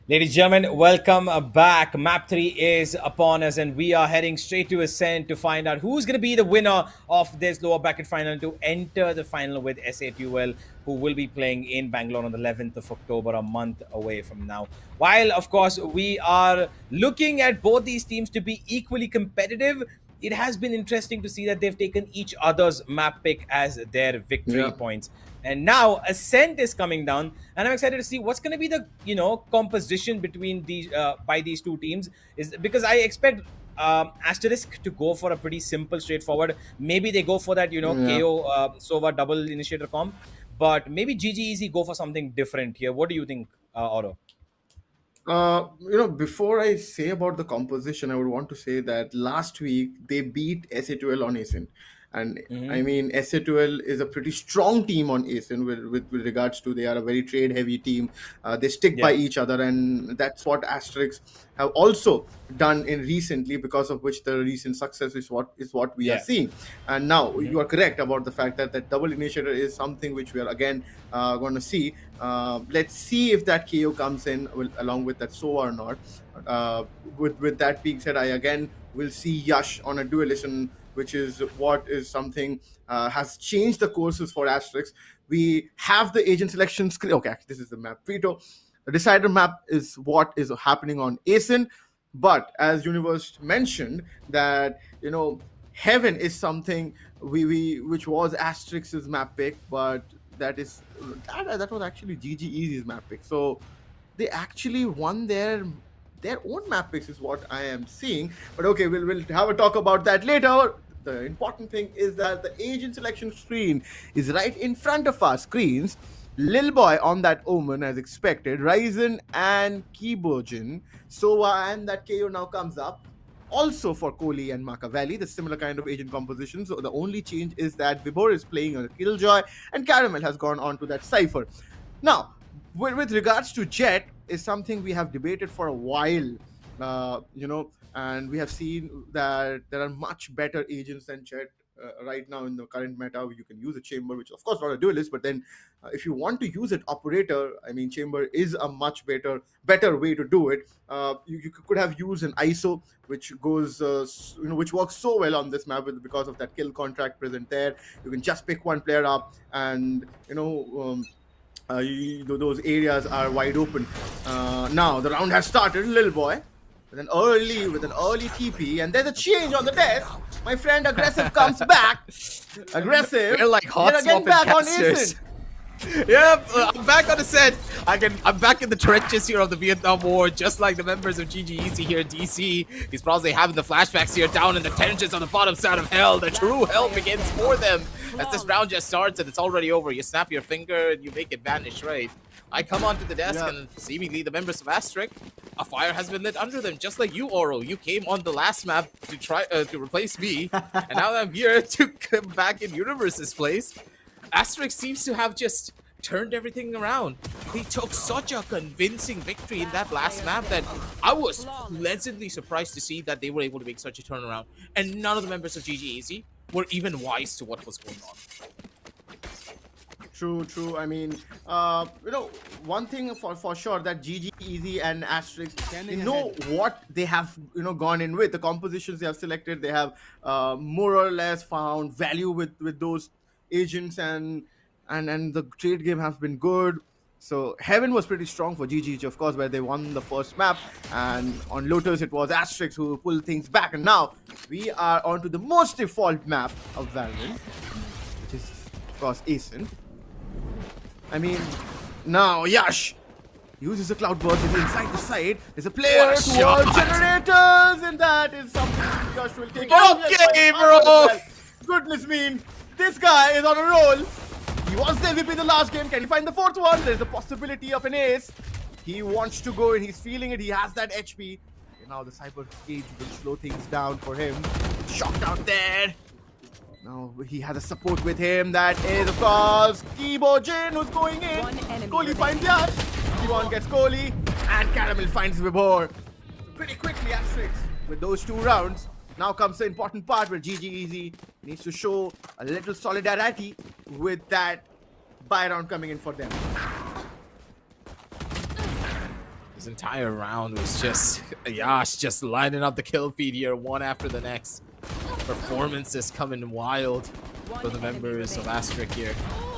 Ladies and gentlemen, welcome back. Map 3 is upon us, and we are heading straight to Ascent to find out who's going to be the winner of this lower bracket final to enter the final with SATUL, who will be playing in Bangalore on the 11th of October, a month away from now. While, of course, we are looking at both these teams to be equally competitive, it has been interesting to see that they've taken each other's map pick as their victory points. And now Ascent is coming down, and I'm excited to see what's going to be the composition between these by these two teams. Is because I expect Asterisk to go for a pretty simple, straightforward. Maybe they go for that KO Sova double initiator comp, but maybe GGEZ go for something different here. What do you think, Oro? Before I say about the composition, I would want to say that last week they beat SA12 on ASIN. And I mean, SA12 is a pretty strong team on ASIN with regards to they are a very trade heavy team. They stick by each other, and that's what Asterix have also done in recently, because of which the recent success is what we are seeing. And now you are correct about the fact that that double initiator is something which we are again going to see. Let's see if that KO comes in along with that SOA or not. With that being said, I again will see Yash on a duelist, which is what is something has changed the courses for Asterix. We have the agent selection screen. Okay, this is the map veto. The decider map is what is happening on ASIN, but as Universe mentioned that Heaven is something which was Asterix's map pick, but that was actually GGEZ's map pick. So they actually won their own map picks is what I am seeing. But okay, we'll have a talk about that later. The important thing is that the agent selection screen is right in front of our screens. Lil Boy on that Omen as expected, Ryzen and Keybogen, Sova, and that KO now comes up. Also for Kohli and Machiavelli, the similar kind of agent composition. So the only change is that Vibor is playing a Killjoy and Caramel has gone on to that Cypher. Now, with regards to Jet, is something we have debated for a while, and we have seen that there are much better agents than Jet right now in the current meta. You can use a Chamber, which of course not a duelist, but then if you want to use an operator, I mean, Chamber is a much better way to do it. You could have used an ISO, which goes, which works so well on this map because of that kill contract present there. You can just pick one player up, and those areas are wide open. Now the round has started. Lil Boy with an early TP, and there's a change on the desk. My friend Aggressive comes back. Aggressive. We're like hot again back on Acer. Yep, I'm back on the set. I'm back in the trenches here of the Vietnam War, just like the members of GGEZ here in DC. He's probably having the flashbacks here down in the trenches on the bottom side of hell. The true hell begins for them as this round just starts and it's already over. You snap your finger and you make it vanish, right? I come onto the desk and seemingly the members of Asterix, a fire has been lit under them, just like you, Oro. You came on the last map to try to replace me, and now I'm here to come back in Universe's place. Asterix seems to have just turned everything around. They took such a convincing victory in that last map that I was pleasantly surprised to see that they were able to make such a turnaround. And none of the members of GGEZ were even wise to what was going on. True. I mean, one thing for sure that GGEZ and Asterix, they know what they have, gone in with. The compositions they have selected, they have more or less found value with those agents, and the trade game has been good. So Heaven was pretty strong for GGEZ, of course, where they won the first map, and on Lotus it was Asterix who pulled things back. And now we are on to the most default map of Valorant, which is of course Acer. I mean, now Yash uses a cloud burst inside the side. There's a player towards generators, and that is something Yash will take. Okay, bro. Goodness me, this guy is on a roll. He was the MVP in the last game. Can he find the fourth one? There's a possibility of an ace. He wants to go and he's feeling it. He has that HP. And now the Cyber Cage will slow things down for him. Shocked out there. Now he has a support with him. That is, of course, Keybogen who's going in. Kohli finds Yash. Keybogen gets Kohli. And Caramel finds Vibor. Pretty quickly, Asterix, with those two rounds. Now comes the important part where GGEZ needs to show a little solidarity with that buy round coming in for them. This entire round was just Yash just lining up the kill feed here, one after the next. Performances coming wild for the members of Asterisk here.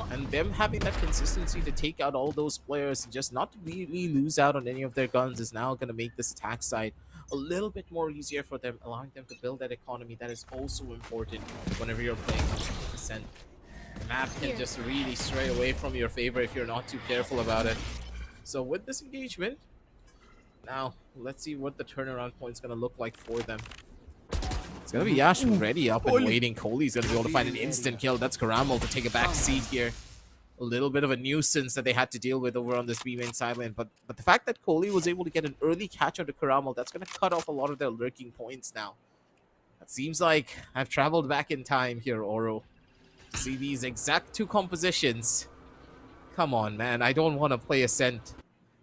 And them having that consistency to take out all those players and just not to really lose out on any of their guns is now going to make this attack side a little bit more easier for them, allowing them to build that economy that is also important whenever you're playing Ascent. The map can just really stray away from your favor if you're not too careful about it. So with this engagement, now let's see what the turnaround point is going to look like for them. It's going to be Yash ready up and waiting. Kohli's going to be able to find an instant kill. That's Karamel to take a back seat here. A little bit of a nuisance that they had to deal with over on this B main side lane. But the fact that Kohli was able to get an early catch onto Karamel, that's going to cut off a lot of their lurking points now. It seems like I've traveled back in time here, Oro. To see these exact two compositions. Come on, man. I don't want to play Ascent.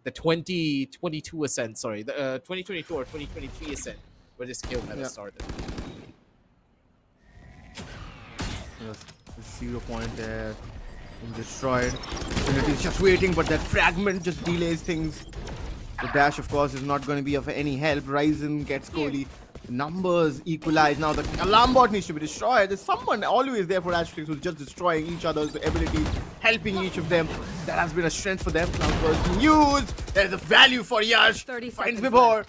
The 2022 Ascent, sorry. The 2022 or 2023 Ascent, where this kill meta started. Yes, 0 point there. And destroyed. Trinity is just waiting, but that fragment just delays things. The dash, of course, is not going to be of any help. Ryzen gets Kohli. The numbers equalize. Now the alarm bot needs to be destroyed. There's someone always there for Asterisk who's just destroying each other's abilities, helping each of them. That has been a strength for them. Now first news. There's a value for Yash. 30 Finds seconds before.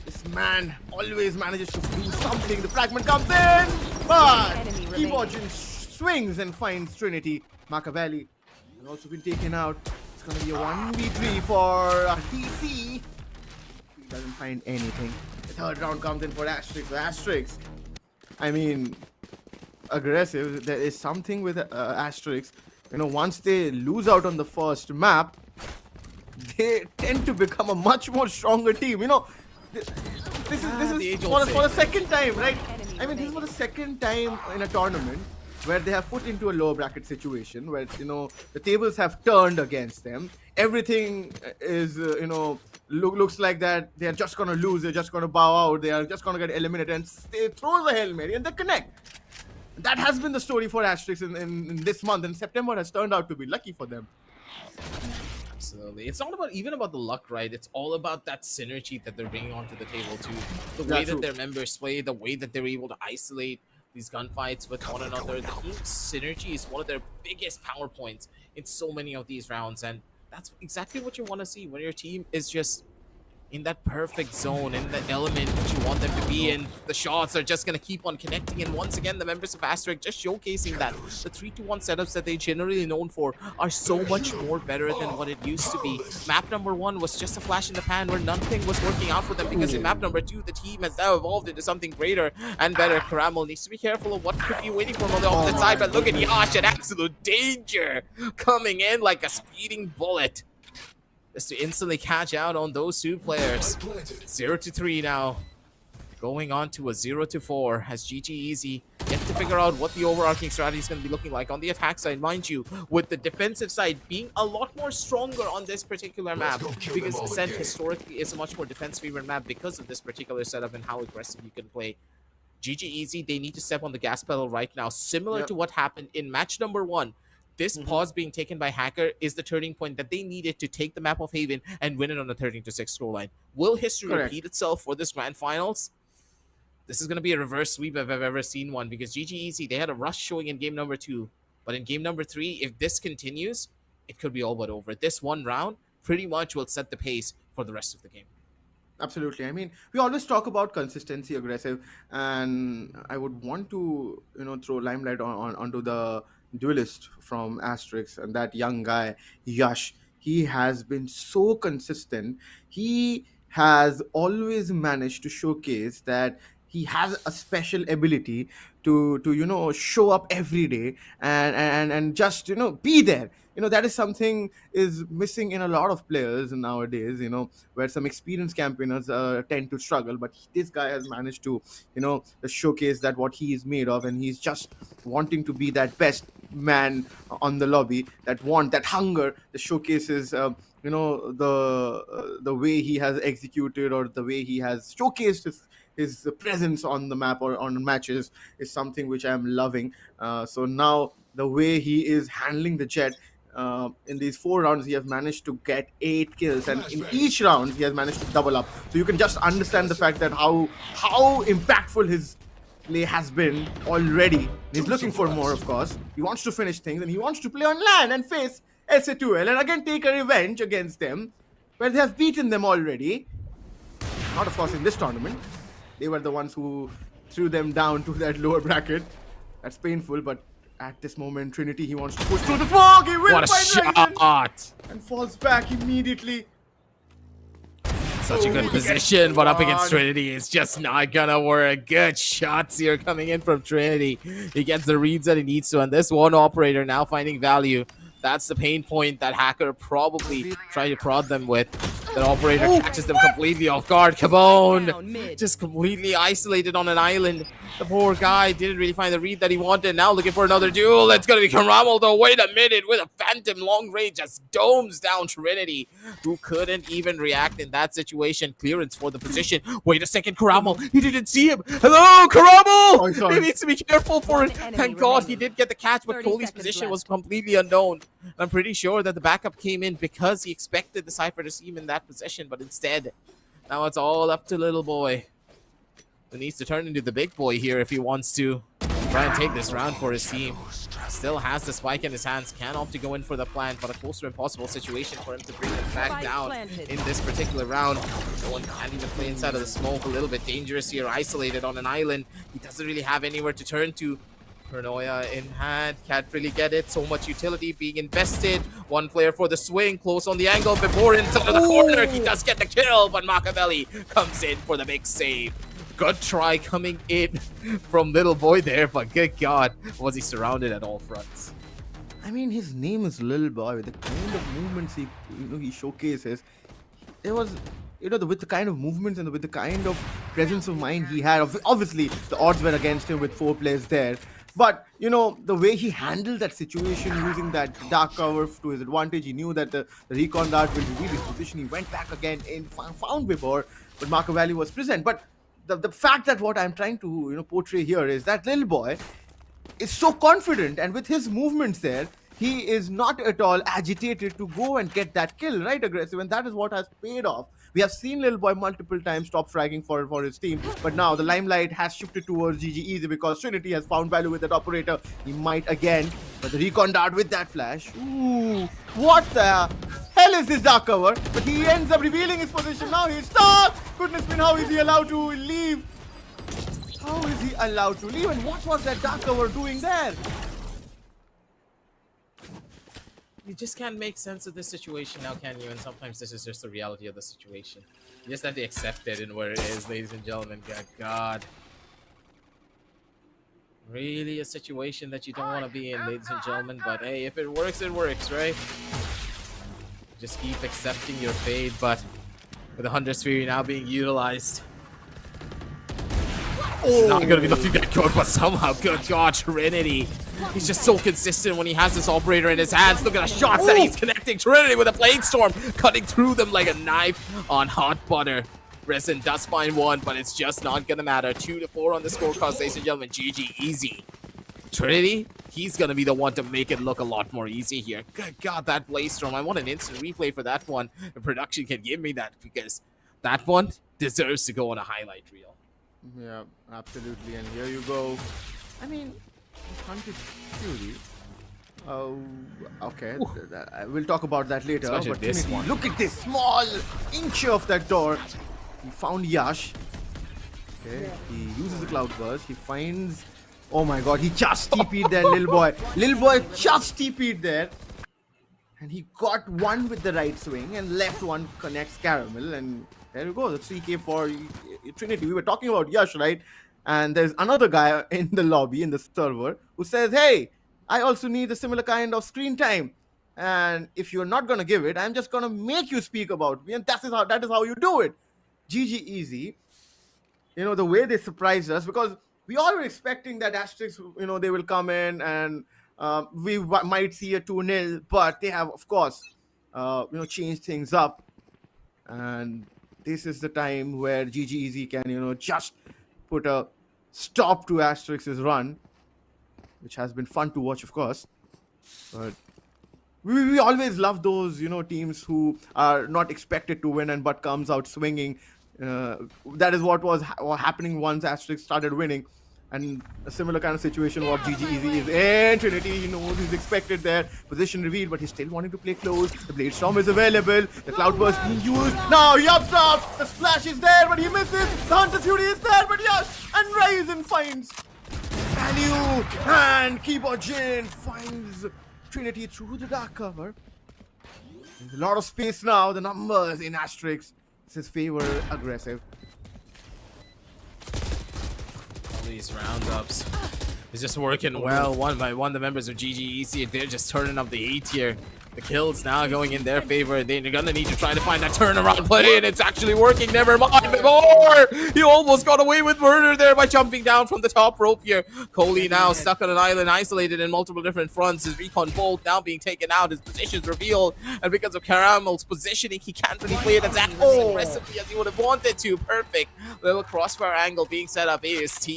This man always manages to do something. The fragment comes in, but Enemy keyboard remaining. swings and finds Trinity. Machiavelli has also been taken out. It's going to be a 1v3 for DC. He doesn't find anything. The third round comes in for Asterisk. Asterisk, I mean, aggressive. There is something with Asterisk. You know, once they lose out on the first map, they tend to become a much more stronger team. You know, this is for the second time, right? I mean, this is for the second time in a tournament where they have put into a lower bracket situation where, you know, the tables have turned against them. Everything is, you know, looks like that they're just going to lose, they're just going to bow out, they are just going to get eliminated, and they throw the Hail Mary and they connect. That has been the story for Asterisk in this month, and September has turned out to be lucky for them. Absolutely. It's not about even about the luck, right? It's all about that synergy that they're bringing onto the table too. The way that their members play, the way that they're able to isolate these gunfights with one another. The team synergy is one of their biggest power points in so many of these rounds, and that's exactly what you want to see when your team is just in that perfect zone, in the element that you want them to be in. The shots are just going to keep on connecting, and once again, the members of Asterisk just showcasing that the 3-2-1 setups that they're generally known for are so much more better than what it used to be. Map number 1 was just a flash in the pan where nothing was working out for them, because in map number 2, the team has now evolved into something greater and better. Karamel needs to be careful of what could be waiting for him on the opposite side, but look at Yash, an absolute danger coming in like a speeding bullet. Just to instantly catch out on those two players. 0-3 now. Going on to a 0-4 as GGEZ yet to figure out what the overarching strategy is going to be looking like on the attack side, mind you, with the defensive side being a lot more stronger on this particular map, because Ascent historically is a much more defense-favored map because of this particular setup and how aggressive you can play. GGEZ, they need to step on the gas pedal right now, similar to what happened in match number 1. This pause being taken by Hacker is the turning point that they needed to take the map of Haven and win it on a 13-6 scoreline. Will history repeat itself for this grand finals? This is going to be a reverse sweep if I've ever seen one, because GGEZ, they had a rush showing in game number 2. But in game number 3, if this continues, it could be all but over. This one round pretty much will set the pace for the rest of the game. Absolutely. I mean, we always talk about consistency, aggressive, and I would want to, you know, throw limelight onto the duelist from Asterix, and that young guy Yash. He has been so consistent. He has always managed to showcase that he has a special ability to you know, show up every day and just, you know, be there. You know, that is something is missing in a lot of players nowadays, you know, where some experienced campaigners tend to struggle, but this guy has managed to, you know, showcase that what he is made of, and he's just wanting to be that best man on the lobby, that hunger, the showcases, you know, the way he has executed, or the way he has showcased his presence on the map or on matches is something which I am loving. So now the way he is handling the Jet, in these 4 rounds, he has managed to get 8 kills, and in each round, he has managed to double up. So you can just understand the fact that how impactful his play has been already. He's looking for more, of course. He wants to finish things, and he wants to play on LAN and face SA2L, and again take a revenge against them, where they have beaten them already. Not, of course, in this tournament. They were the ones who threw them down to that lower bracket. That's painful, but at this moment, Trinity, he wants to push through the smoke. He will What a find Ryzen shot! and falls back immediately. Such a good Oh, position, but up against God. Trinity is just not gonna work. Good shots here coming in from Trinity. He gets the reads that he needs to, and this one operator now finding value. That's the pain point that Hacker probably tried to prod them with. That operator catches them completely off guard. Cabone just completely isolated on an island. The poor guy didn't really find the read that he wanted. Now looking for another duel. It's going to be Karamel though. Wait a minute. With a Phantom long range just domes down Trinity, who couldn't even react in that situation. Clearance for the position. Wait a second, Karamel. He didn't see him. Hello, Karamel. He needs to be careful for it. Thank God he did get the catch, but Kohli's position was completely unknown. I'm pretty sure that the backup came in because he expected the Cypher to see him in that position, but instead, now it's all up to little boy, who needs to turn into the big boy here if he wants to try and take this round for his team. Still has the spike in his hands, can opt to go in for the plant, but a close to impossible situation for him to bring them back down in this particular round. No one can't even play inside of the smoke. A little bit dangerous here, isolated on an island. He doesn't really have anywhere to turn to. Paranoia in hand, can't really get it. So much utility being invested. One player for the swing, close on the angle before into the corner. He does get the kill, but Machiavelli comes in for the big save. Good try coming in from little boy there, but good God, was he surrounded at all fronts? I mean, his name is Lil Boy. With the kind of movements he showcases, it was, with the kind of movements and with the kind of presence of mind he had. Obviously, the odds were against him with 4 players there. But, the way he handled that situation, using that dark cover to his advantage, he knew that the recon dart will reveal his position. He went back again and found Vibor, but Machiavelli was present. But the fact that what I'm trying to, portray here is that Lil Boy is so confident, and with his movements there, he is not at all agitated to go and get that kill, right? Aggressive, and that is what has paid off. We have seen Lil Boy multiple times stop fragging for his team, but now the limelight has shifted towards GGEZ because Trinity has found value with that operator. He might again, but the recon dart with that flash. Ooh, what the hell is this dark cover? But he ends up revealing his position now. He's stuck. Goodness me, how is he allowed to leave? How is he allowed to leave? And what was that dark cover doing there? You just can't make sense of this situation now, can you? And sometimes this is just the reality of the situation. You just have to accept it and where it is, ladies and gentlemen. Good God. Really a situation that you don't want to be in, ladies and gentlemen. But hey, if it works, right? Just keep accepting your fate, but with the 100 Sphere now being utilized. It's not going to be looking that good, but somehow, good God, Trinity. He's just so consistent when he has this operator in his hands. Look at the shots that he's connecting. Trinity with a Plague Storm, cutting through them like a knife on hot butter. Resin does find one, but it's just not going to matter. 2-4 on the scorecard, ladies and gentlemen. GGEZ. Trinity, he's going to be the one to make it look a lot more easy here. Good God, that Plague Storm. I want an instant replay for that one. The production can give me that because that one deserves to go on a highlight reel. Yeah, absolutely. And here you go. I mean, Hunted Fury. Oh, okay. We'll talk about that later. Especially But this Trinity, one. look at this small inch of that door. He found Yash. Okay, he uses the cloud burst. He finds. Oh my God, he just TP'd there, Lil Boy. Lil Boy just TP'd there. And he got one with the right swing and left one connects Caramel. And there you go, the 3K for Trinity. We were talking about Yash, right? And there's another guy in the lobby, in the server, who says, hey, I also need a similar kind of screen time. And if you're not going to give it, I'm just going to make you speak about me. And that is how you do it. GGEZ, the way they surprised us, because we all were expecting that Asterix, they will come in and we might see a 2-0, but they have, of course, changed things up. And this is the time where GGEZ can, just put a stop to Asterix's run, which has been fun to watch, of course. But we always love those, teams who are not expected to win and but comes out swinging. That is what was happening once Asterix started winning. And a similar kind of situation what GGEZ is in. Trinity, he knows he's expected there. Position revealed, but he's still wanting to play close. The Blade Storm is available. The Cloudburst being used. Now he ups up. The splash is there, but he misses. The Hunter's Fury is there, but yes. And Ryzen finds value. And Keyboard Jin finds Trinity through the dark cover. There's a lot of space now. The numbers in Asterix says favor aggressive. These roundups is just working well one by one. The members of GGEZ, they're just turning up the A tier. The kills now going in their favor. They're gonna need to try to find that turnaround play, and it's actually working. Never mind. Before he almost got away with murder there by jumping down from the top rope here. Coley now stuck on an island, isolated in multiple different fronts. His recon bolt now being taken out. His position's revealed, and because of Caramel's positioning, he can't really play it as aggressively as he would have wanted to. Perfect little crossfire angle being set up. AST.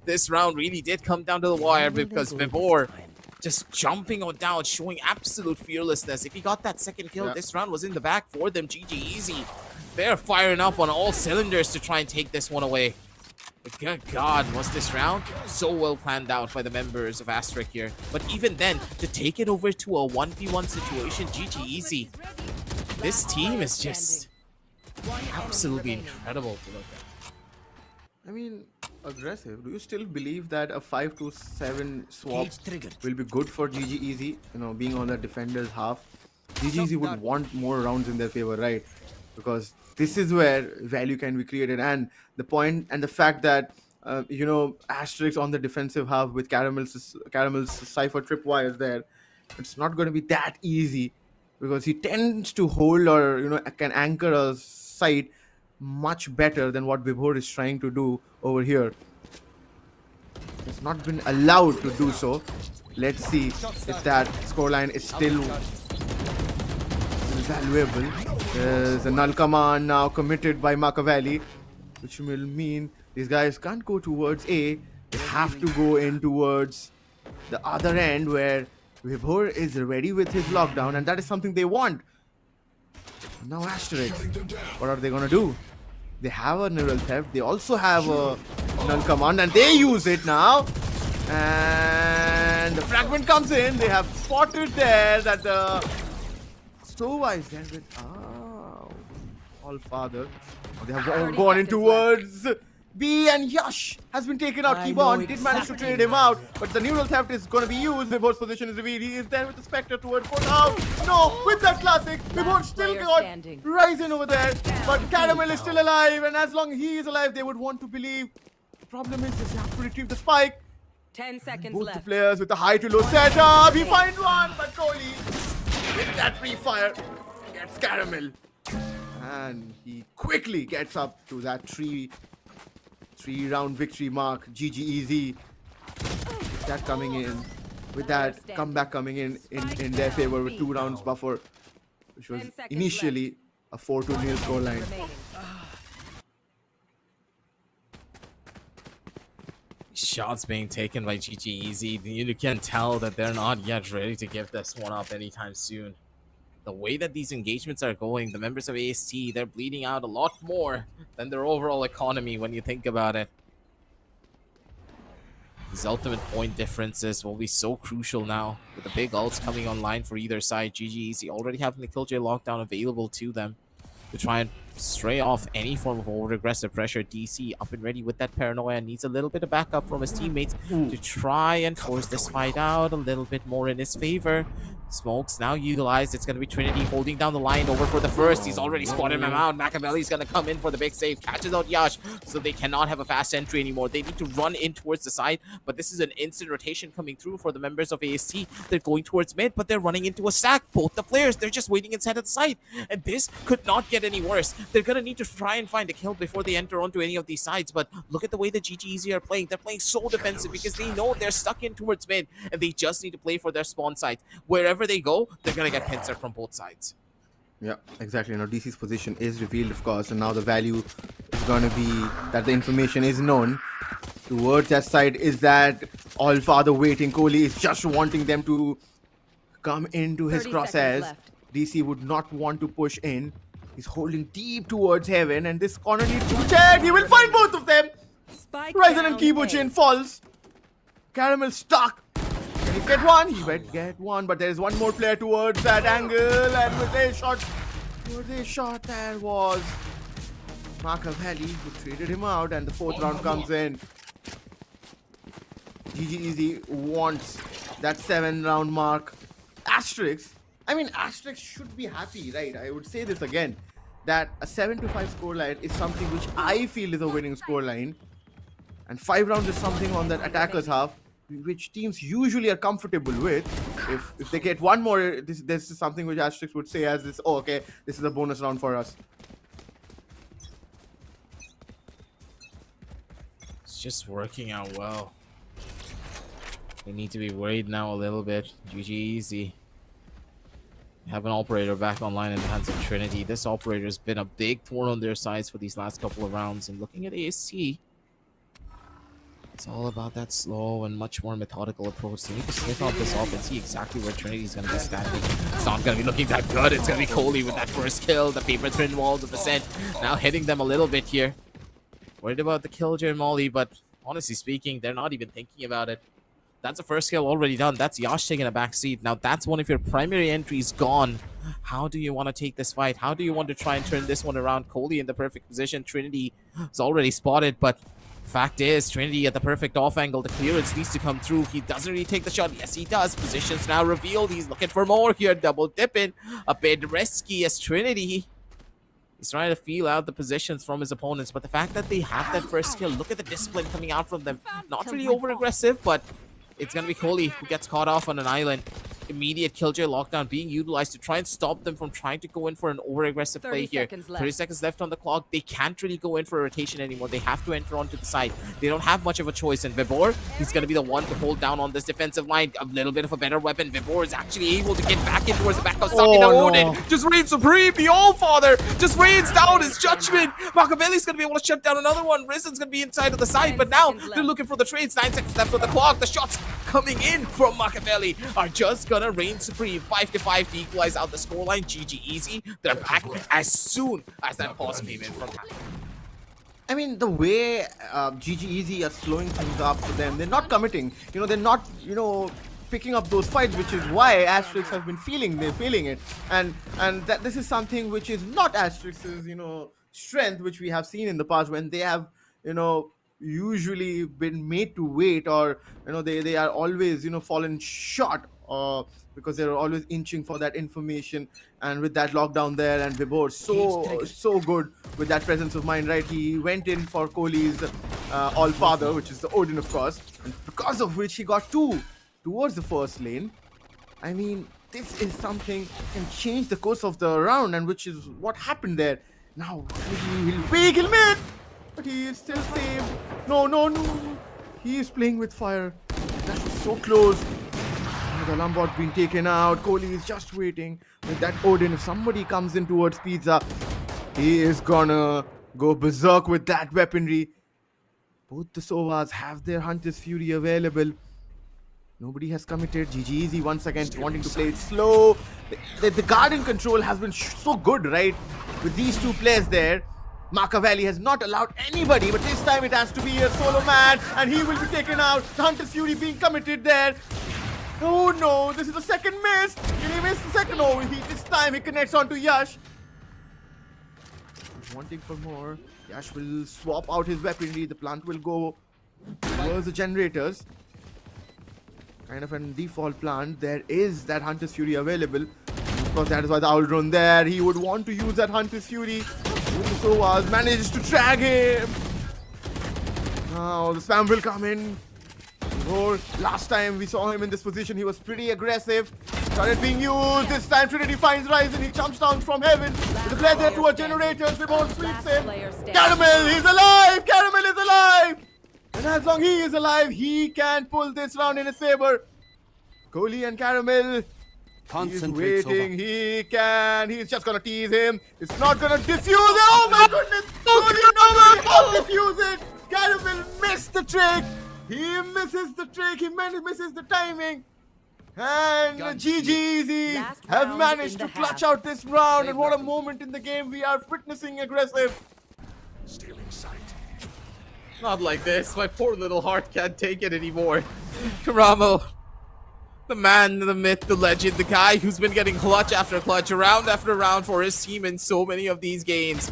This round really did come down to the wire because Vibor just jumping on down, showing absolute fearlessness. If he got that second kill, this round was in the back for them. GGEZ, they're firing up on all cylinders to try and take this one away. But good God, was this round so well planned out by the members of Asterix here. But even then, to take it over to a 1v1 situation, GGEZ, this team is just absolutely incredible to look at. I mean, aggressive. Do you still believe that a 5-7 swap will be good for GGEZ? Being on the defender's half, GGEZ would want more rounds in their favor, right? Because this is where value can be created, and the point and the fact that Asterix on the defensive half with Caramel's Cypher tripwires there, it's not going to be that easy because he tends to hold or can anchor a site much better than what Vibhor is trying to do over here. It's not been allowed to do so. Let's see if that scoreline is still valuable. There's a null command now committed by Machiavelli, which will mean these guys can't go towards A. They have to go in towards the other end where Vibhor is ready with his lockdown, and that is something they want. Now Asterix, what are they gonna do? They have a neural theft. They also have a null command, and they use it now. And the fragment comes in. They have spotted there that the Stova is there with All Father. They have all gone in towards B, and Yash has been taken out. Keyboard did manage to trade him out, but the neural theft is going to be used. Vibor's position is revealed. He is there with the Spectre towards 4 now. No, with that classic, Vibor still got Ryzen over there, but Caramel is still alive, and as long as he is alive, they would want to believe. The problem is they have to retrieve the spike. 10 seconds Both left. the players with the high to low setup. He finds one, but Kohli with that pre-fire gets Caramel, and he quickly gets up to that three-round victory mark. GGEZ, that coming in, with that comeback coming in their favor with 2 rounds buffer, which was initially a 4-0 scoreline. Shots being taken by GGEZ. You can tell that they're not yet ready to give this one up anytime soon. The way that these engagements are going, the members of AST, they're bleeding out a lot more than their overall economy when you think about it. These ultimate point differences will be so crucial now, with the big ults coming online for either side. GGEZ already having the Killjoy lockdown available to them to try and stray off any form of over-aggressive pressure. DC up and ready with that paranoia and needs a little bit of backup from his teammates to try and force this fight out a little bit more in his favor. Smokes now utilized. It's going to be Trinity holding down the line over for the first. He's already spotted him out. Machiavelli's going to come in for the big save. Catches out Yash, so they cannot have a fast entry anymore. They need to run in towards the side, but this is an instant rotation coming through for the members of AST. They're going towards mid, but they're running into a stack. Both the players, they're just waiting inside of the side, and this could not get any worse. They're going to need to try and find a kill before they enter onto any of these sides, but look at the way the GGEZ are playing. They're playing so defensive because they know they're stuck in towards mid, and they just need to play for their spawn sites. Wherever they go, they're going to get pincer from both sides. Yeah, exactly. Now DC's position is revealed, of course, and now the value is going to be that the information is known. Towards that side is that All Father waiting. Kohli is just wanting them to come into his 30 seconds crosshairs. left. DC would not want to push in. He's holding deep towards heaven, and this corner needs to be checked. He will find both of them. Spike Ryzen down and Kibo A. Chin falls. Caramel stuck. Can he get one? He might get one, but there is one more player towards that angle, and with a shot, there was Machiavelli who traded him out, and the fourth round comes in. GGEZ wants that 7-round mark. Asterix, I mean, Asterix should be happy, right? I would say this again, that a 7-5 scoreline is something which I feel is a winning scoreline, and 5 rounds is something on that attacker's half, which teams usually are comfortable with. If they get one more, this is something which Asterix would say as this, oh, okay, this is a bonus round for us. It's just working out well. They need to be worried now a little bit. GGEZ have an operator back online in the hands of Trinity. This operator has been a big thorn on their sides for these last couple of rounds. And looking at AST, it's all about that slow and much more methodical approach. They need to sniff out this off and see exactly where Trinity's going to be standing. It's not going to be looking that good. It's going to be Coley with that first kill. The paper thin walls of the set now hitting them a little bit here. Worried about the killjoy Molly, but honestly speaking, they're not even thinking about it. That's the first kill already done. That's Yash taking a back seat. Now that's one of your primary entries gone. How do you want to take this fight? How do you want to try and turn this one around? Coley in the perfect position. Trinity is already spotted, but fact is, Trinity at the perfect off angle. The clearance needs to come through. He doesn't really take the shot. Yes, he does. Positions now revealed. He's looking for more here. Double dipping. A bit risky as Trinity. He's trying to feel out the positions from his opponents, but the fact that they have that first kill, look at the discipline coming out from them. Not really over-aggressive, but it's going to be Coley who gets caught off on an island. Immediate killjoy lockdown being utilized to try and stop them from trying to go in for an over-aggressive play here. 30 seconds left on the clock. They can't really go in for a rotation anymore. They have to enter onto the side. They don't have much of a choice. And Vibor, he's going to be the one to hold down on this defensive line. A little bit of a better weapon. Vibor is actually able to get back in towards the back of Saki. Now Odin just reigns supreme. The All-Father just rains down his judgment. Machiavelli's going to be able to shut down another one. Rizen's going to be inside of the side. But now they're looking for the trades. 9 seconds left on the clock. The shots coming in from Machiavelli are just going to reign supreme. 5-5 to equalize out the scoreline. GGEZ, they're back as soon as that pause came in from happening. I mean, the way GGEZ are slowing things up for them, they're not committing. You know, they're not, picking up those fights, which is why Asterix has been feeling it. And that this is something which is not Asterix's, strength, which we have seen in the past when they have, usually been made to wait, or they are always fallen short, because they're always inching for that information. And with that lockdown there, and Vibor so good with that presence of mind, right? He went in for Kohli's All-Father, which is the Odin, of course, and because of which he got 2 towards the first lane. I mean, this is something that can change the course of the round, and which is what happened there. Now he'll miss, but he is still saved. No, he is playing with fire. That's so close. The Lombard being taken out. Kohli is just waiting with that Odin. If somebody comes in towards Pizza, he is gonna go berserk with that weaponry. Both the Sovas have their Hunter's Fury available. Nobody has committed. GGEZ once again wanting to play it slow. The garden control has been so good, right? With these two players there. Machiavelli has not allowed anybody, but this time it has to be a solo man, and he will be taken out. The Hunter's Fury being committed there. Oh no, this is the second miss. Did he miss the second? Oh, this time he connects onto Yash. He's wanting for more. Yash will swap out his weaponry. The plant will go towards the generators. Kind of a default plant. There is that Hunter's Fury available. Of course, that is why the Owl Drone there. He would want to use that Hunter's Fury. Sovas manages to drag him. Now the spam will come in. Last time we saw him in this position, he was pretty aggressive. Started being used. This time Trinity finds Ryzen. He jumps down from heaven. The player there towards generators. They both sweeps him. Caramel, he's alive! Caramel is alive! And as long as he is alive, he can pull this round in his favor. Kohli and Caramel. He's waiting. He can. He's just gonna tease him. It's not gonna diffuse it. Oh my goodness! Kohli can't diffuse it. Caramel missed the trick. He misses the trick. He misses the timing. And GGEZ Last have round managed in to the clutch half. out this round. And what a moment in the game we are witnessing. Aggressive. Not like this. My poor little heart can't take it anymore. Karamo, the man, the myth, the legend, the guy who's been getting clutch after clutch, round after round for his team in so many of these games.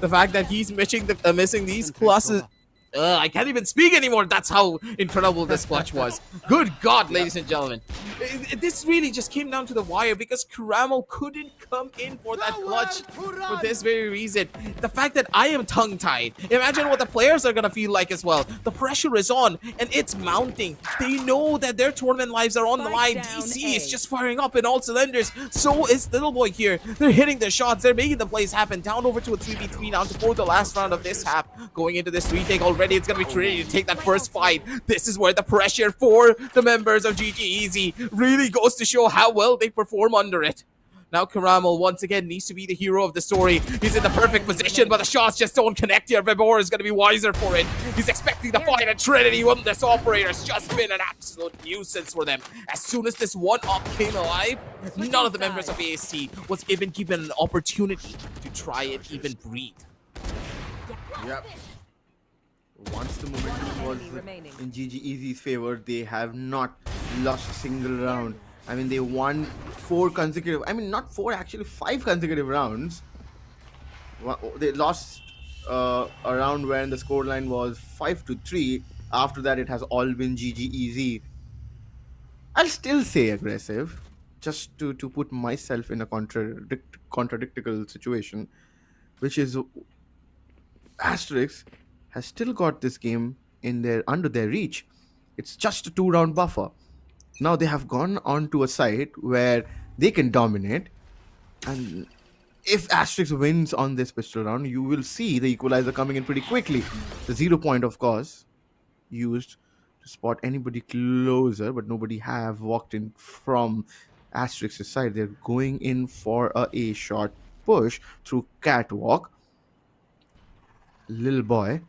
The fact that he's missing these clutches. I can't even speak anymore. That's how incredible this clutch was. Good God, ladies and gentlemen. This really just came down to the wire because Karamo couldn't come in for that clutch for this very reason. The fact that I am tongue-tied. Imagine what the players are going to feel like as well. The pressure is on and it's mounting. They know that their tournament lives are on the line. DC is just firing up in all cylinders. So is Little Boy here. They're hitting their shots. They're making the plays happen. Down over to a 3v3 now to the last round of this half. Going into this retake already. It's going to be Trinity to take that first fight. This is where the pressure for the members of GGEZ really goes to show how well they perform under it. Now Karamo once again needs to be the hero of the story. He's in the perfect position, but the shots just don't connect here. Vibor is going to be wiser for it. He's expecting the fight, and Trinity, this operator, has just been an absolute nuisance for them. As soon as this one-up came alive, none of the members of AST was even given an opportunity to try and even breathe. Yep. Once the momentum was in GGEZ's favor, they have not lost a single round. I mean, they won 4 consecutive, not 4, actually 5 consecutive rounds. They lost a round when the scoreline was 5-3. After that, it has all been GGEZ. I'll still say aggressive, just to put myself in a contradictory situation, which is Asterix has still got this game under their reach. It's just a 2-round buffer. Now they have gone on to a site where they can dominate, and if Asterix wins on this pistol round, you will see the equalizer coming in pretty quickly. The 0 point, of course, used to spot anybody closer, but nobody have walked in from Asterix's side. They're going in for a short push through catwalk. Little boy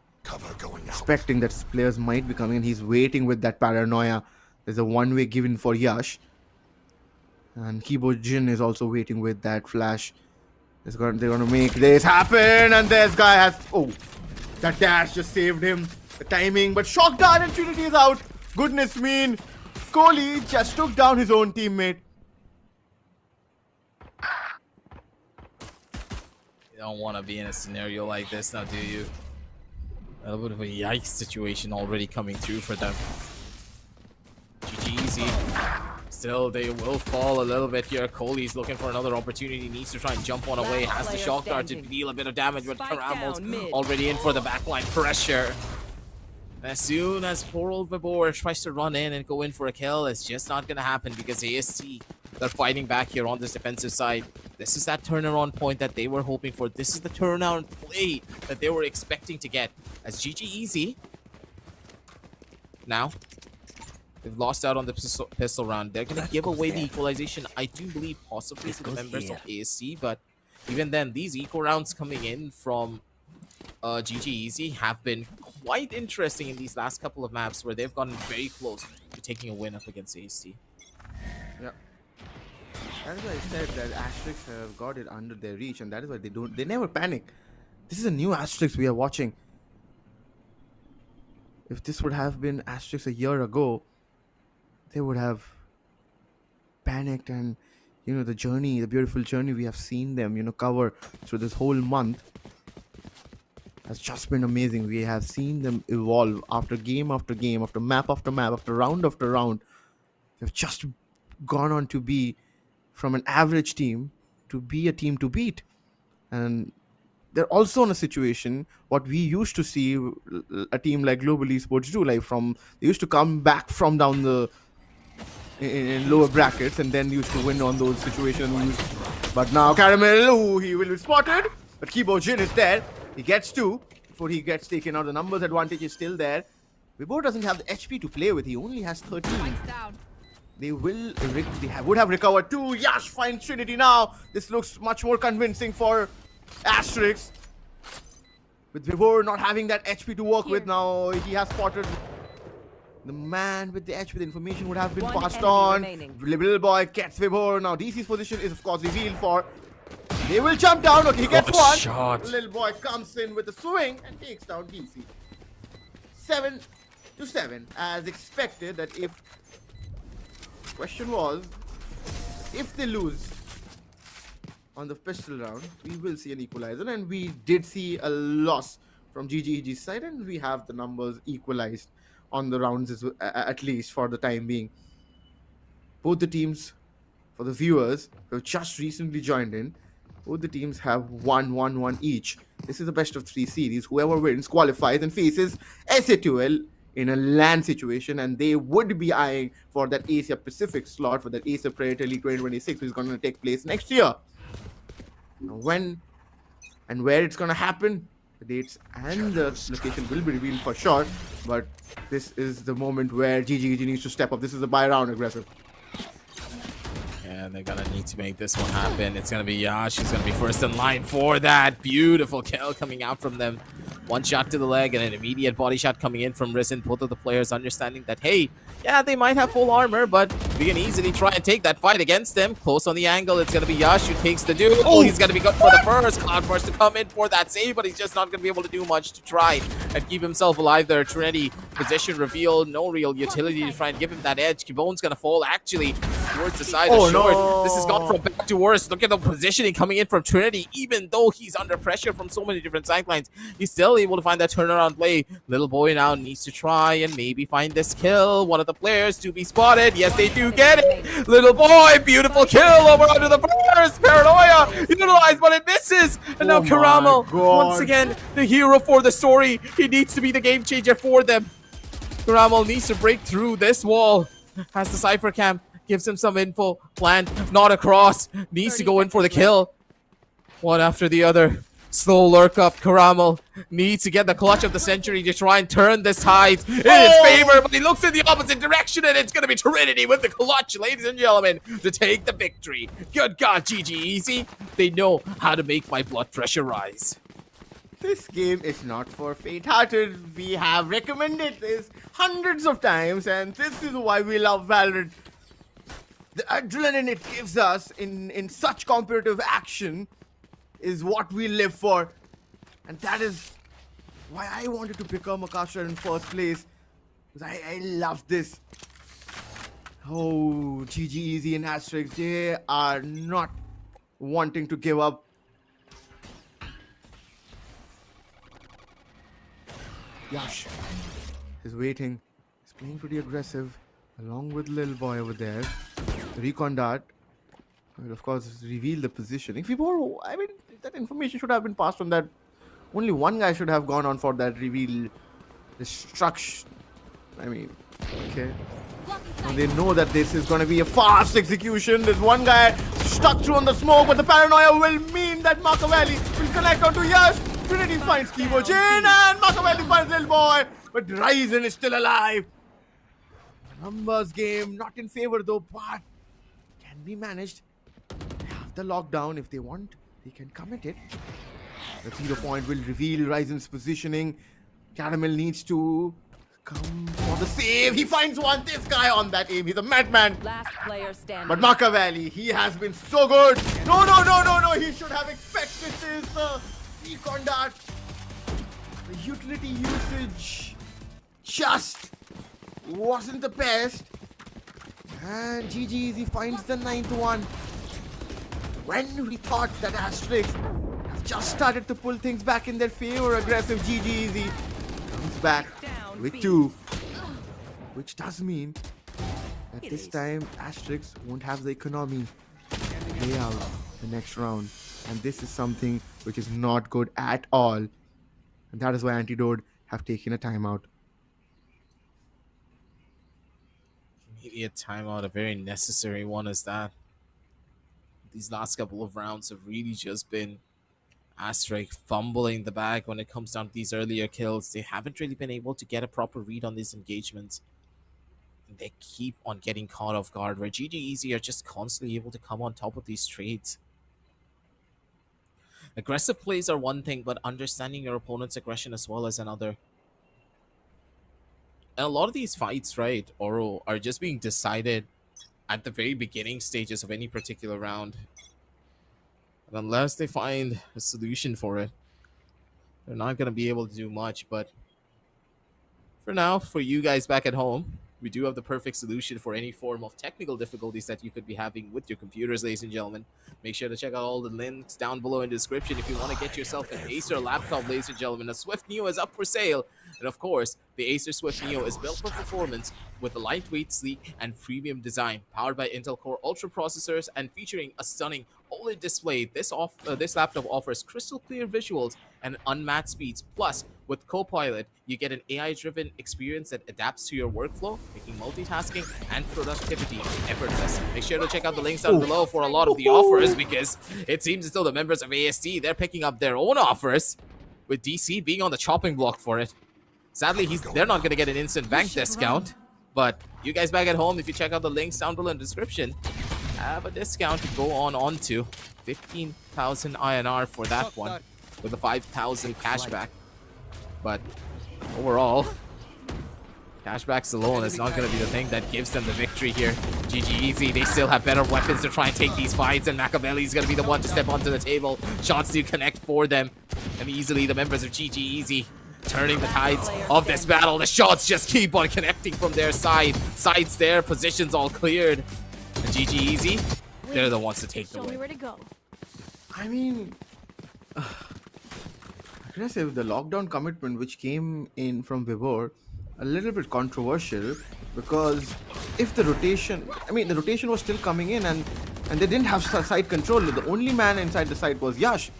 expecting that players might be coming in. He's waiting with that paranoia. There's a one-way given for Yash, and Keyboard Jin is also waiting with that flash. They're gonna make this happen, and this guy has that dash just saved him. The timing, but Shock Dart and Trinity is out. Goodness me, Kohli just took down his own teammate. You don't want to be in a scenario like this now, do you? A little bit of a yikes situation already coming through for them. GGEZ. Still, they will fall a little bit here. Kohli's looking for another opportunity. Needs to try and jump on away. Has the shock dart to deal a bit of damage, but Karamo's already in for the backline pressure. As soon as poor old Vibor tries to run in and go in for a kill, it's just not going to happen because AST, they're fighting back here on this defensive side. This is that turnaround point that they were hoping for. This is the turnaround play that they were expecting to get. As GGEZ, now, they've lost out on the pistol round. They're going to give away the equalization, I do believe, possibly to the members of AST. But even then, these eco rounds coming in from GGEZ have been quite interesting in these last couple of maps where they've gotten very close to taking a win up against AST. Yeah. That is why I said that Asterix have got it under their reach, and that is why they never panic. This is a new Asterix we are watching. If this would have been Asterix a year ago, they would have panicked, and the journey, the beautiful journey we have seen them cover through this whole month has just been amazing. We have seen them evolve after game after game, after map after map, after round. They've just gone on to be from an average team to be a team to beat. And they're also in a situation what we used to see a team like Global Esports do. They used to come back from down the in lower brackets and then used to win on those situations. But now Caramel, he will be spotted. But Keyboard Jin is there. He gets 2 before he gets taken out. The numbers advantage is still there. Vibor doesn't have the HP to play with. He only has 13. They would have recovered 2. Yash finds Trinity now. This looks much more convincing for Asterix. With Vibor not having that HP to work with now, he has spotted The man with the edge with information would have been One passed enemy on. remaining. Little boy gets Vibor. Now DC's position is of course revealed for. They will jump down. Okay, he gets Good one. shot. Little boy comes in with a swing and takes down DC. 7-7, as expected. That if question was, if they lose on the pistol round, we will see an equalizer, and we did see a loss from GGEG's side, and we have the numbers equalized on the rounds at least for the time being. Both the teams, for the viewers who have just recently joined in, both the teams have 1-1-1 each. This is a best of 3 series. Whoever wins qualifies and faces SA2L in a LAN situation, and they would be eyeing for that Asia Pacific slot for that Acer Predator League 2026, which is going to take place next year. Now, when and where it's going to happen, the dates and the location will be revealed for sure, but this is the moment where GGEG needs to step up. This is a buy round aggressive. And they're gonna need to make this one happen. It's gonna be Yash. He's gonna be first in line for that. Beautiful kill coming out from them. One shot to the leg and an immediate body shot coming in from Risen. Both of the players understanding that, hey, yeah, they might have full armor, but we can easily try and take that fight against them. Close on the angle. It's gonna be Yash who takes the duel. Oh, he's gonna be good for the first. Cloudburst to come in for that save, but he's just not gonna be able to do much to try and keep himself alive there. Trinity position reveal. No real utility to try and give him that edge. Kibone's gonna fall actually towards the side of short. No. This has gone from bad to worse. Look at the positioning coming in from Trinity. Even though he's under pressure from so many different sidelines, he's still able to find that turnaround play. Little boy now needs to try and maybe find this kill. One of the players to be spotted. Yes, they do get it. Little boy, beautiful kill over under the first. Paranoia utilized, but it misses. And now Oh my Karamel, God. once again, the hero for the story. He needs to be the game changer for them. Karamel needs to break through this wall. Has the Cypher Cam. Gives him some info. Plant, not across. Needs to go in for the kill. One after the other. Slow lurk up. Karamel needs to get the clutch of the century to try and turn this tide in his favor, but he looks in the opposite direction, and it's going to be Trinity with the clutch, ladies and gentlemen, to take the victory. Good God, GGEZ. They know how to make my blood pressure rise. This game is not for faint-hearted. We have recommended this hundreds of times, and this is why we love Valorant. The adrenaline it gives us in such competitive action is what we live for. And that is why I wanted to become a caster in first place. Because I love this. Oh, GGEZ and Asterix, they are not wanting to give up. Yash is waiting. He's playing pretty aggressive, along with Lil Boy over there. The recon dart will, of course, reveal the position. If we were, I mean, that information should have been passed on that. Only one guy should have gone on for that reveal. Destruction. I mean, okay. Now they know that this is going to be a fast execution. There's one guy stuck through on the smoke, but the paranoia will mean that Machiavelli will connect onto Yash. Trinity finds Kibo Jin, and Machiavelli finds Lil Boy. But Ryzen is still alive. Numbers game, not in favor though, but can be managed. They have the lockdown. If they want, they can commit it. The 0 point will reveal Ryzen's positioning. Caramel needs to come for the save. He finds one. This guy on that aim. He's a madman. Last player standing. But Machiavelli, he has been so good. No. He should have expected this. Recon dart. The utility usage just wasn't the best. And GGEZ finds the 9th one. When we thought that Asterix have just started to pull things back in their favor, aggressive GGEZ comes back with 2. Which does mean that this time Asterix won't have the economy to play out the next round. And this is something which is not good at all. And that is why Antidote have taken a timeout. Immediate timeout, a very necessary one is that. These last couple of rounds have really just been Asterix fumbling the bag when it comes down to these earlier kills. They haven't really been able to get a proper read on these engagements. They keep on getting caught off guard, where GGEZ are just constantly able to come on top of these trades. Aggressive plays are one thing, but understanding your opponent's aggression as well as another. And a lot of these fights, right, Oro, are just being decided at the very beginning stages of any particular round. And unless they find a solution for it, they're not going to be able to do much. But for now, for you guys back at home, we do have the perfect solution for any form of technical difficulties that you could be having with your computers, ladies and gentlemen. Make sure to check out all the links down below in the description if you want to get yourself an Acer laptop, ladies and gentlemen. A Swift Neo is up for sale. And of course, the Acer Swift Neo is built for performance with a lightweight, sleek, and premium design, powered by Intel Core Ultra processors and featuring a stunning OLED display. This laptop offers crystal clear visuals and unmatched speeds. Plus, with Copilot, you get an AI-driven experience that adapts to your workflow, making multitasking and productivity effortless. Make sure to check out the links down below for a lot of the offers, because it seems as though the members of AST, they're picking up their own offers, with DC being on the chopping block for it. Sadly, they're not going to get an instant bank discount, but you guys back at home, if you check out the links down below in the description, have a discount to go on to 15,000 INR for that one, with a 5,000 cashback. But overall, cashbacks alone is not going to be the thing that gives them the victory here. GGEZ, they still have better weapons to try and take these fights, and Machiavelli is going to be the one to step onto the table. Shots do connect for them, and easily the members of GGEZ turning the tides of this battle. The shots just keep on connecting from their side. Sides there, positions all cleared. And GGEZ, they're the ones to take the win. Where to go. I mean, aggressive. The lockdown commitment which came in from Vibor, a little bit controversial, because if the rotation, the rotation was still coming in, and they didn't have side control. The only man inside the site was Yash.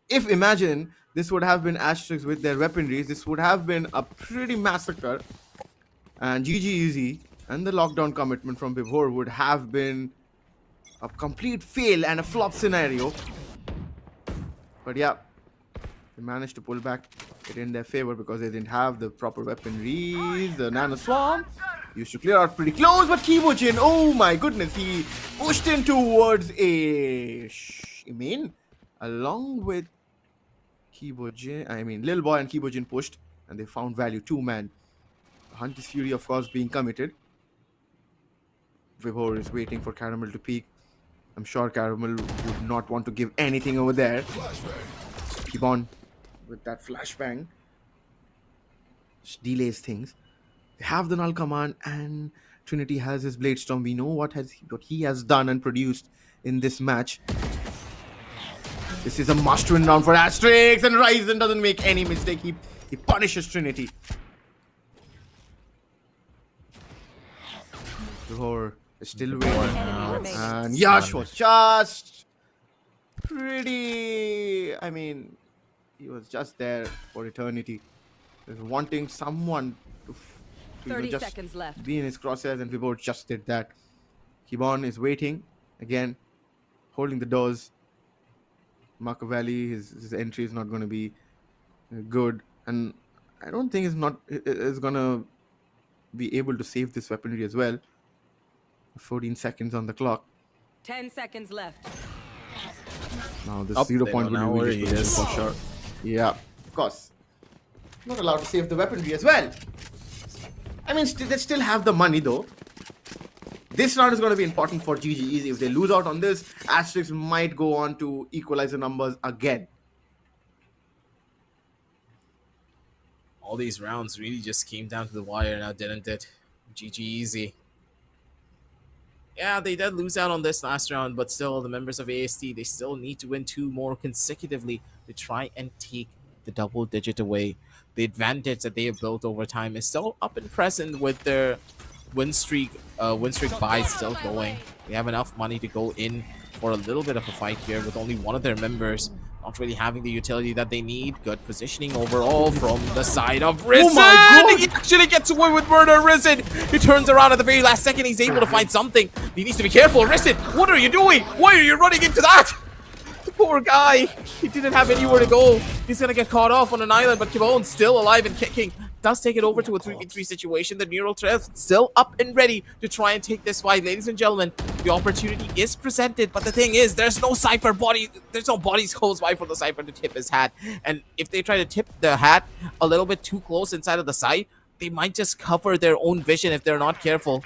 If imagine this would have been Asterix with their weaponries, this would have been a pretty massacre, and GGEZ and the lockdown commitment from Vibor would have been a complete fail and a flop scenario. But yeah, they managed to pull back it in their favor because they didn't have the proper weaponries. The Nano Swarm used to clear out pretty close, but Kibojin, oh my goodness, he pushed in towards a Shimin along with Kibojin. Lil Boy and Kibojin pushed, and they found value. Two-man. Hunter's Fury, of course, being committed. Vibor is waiting for Caramel to peek. I'm sure Caramel would not want to give anything over there. Keep on with that flashbang. Just delays things. They have the null command, and Trinity has his Blade Storm. We know what he has done and produced in this match. This is a must-win round for Asterix, and Ryzen doesn't make any mistake. He punishes Trinity. Vibor is still waiting, and Yash was just pretty. He was just there for eternity. He was wanting someone to 30 just seconds left. be in his crosshairs, and Vibor just did that. Kibon is waiting again, holding the doors. Machiavelli, his entry is not going to be good, and I don't think is going to be able to save this weaponry as well. 14 seconds on the clock. 10 seconds left. Now the 0 point will be used for sure. Yeah, of course. Not allowed to save the weaponry as well. They still have the money though. This round is going to be important for GGEZ. If they lose out on this, Asterix might go on to equalize the numbers again. All these rounds really just came down to the wire now, didn't it? GGEZ. Yeah, they did lose out on this last round, but still, the members of AST, they still need to win 2 more consecutively to try and take the double digit away. The advantage that they have built over time is still up and present with their win streak buy still going. They have enough money to go in for a little bit of a fight here, with only one of their members not really having the utility that they need. Good positioning overall from the side of Risen. Oh my God. He actually gets away with murder. Risen, he turns around at the very last second. He's able to find something. He needs to be careful. Risen, what are you doing? Why are you running into that? The poor guy, he didn't have anywhere to go. He's gonna get caught off on an island, but Kibon still alive and kicking. Does take it over to a 3v3 situation. The neural threat still up and ready to try and take this fight. Ladies and gentlemen, the opportunity is presented, but the thing is, there's no Cypher body. There's no bodies close by for the Cypher to tip his hat. And if they try to tip the hat a little bit too close inside of the site, they might just cover their own vision if they're not careful.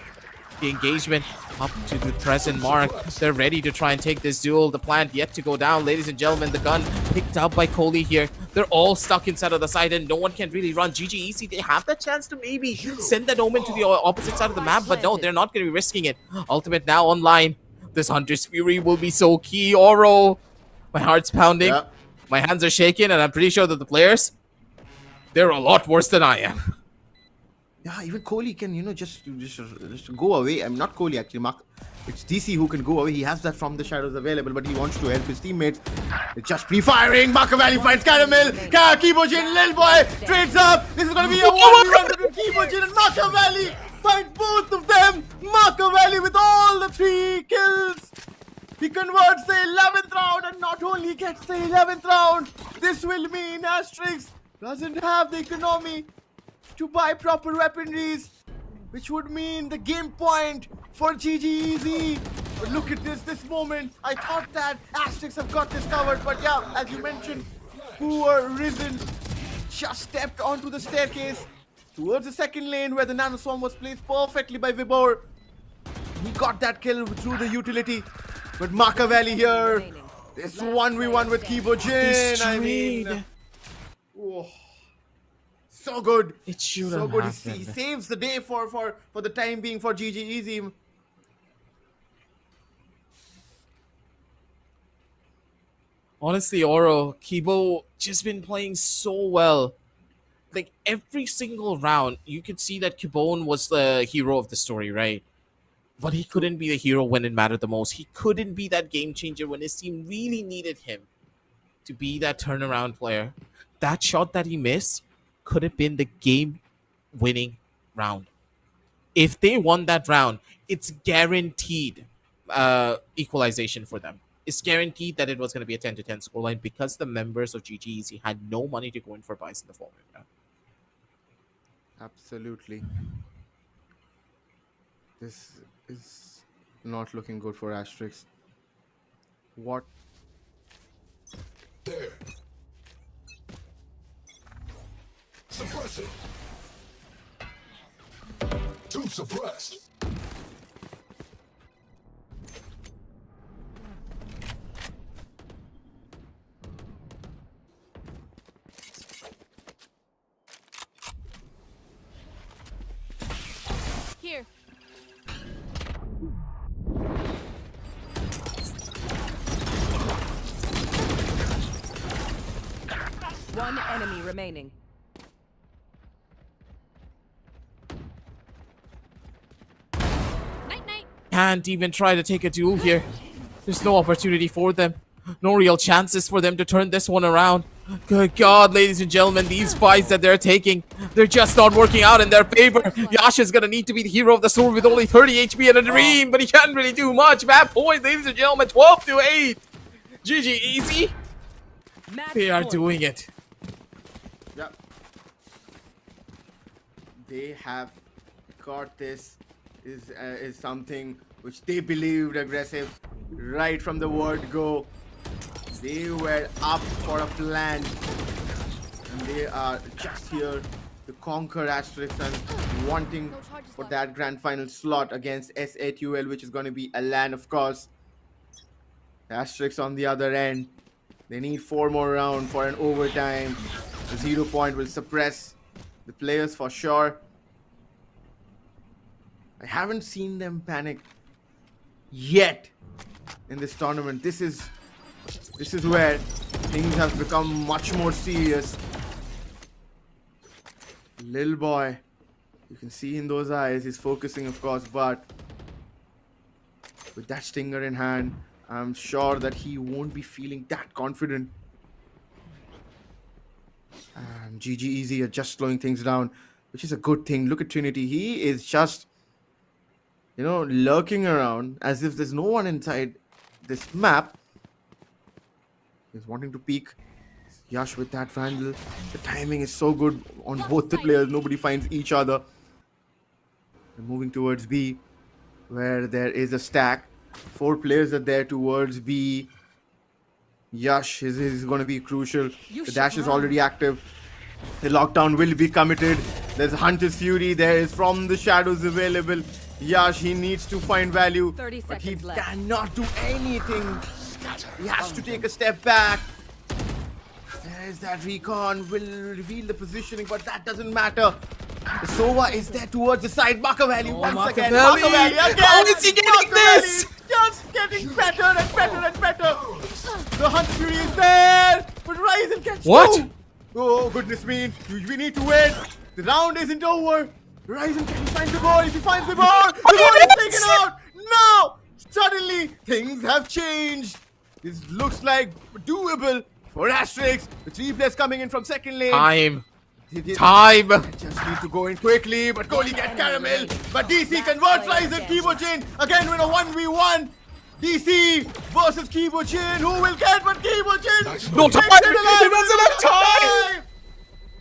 The engagement up to the present mark. They're ready to try and take this duel. The plant yet to go down. Ladies and gentlemen, the gun picked up by Kohli here. They're all stuck inside of the site and no one can really run. GGEZ, they have the chance to maybe send that Omen to the opposite side of the map, but no, they're not going to be risking it. Ultimate now online. This Hunter's Fury will be so key. Oro, my heart's pounding. Yeah. My hands are shaking and I'm pretty sure that the players, they're a lot worse than I am. Yeah, even Kohli can, just go away. I'm not Kohli actually, Mark. It's DC who can go away. He has that from the shadows available, but he wants to help his teammates. It's just pre-firing. Valley finds Caramel. Kibojin, Lil Boy trades up. This is going to be a 1v1 between Kibojin and Valley. Finds both of them. Valley with all the 3 kills. He converts the 11th round and not only gets the 11th round, this will mean Asterix doesn't have the economy to buy proper weaponries, which would mean the game point for GGEZ. But look at this moment. I thought that Asterix have got this covered, but yeah, as you mentioned, poor Risen just stepped onto the staircase towards the second lane where the Nanoswarm was placed perfectly by Vibor. He got that kill through the utility, but Valley here, this 1v1 with Kibojin, I mean, oh. So good. It shouldn't so good. happen. He saves the day for the time being for GGEZ. Honestly, Oro, Kibo just been playing so well. Like every single round, you could see that Kibon was the hero of the story, right? But he couldn't be the hero when it mattered the most. He couldn't be that game changer when his team really needed him to be that turnaround player. That shot that he missed could have been the game-winning round. If they won that round, it's guaranteed equalization for them. It's guaranteed that it was going to be a 10-10 scoreline because the members of GGEZ had no money to go in for buys in the format. Absolutely. This is not looking good for Asterix. What? There. Suppress it. Two suppressed. Here. One enemy remaining. Can't even try to take a duel here. There's no opportunity for them. No real chances for them to turn this one around. Good God, ladies and gentlemen, these fights that they're taking, they're just not working out in their favor. Yash is gonna need to be the hero of the sword with only 30 HP and a dream, but he can't really do much. Bad point, ladies and gentlemen, 12-8. GG, easy. They are doing it. Yep. They have got this. Is something which they believed aggressive right from the word go. They were up for a plan and they are just here to conquer Asterix and wanting for that grand final slot against SATUL, which is going to be a LAN, of course. Asterix on the other end, they need 4 more rounds for an overtime. The 0 point will suppress the players for sure. I haven't seen them panic yet in this tournament. This is where things have become much more serious. Lil Boy, you can see in those eyes, he's focusing, of course, but with that stinger in hand, I'm sure that he won't be feeling that confident. And GGEZ are just slowing things down, which is a good thing. Look at Trinity. He is just, lurking around as if there's no one inside this map. He's wanting to peek. Yash with that vandal. The timing is so good on both the players. Nobody finds each other. They're moving towards B, where there is a stack. 4 players are there towards B. Yash is going to be crucial. The dash is already active. The lockdown will be committed. There's Hunter's Fury. There is From the Shadows available. Yash, he needs to find value, 30 but he seconds left. cannot do anything. He has to take a step back. There's that recon, will reveal the positioning, but that doesn't matter. The Sova is there towards the side. Machiavelli once again. Machiavelli again. How is he getting this? Just getting better and better and better. The Hunt Fury is there, but Ryzen gets What? two. Oh goodness me! We need to win. The round isn't over. Ryzen, can he find the ball? If he finds the ball, the ball is taken out. No! Suddenly things have changed. This looks like doable for Asterix. The 3 players coming in from second lane. Time. Just need to go in quickly, but Kohli gets caramel. But DC converts Ryzen. Kibochin again with a 1v1. DC versus Kibochin. Who will get? But Kibochin. No time. He doesn't have time.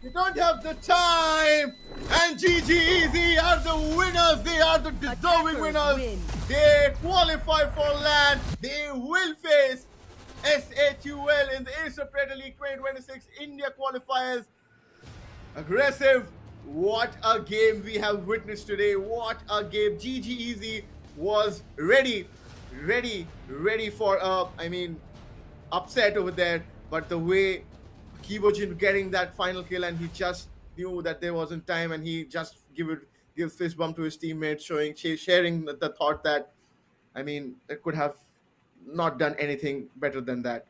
You don't have the time. And GGEZ are the winners. They are the deserving winners. They qualify for LAN. They will face SATUL in the Acer Predator League 2026 India Qualifiers. Aggressive. What a game we have witnessed today. What a game. GGEZ was ready for upset over there. But the way Kibochin getting that final kill, and he just knew that there wasn't time, and he just gives fist bump to his teammates, sharing the thought that it could have not done anything better than that.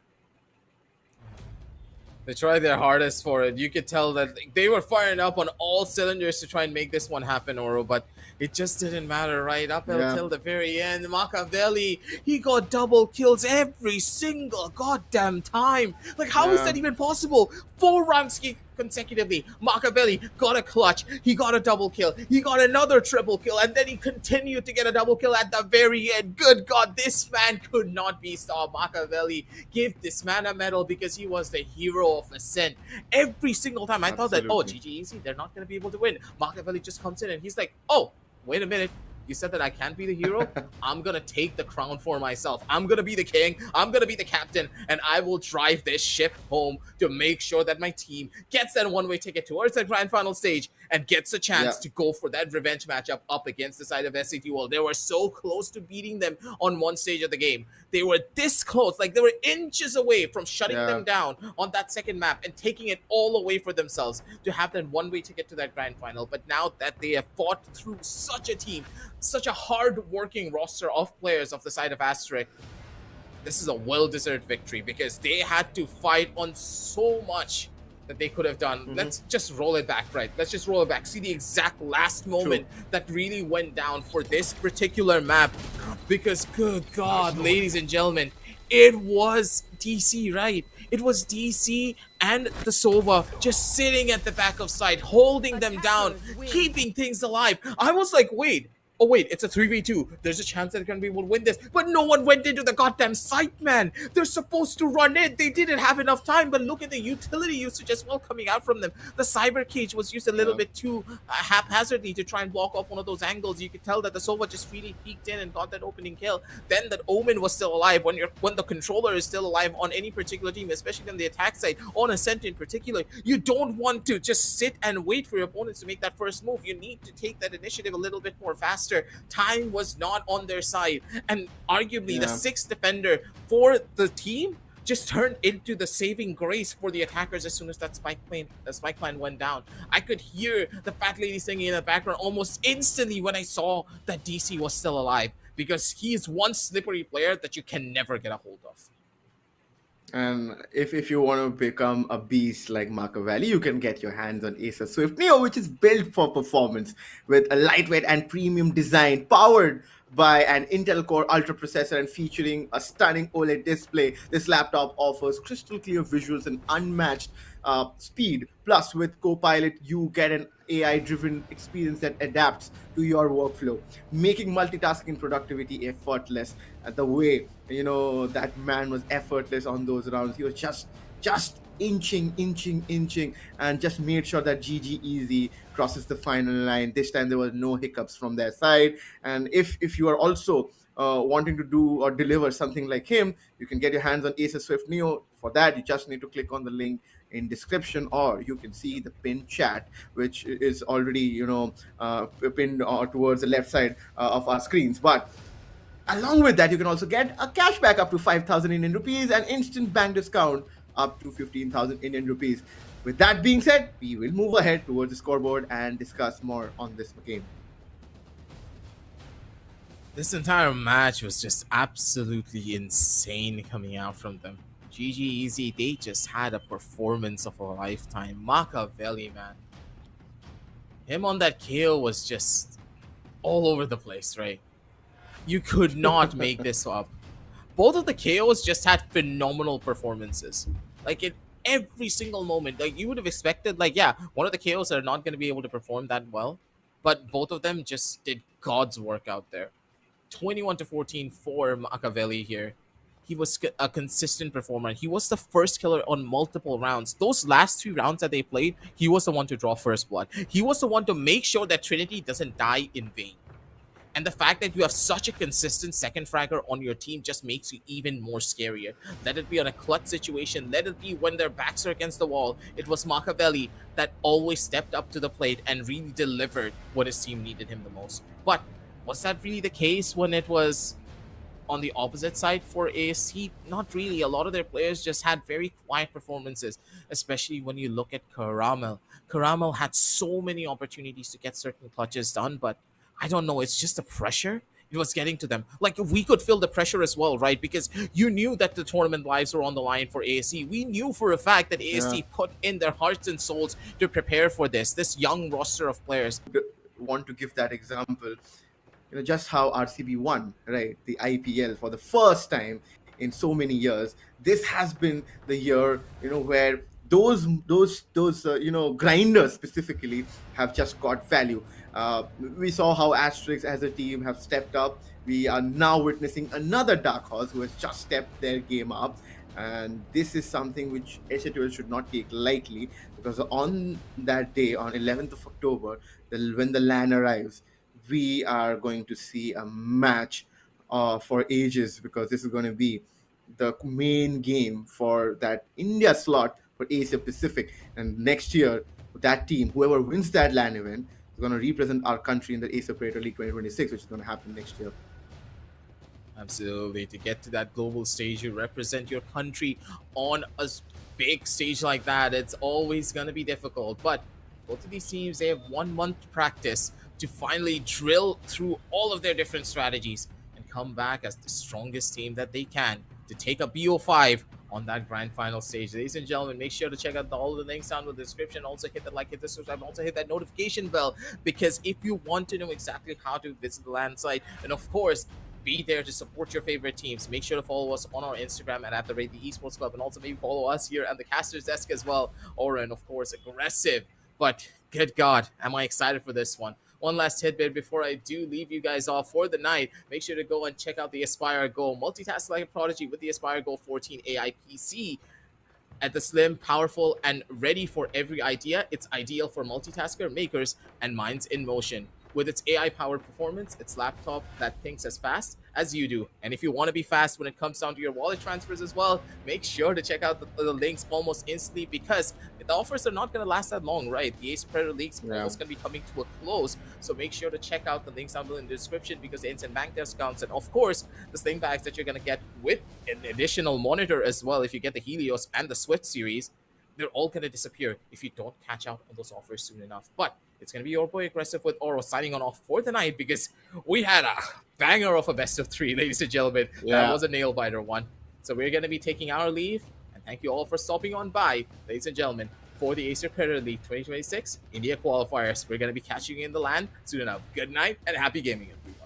They tried their hardest for it. You could tell that they were firing up on all cylinders to try and make this one happen, Oro, but it just didn't matter, right? Up until the very end. Machiavelli, he got double kills every single goddamn time. Like, how is that even possible? 4 rounds consecutively. Machiavelli got a clutch. He got a double kill. He got another triple kill, and then he continued to get a double kill at the very end. Good God, this man could not be stopped. Machiavelli, give this man a medal because he was the hero of Ascent. Every single time I thought that, oh, GGEZ, they're not going to be able to win. Machiavelli just comes in and he's like, oh, wait a minute. You said that I can't be the hero? I'm going to take the crown for myself. I'm going to be the king. I'm going to be the captain. And I will drive this ship home to make sure that my team gets that one-way ticket towards that grand final stage and gets a chance to go for that revenge matchup up against the side of SATUL. They were so close to beating them on one stage of the game. They were this close. Like, they were inches away from shutting them down on that second map and taking it all away for themselves to have that one-way ticket to that grand final. But now that they have fought through such a team, such a hard-working roster of players of the side of Asterisk, this is a well-deserved victory because they had to fight on so much that they could have done. Let's just roll it back, right? Let's just roll it back. See the exact last moment that really went down for this particular map. Because, good God, ladies and gentlemen, it was DC, right? It was DC and the Sova just sitting at the back of site, holding them down, keeping things alive. I was like, wait, oh wait, it's a 3v2. There's a chance that they're going to be able to win this. But no one went into the goddamn site, man. They're supposed to run it. They didn't have enough time. But look at the utility usage as well coming out from them. The cyber cage was used a little bit too haphazardly to try and block off one of those angles. You could tell that the Sova just really peeked in and got that opening kill. Then that Omen was still alive. When the controller is still alive on any particular team, especially on the attack side, on Ascent in particular, you don't want to just sit and wait for your opponents to make that first move. You need to take that initiative a little bit more fast. Time was not on their side, and arguably the 6th defender for the team just turned into the saving grace for the attackers as soon as that spike line went down. I could hear the fat lady singing in the background almost instantly when I saw that DC was still alive, because he is one slippery player that you can never get a hold of. And if you want to become a beast like Machiavelli, you can get your hands on Acer Swift Neo, which is built for performance with a lightweight and premium design powered by an Intel Core Ultra processor and featuring a stunning OLED display. This laptop offers crystal clear visuals and unmatched speed. Plus, with Copilot, you get an AI-driven experience that adapts to your workflow, making multitasking and productivity effortless. The way, that man was effortless on those rounds. He was just inching, and just made sure that GGEZ crosses the final line. This time there were no hiccups from their side. And if you are also wanting to do or deliver something like him, you can get your hands on Acer Swift Neo For that, you just need to click on the link in description, or you can see the pinned chat, which is already pinned towards the left side of our screens. But along with that, you can also get a cashback up to 5,000 Indian rupees and instant bank discount up to 15,000 Indian rupees. With that being said, we will move ahead towards the scoreboard and discuss more on this game. This entire match was just absolutely insane coming out from them. GGEZ, they just had a performance of a lifetime. Machiavelli, man. Him on that KO was just all over the place, right? You could not make this up. Both of the KOs just had phenomenal performances. Like, in every single moment, like, you would have expected, like, yeah, one of the KOs are not going to be able to perform that well, but both of them just did God's work out there. 21-14 for Machiavelli here. He was a consistent performer. He was the first killer on multiple rounds. Those last 3 rounds that they played, he was the one to draw first blood. He was the one to make sure that Trinity doesn't die in vain. And the fact that you have such a consistent second fragger on your team just makes you even more scarier. Let it be on a clutch situation, let it be when their backs are against the wall. It was Machiavelli that always stepped up to the plate and really delivered what his team needed him the most. But was that really the case when it was on the opposite side for AST? Not really. A lot of their players just had very quiet performances, especially when you look at Caramel. Caramel had so many opportunities to get certain clutches done, but I don't know, it's just the pressure. It was getting to them. Like, we could feel the pressure as well, right? Because you knew that the tournament lives were on the line for AST. We knew for a fact that AST put in their hearts and souls to prepare for this young roster of players. Want to give that example, just how RCB won, right, the IPL for the first time in so many years. This has been the year, where those grinders specifically have just got value. We saw how Asterix as a team have stepped up. We are now witnessing another dark horse who has just stepped their game up, and this is something which Acer should not take lightly, because on that day, on 11th of October, when the LAN arrives, we are going to see a match for ages, because this is going to be the main game for that India slot for Asia Pacific. And next year, that team, whoever wins that LAN event, is going to represent our country in the Acer Predator League 2026, which is going to happen next year. Absolutely. To get to that global stage, you represent your country on a big stage like that. It's always going to be difficult. But both of these teams, they have 1 month to practice to finally drill through all of their different strategies and come back as the strongest team that they can to take a BO5 on that grand final stage. Ladies and gentlemen, make sure to check out all the links down in the description. Also hit that like, hit the subscribe, and also hit that notification bell, because if you want to know exactly how to visit the LAN site, and of course, be there to support your favorite teams, make sure to follow us on our Instagram at the Esports Club, and also maybe follow us here at the Caster's Desk as well. Oren, of course, aggressive, but good God, am I excited for this one. One last tidbit before I do leave you guys off for the night. Make sure to go and check out the Aspire Go multitask like a prodigy with the Aspire Go 14 AI PC. At the slim, powerful, and ready for every idea, it's ideal for multitasker makers and minds in motion. With its AI-powered performance, its laptop that thinks as fast as you do. And if you want to be fast when it comes down to your wallet transfers as well, make sure to check out the links almost instantly, because the offers are not going to last that long, right? The Acer Predator League is almost going to be coming to a close. So make sure to check out the links down below in the description, because the instant bank discounts, and of course, the sling bags that you're going to get with an additional monitor as well if you get the Helios and the Swift series, they're all going to disappear if you don't catch out on those offers soon enough. But it's going to be your boy Aggressive with Oro signing on off for the night, because we had a banger of a best of 3, ladies and gentlemen. That was a nail-biter one. So we're going to be taking our leave, and thank you all for stopping on by, ladies and gentlemen, for the Acer Predator League 2026 India Qualifiers. We're going to be catching you in the LAN soon enough. Good night and happy gaming, everyone.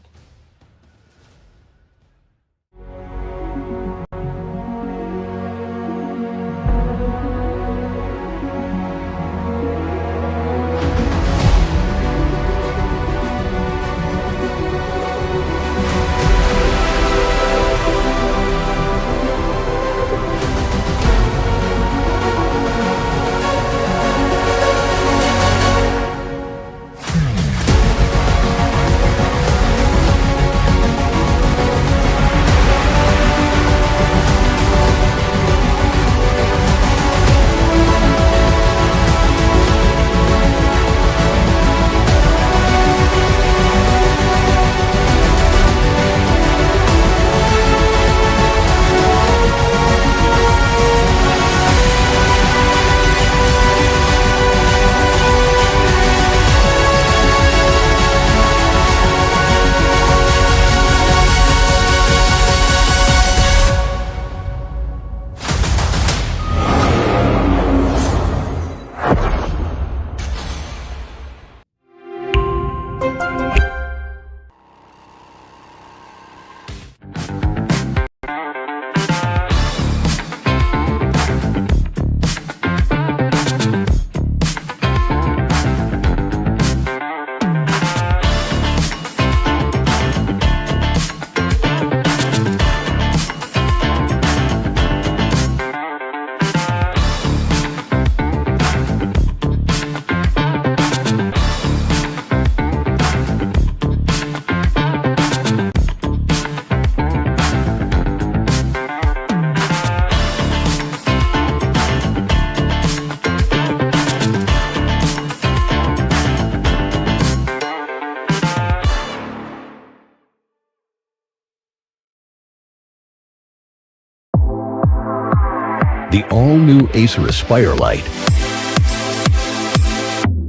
all-new Acer Aspire Lite.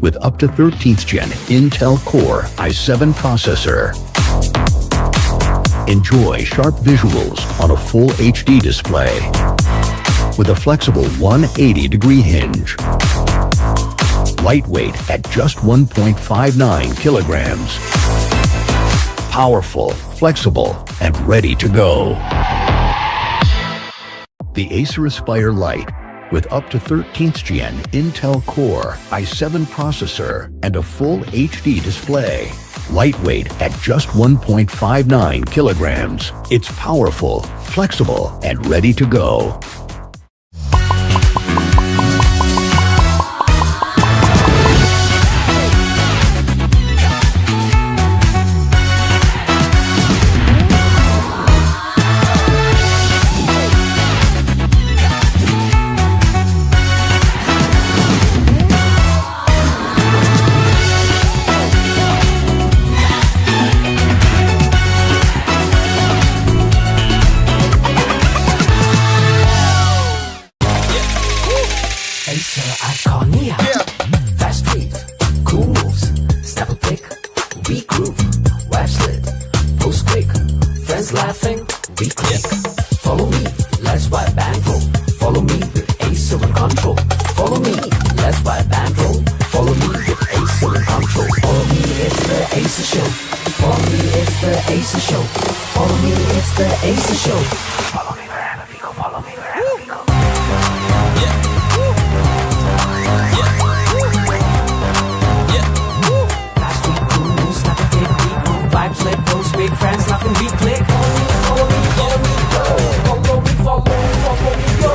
With up to 13th Gen Intel Core i7 processor. Enjoy sharp visuals on a full HD display. With a flexible 180-degree hinge. Lightweight at just 1.59 kilograms. Powerful, flexible, and ready to go. The Acer Aspire Lite, with up to 13th Gen Intel Core i7 processor and a full HD display. Lightweight at just 1.59 kilograms. It's powerful, flexible, and ready to go. Acer Iconia. Fast street, cool moves, step a pick, we groove, web slid, post quick, friends laughing, we click. Follow me, let's wipe and roll. Follow me with Acer and control. Follow me, let's wipe and roll. Follow me with Acer and control. Follow me, it's the Acer show. Follow me, it's the Acer show. Follow me, it's the Acer show. Follow me wherever we go. Follow me wherever we go. Vibes lit, post big friends laughing, we click. Follow me, follow me, go. Follow me, follow me, go.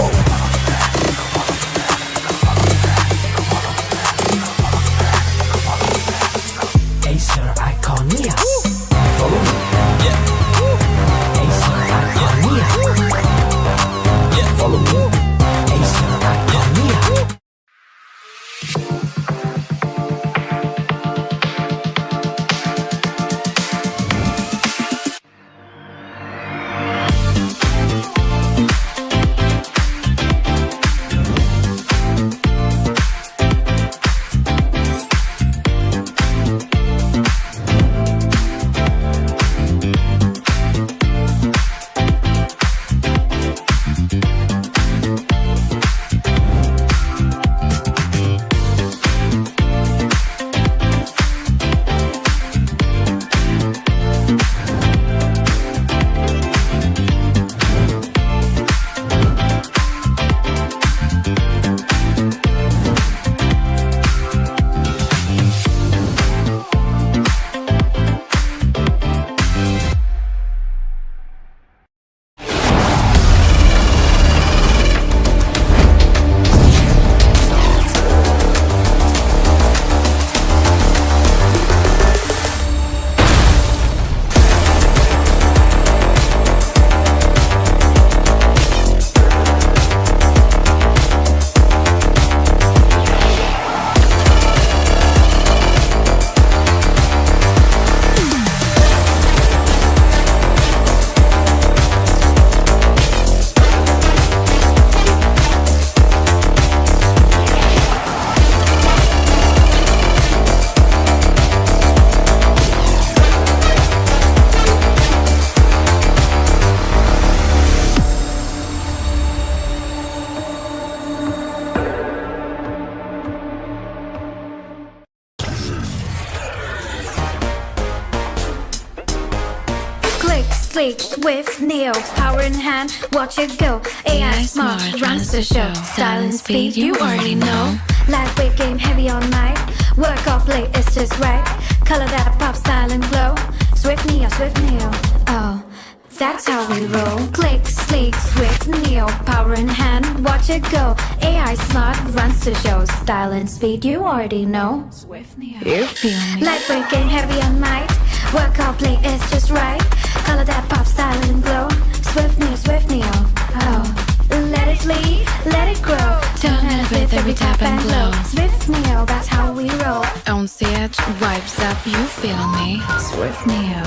Acer Iconia. Follow me. Acer Iconia. Follow me. Acer Iconia. Sleek, swift, neo, power in hand, watch it go. AI smart, runs the show. Style and speed, you already know. Lightweight game, heavy all night. Work off late, it's just right. Color that pop, style and glow. Swift neo, oh, that's how we roll. Click, sleek, swift, neo, power in hand, watch it go. AI smart, runs the show. Style and speed, you already know. Swift neo, you feel me. Lightweight game, heavy all night. Work out play, it's just right. Color that pop, style and glow. Swift neo, oh. Let it lead, let it grow. Turn and flip every tap and glow. Swift neo, that's how we roll. On stage, vibes up, you feel me. Swift neo.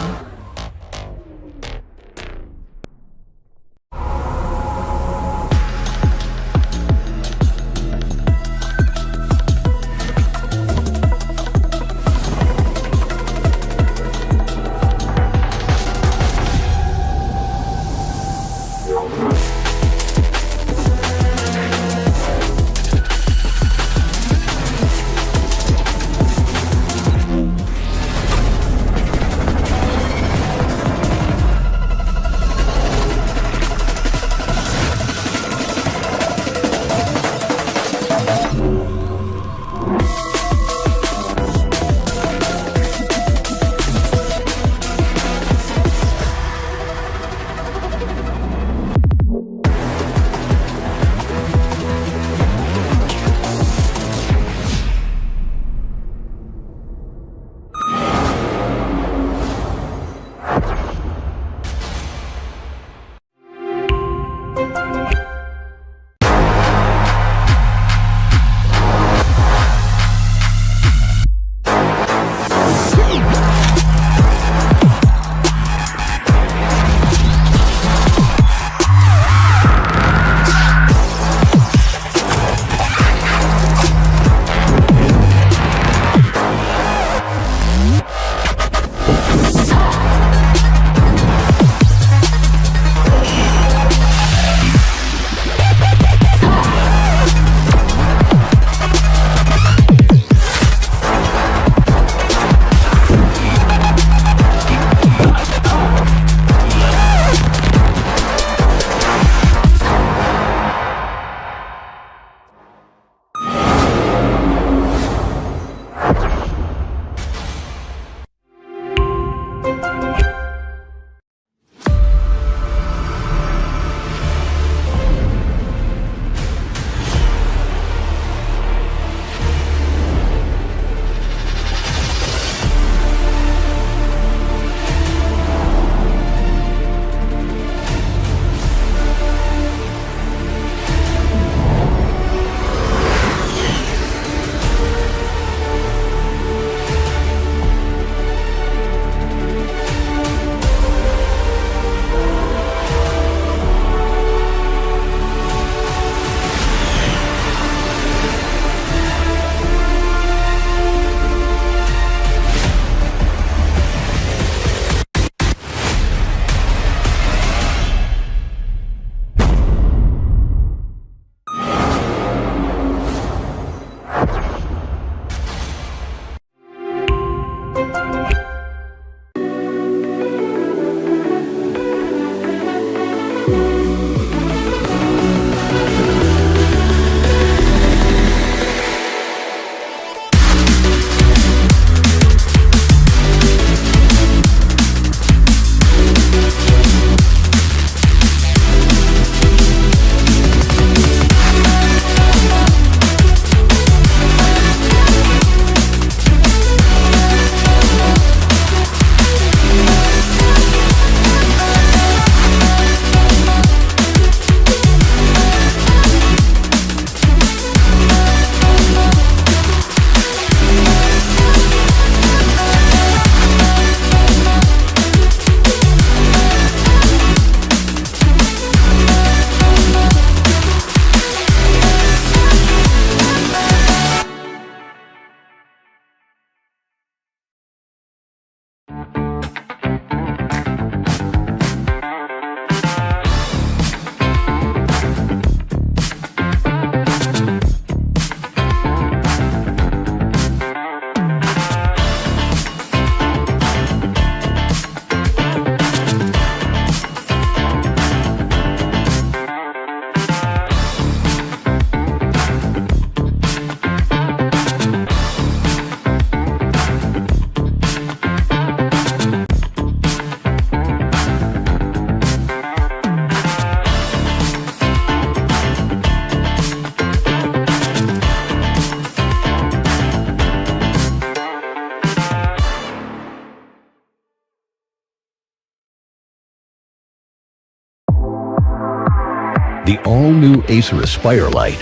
all-new Acer Aspire Lite.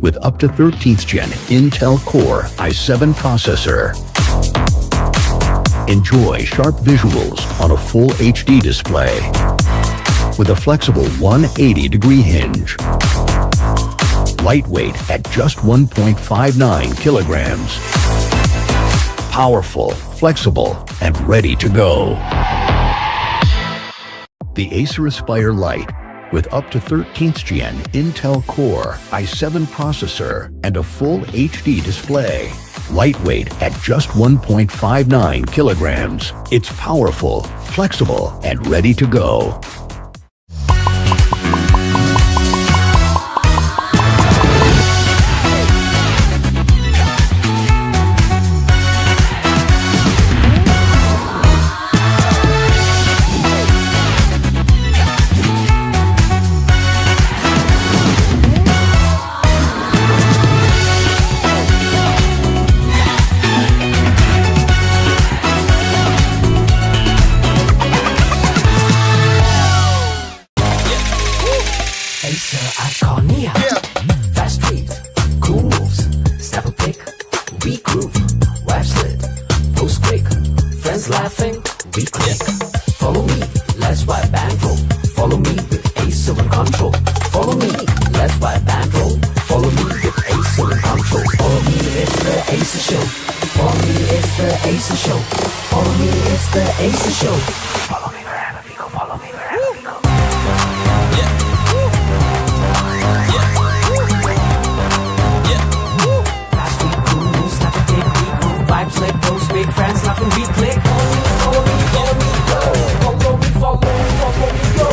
With up to 13th Gen Intel Core i7 processor. Enjoy sharp visuals on a full HD display. With a flexible 180-degree hinge. Lightweight at just 1.59 kilograms. Powerful, flexible, and ready to go. The Acer Aspire Lite, with up to 13th Gen Intel Core i7 processor and a full HD display. Lightweight at just 1.59 kilograms. It's powerful, flexible, and ready to go. Acer Iconia. Fast tweet, cool moves, step a pick, we groove, web slit, post quick, friends laughing, we click. Follow me, let's wipe and roll. Follow me with Acer and control. Follow me, let's wipe and roll. Follow me with Acer and control. Follow me, it's the Acer show. Follow me, it's the Acer show. Follow me, it's the Acer show. Follow me wherever we go. Follow me wherever we go. Vibes like those big friends laughing, we click. Follow me, follow me, go. Follow me, follow me, go.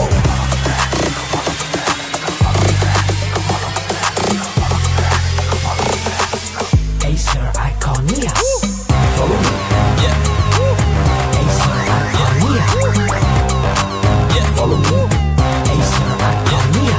Acer Iconia. Follow me. Acer Iconia. Follow me. Acer Iconia.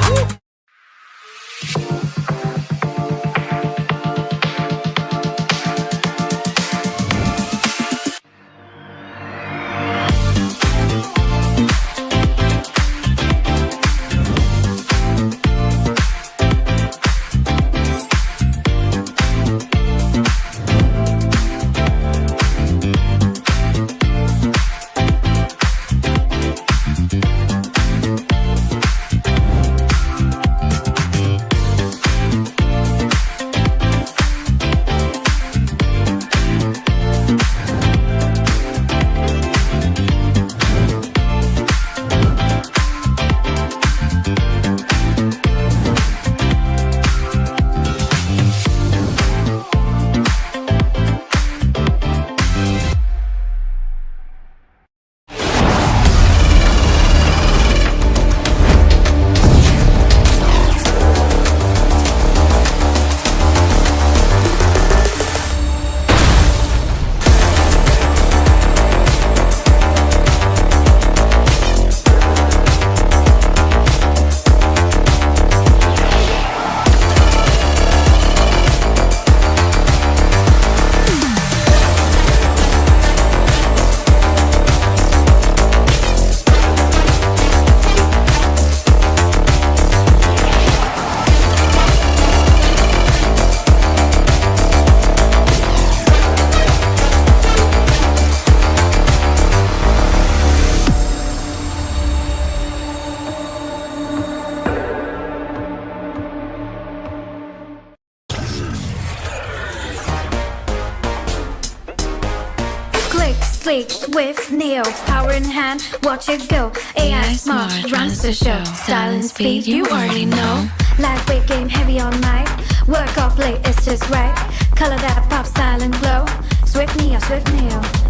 Sleek, swift, neo, power in hand, watch it go. AI smart, runs the show. Style and speed, you already know. Lightweight game, heavy all night. Work off late, it's just right. Color that pop, style and glow. Swift neo,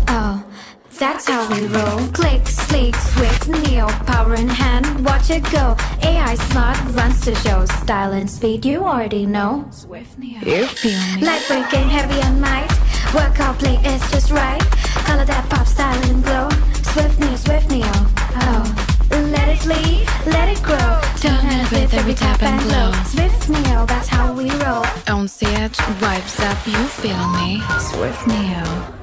oh, that's how we roll. Click, sleek, swift, neo, power in hand, watch it go. AI smart, runs the show. Style and speed, you already know. Swift Neo. You feel me? Lightweight game, heavy on might. Work out play, it's just right. Color that pop, style and glow. Swift Neo, oh. Let it lead, let it grow. Turn and with every tap and glow. Swift Neo, that's how we roll. On the edge, vibes up, you feel me? Swift Neo.